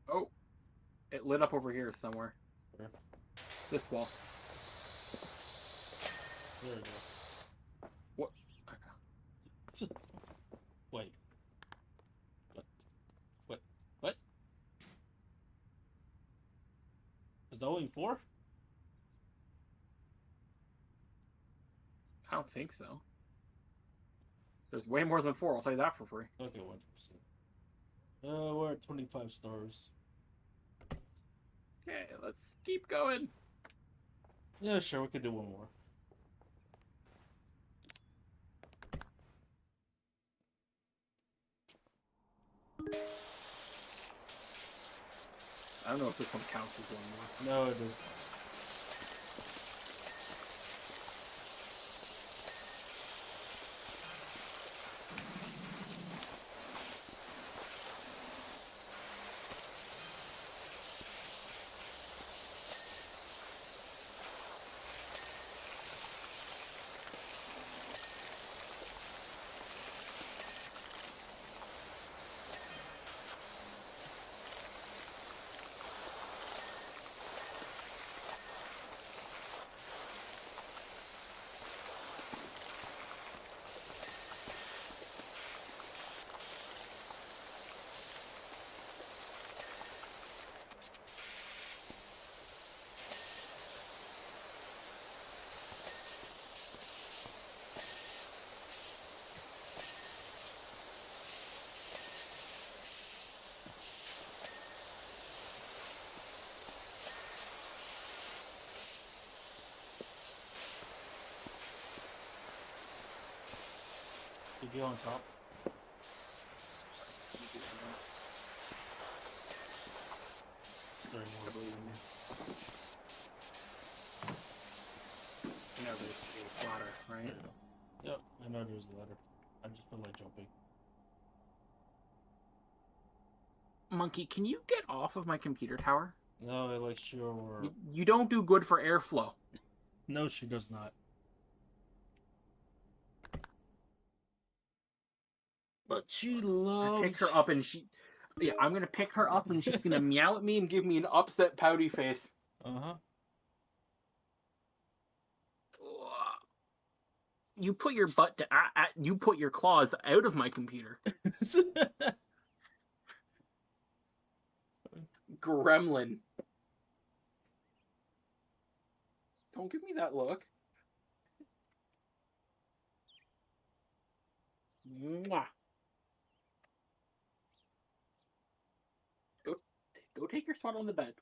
Oh, it lit up over here somewhere. Where? This wall. There we go. What? Wait. What? Is that only 4? I don't think so. There's way more than 4. I'll tell you that for free. Okay, 1%. We're at 25 stars. Okay, let's keep going. Yeah, sure, we could do one more. I don't know if this one counts as one more. No, it doesn't. Did you on top? Very I well. believe in you. You know there's a ladder, right? Yep, I know there's a ladder. I just feel like jumping. Monkey, can you get off of my computer tower? No, I like sure. You don't do good for airflow. No, she does not. But she loves. Pick her up and yeah, I'm gonna pick her up and she's gonna meow at me and give me an upset pouty face. Uh-huh. You put your butt to you put your claws out of my computer. Gremlin. Don't give me that look. Mwah. Go take your spot on the bed.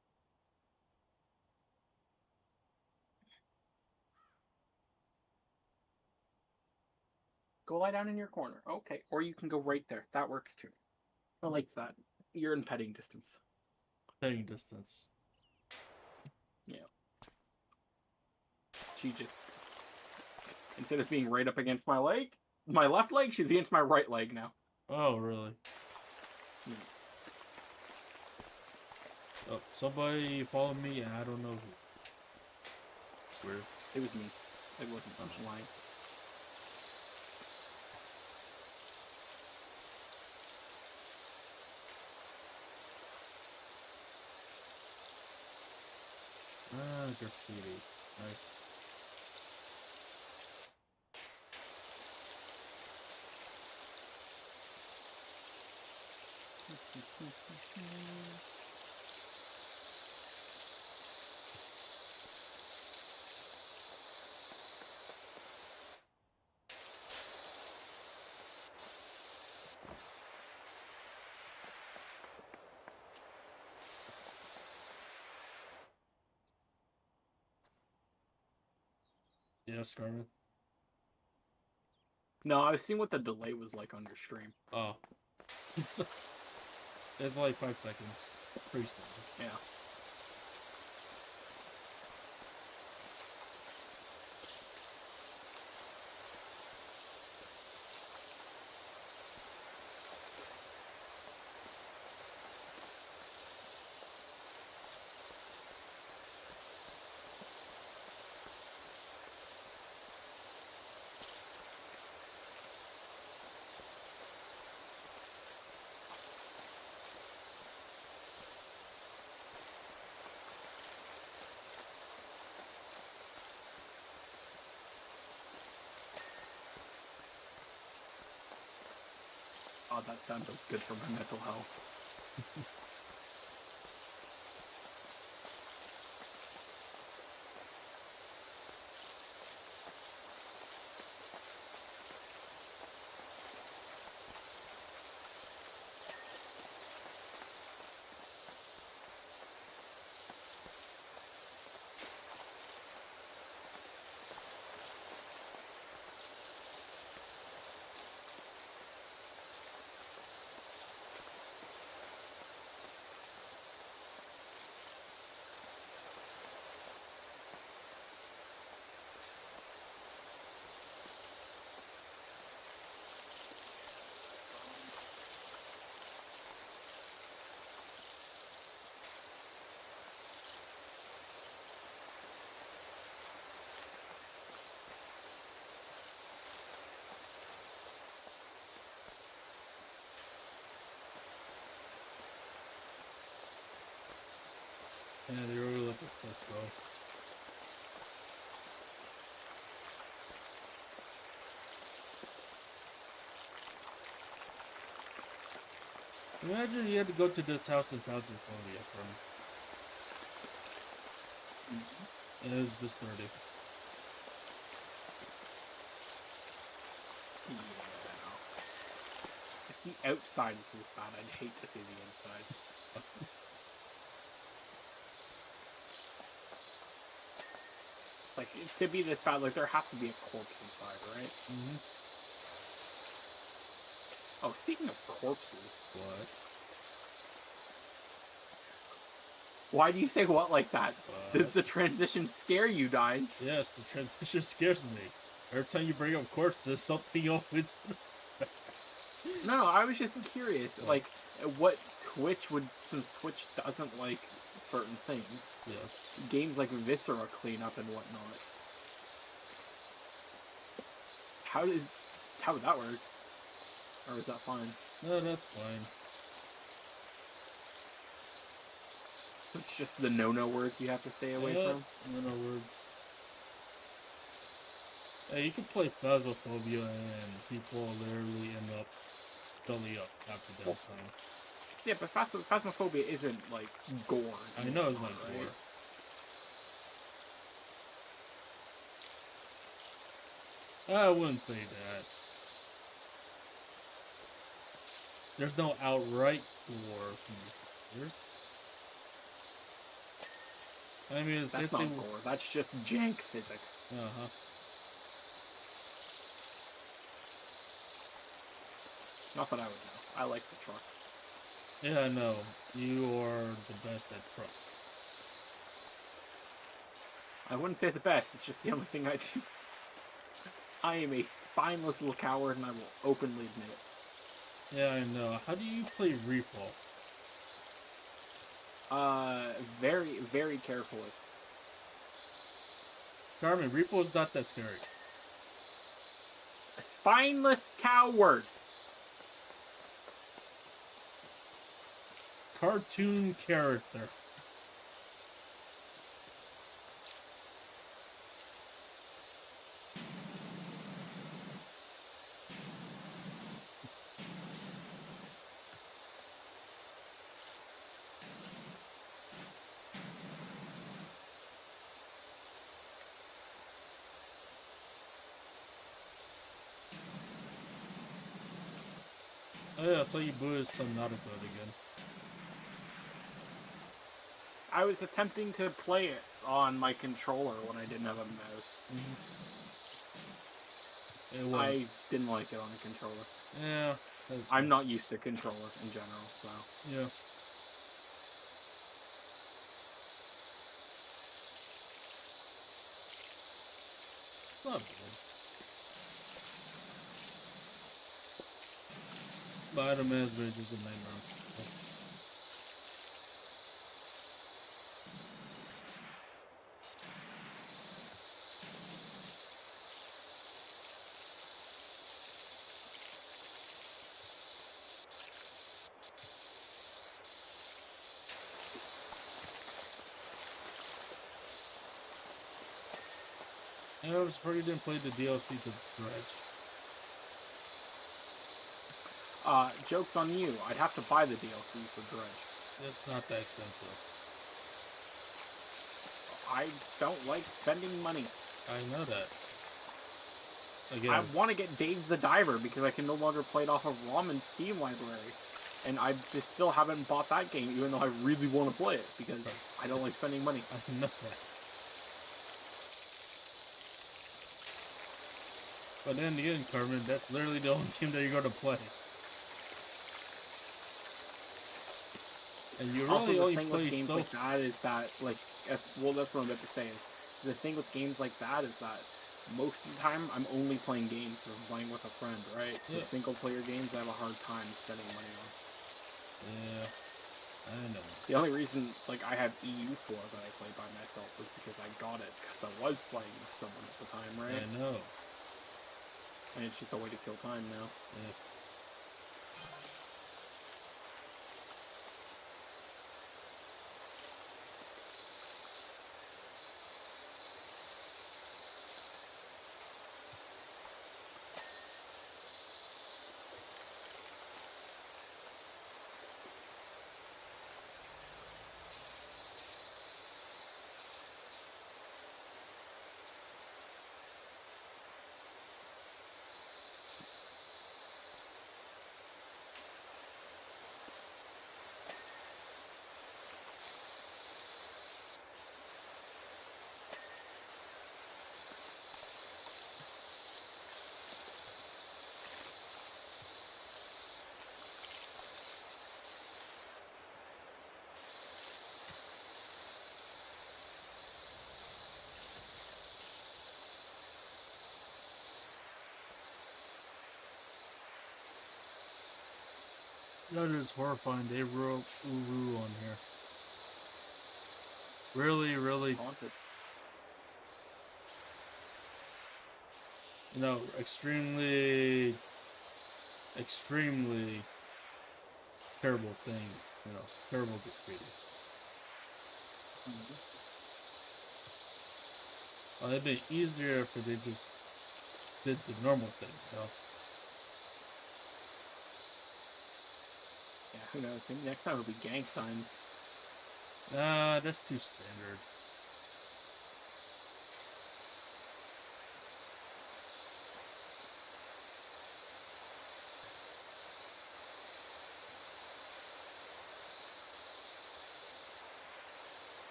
Go lie down in your corner. Okay, or you can go right there. That works too. I like that. You're in petting distance. Petting distance. Yeah. She just Instead of being right up against my left leg, she's against my right leg now. Oh, really? Yeah. Oh, somebody followed me, and I don't know who. Weird. It was me. It wasn't lying. Graffiti. Nice. Yeah, Scarlet. No, I was seeing what the delay was like on your stream. Oh. It's like 5 seconds. Pretty standard. Yeah. Oh, that sound feels good for my mental health. Yeah, they really let this place go. Imagine you had to go to this house in California from. And it was this dirty. Yeah. If the outside is this bad, I'd hate to see the inside. Like, to be this bad, like, there has to be a corpse inside, right? Mm-hmm. Oh, speaking of corpses. What? Why do you say what like that? Did the transition scare you, Dine? Yes, the transition scares me. Every time you bring up corpses, something always. No, I was just curious. What? Like, what Twitch would, since Twitch doesn't like certain things. Yes. Games like Viscera clean up and whatnot. How would that work? Or is that fine? No, that's fine. It's just the no-no words you have to stay away from? No words. Hey, you can play Phasmophobia and people literally end up belly up after that time. Yeah, but Phasmophobia isn't like gore. I know it's not gore. I wouldn't say that. There's no outright gore from the I mean, it's that's not gore. That's just jank physics. Uh-huh. Not that I would know. I like the truck. Yeah, I know. You are the best at truck. I wouldn't say the best. It's just the only thing I do. I am a spineless little coward, and I will openly admit it. Yeah, I know. How do you play Repo? Very, very carefully. Carmen, Repo is not that scary. A spineless coward! Cartoon character. Oh yeah, I saw you booted some Naruto again. I was attempting to play it on my controller when I didn't have a mouse. I didn't like it on a controller. Yeah. I'm not used to controller in general, so. Yeah. It's not bad. Spider-Man's Bridge is a nightmare. I was afraid you didn't play the DLC to Dredge. Joke's on you. I'd have to buy the DLC for Dredge. It's not that expensive. I don't like spending money. I know that. Again. I want to get Dave the Diver because I can no longer play it off of ROM and Steam library. And I just still haven't bought that game, even though I really want to play it because I don't like spending money. I know that. But then again, Carmen, that's literally the only game that you're going to play. And you really only thing play with games so... like that is that, like, well, that's what I'm about to say is the thing with games like that is that most of the time I'm only playing games or playing with a friend, right? So single player games I have a hard time spending money on. Yeah, I know. The only reason, like, I have EU4 that I play by myself was because I got it because I was playing with someone at the time, right? I know. And it's just a way to kill time now. Yeah. That is horrifying. They wrote Uru on here. Really, really. Haunted. You know, extremely terrible thing. You know, terrible graffiti. Well, it'd be easier if they just did the normal thing, you know? Yeah, who knows? Maybe next time it'll be gang signs. Nah, that's too standard.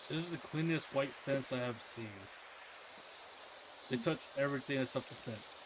This is the cleanest white fence I have seen. They touch everything except the fence.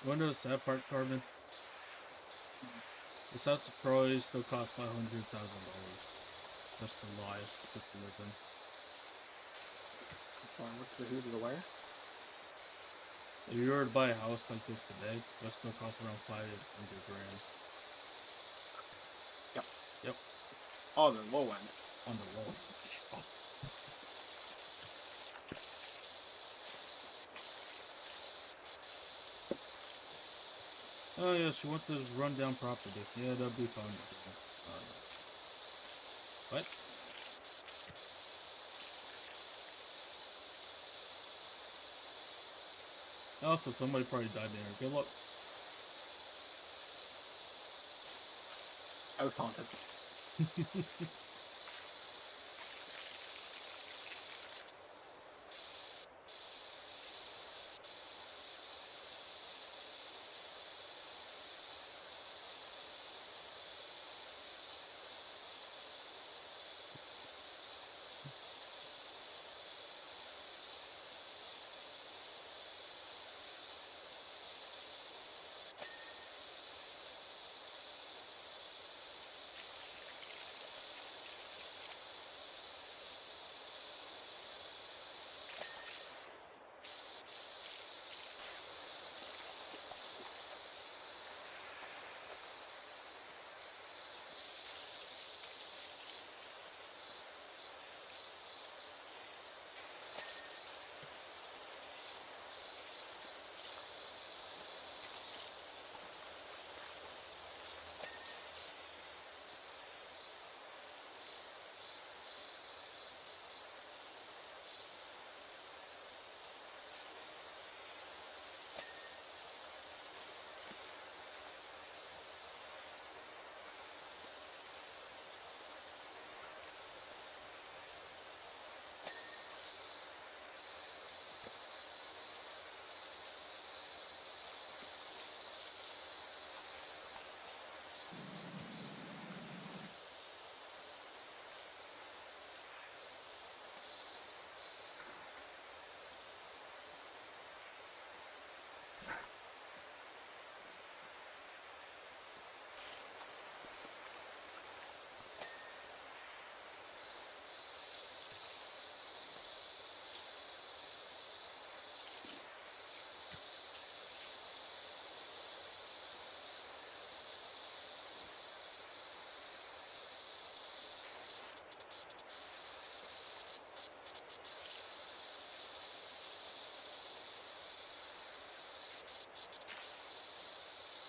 You wanna know the sad part, Carbon? This house probably still cost $500,000 just to live, just to live in. Sorry, what's the who to the where? If you were to buy a house like this today, it'll still cost around 500 grand. Yep. Yep. Oh, the low end. On the low. Oh yeah, she wants this rundown property. Yeah, that'd be fine. What? Also, somebody probably died there. Good luck. House haunted.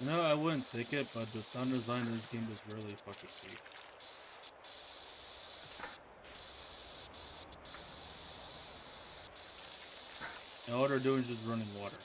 No, I wouldn't think it, but the sound design in this game is really fucking sweet. And all they're doing is just running water.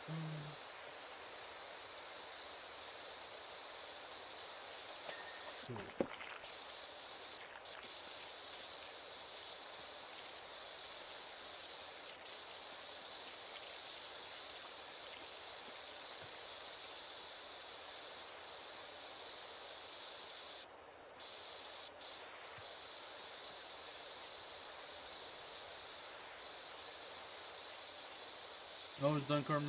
Cool. Oh, it's done, Carmen.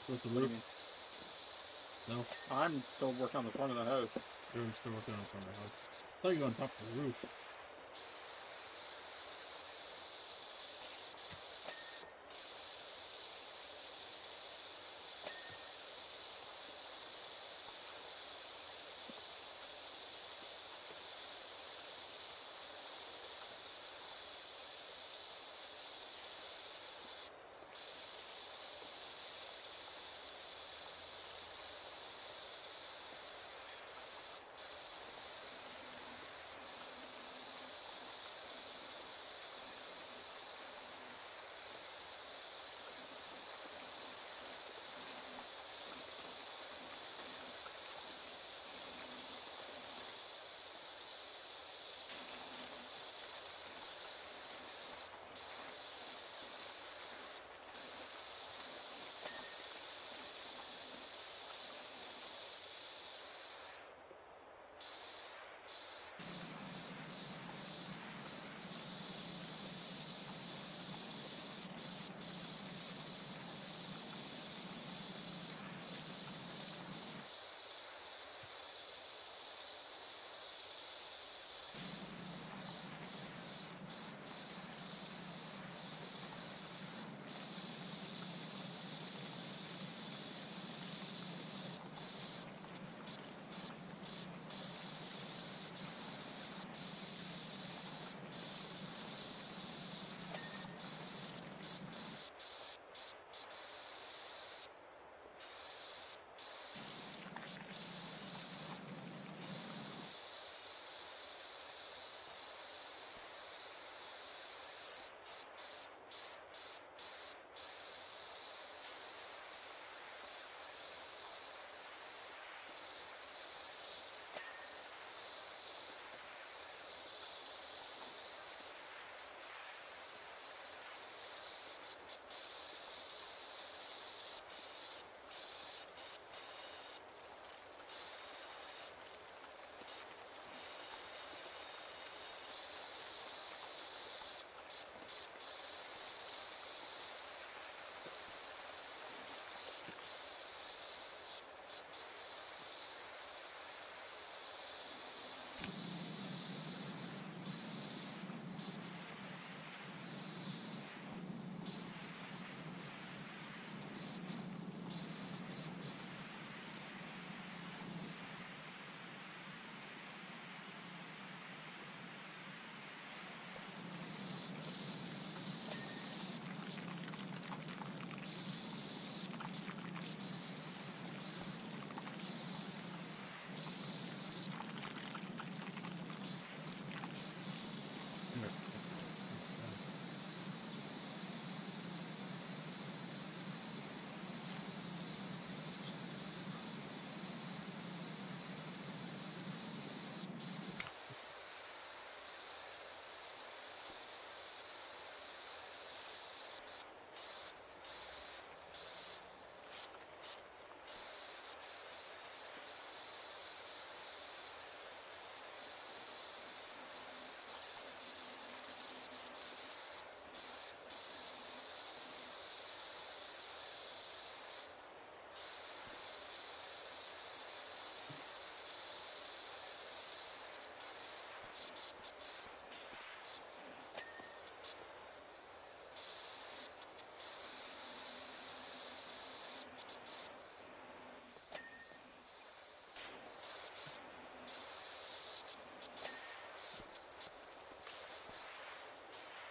What's the What do you roof? mean? No, I'm still working on the front of the house. you're still working on the front of the house. I thought you were on top of the roof.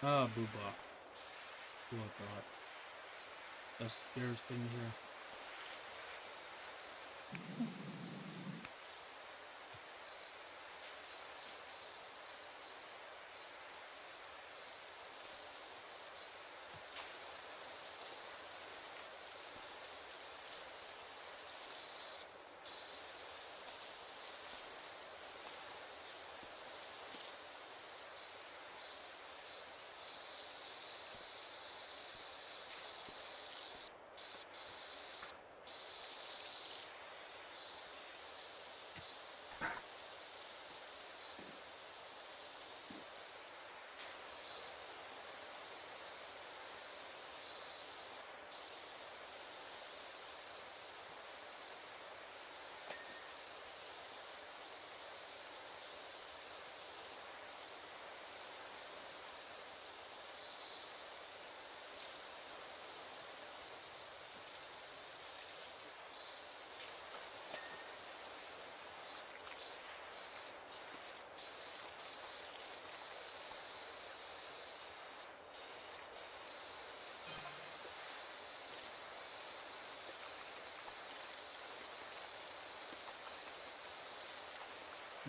Ah, booba. Who I thought? That's the scariest thing here.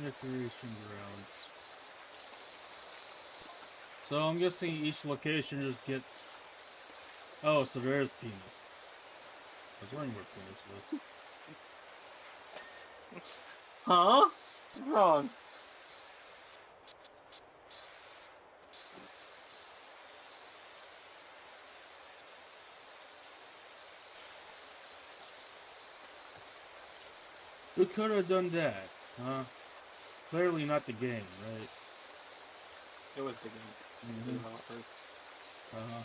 Recreation grounds. So I'm guessing each location just gets. Oh, so there is penis. I was wondering where penis was. Huh? What's wrong? Who could have done that? Huh? Clearly not the game, right? It was the game. Mm-hmm. Developers. Uh-huh.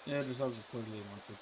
Yeah, this house is clearly wanted.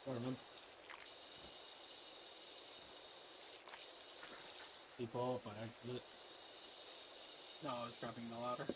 Remember, he fall by accident. No, I was grabbing the ladder.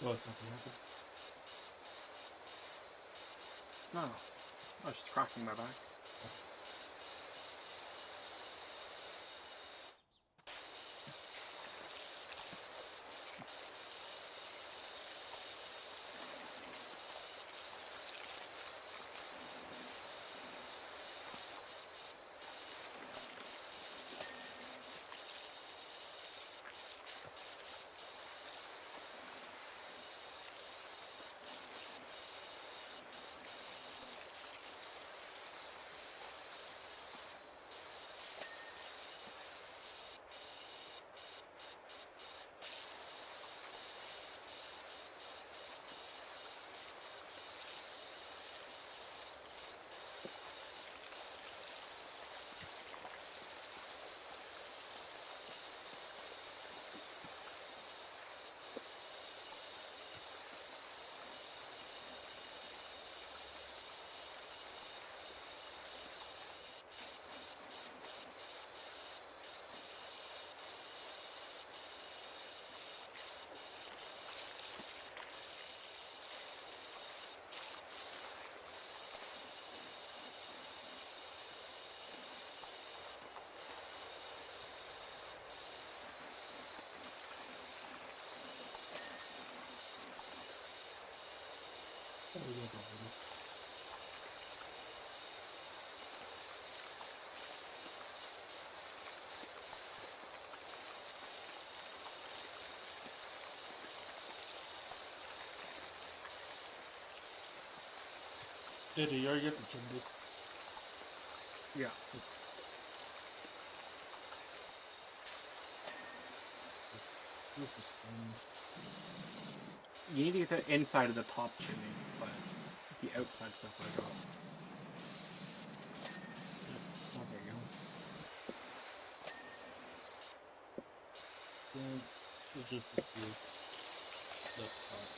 Oh, something happened. No, I was just cracking my back. Did you already get the chimney? Yeah. Roof is fine. You need to get the inside of the top chimney, but the outside stuff I got. Oh, there you go. Then it's just the few. That's fine.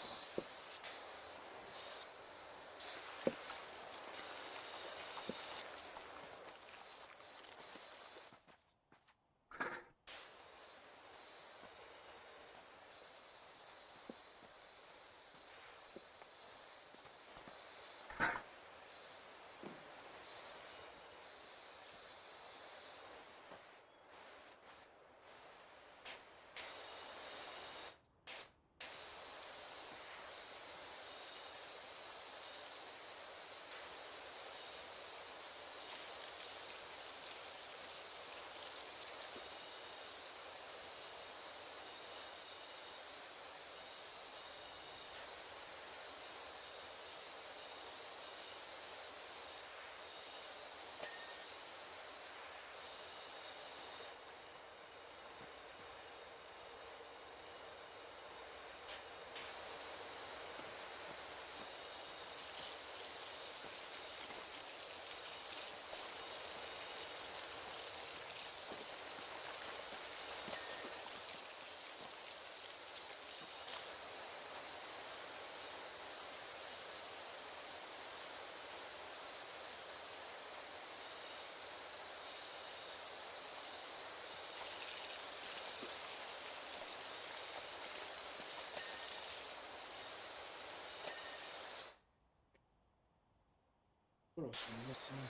What else am I missing?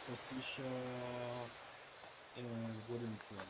The seashell and wooden trim.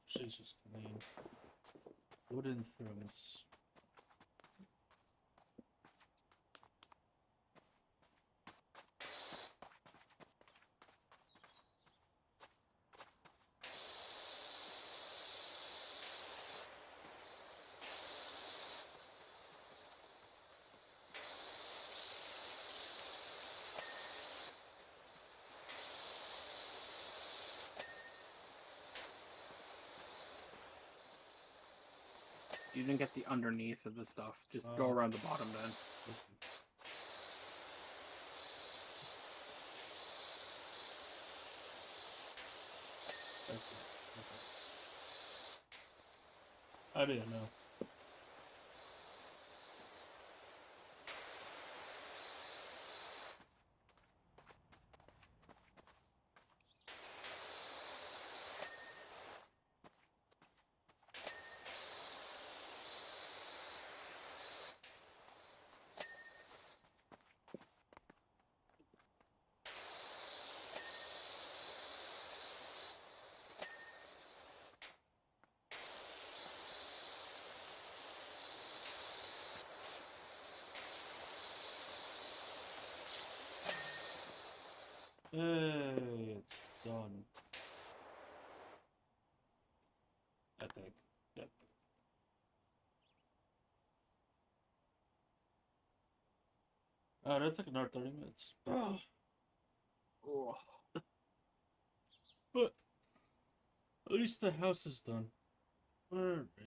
She's just clean. Wooden trims. You didn't get the underneath of the stuff. Just go around the bottom then. I didn't know. Hey, it's done. I think. Yep. That took another 30 minutes. Oh. But at least the house is done. Alright.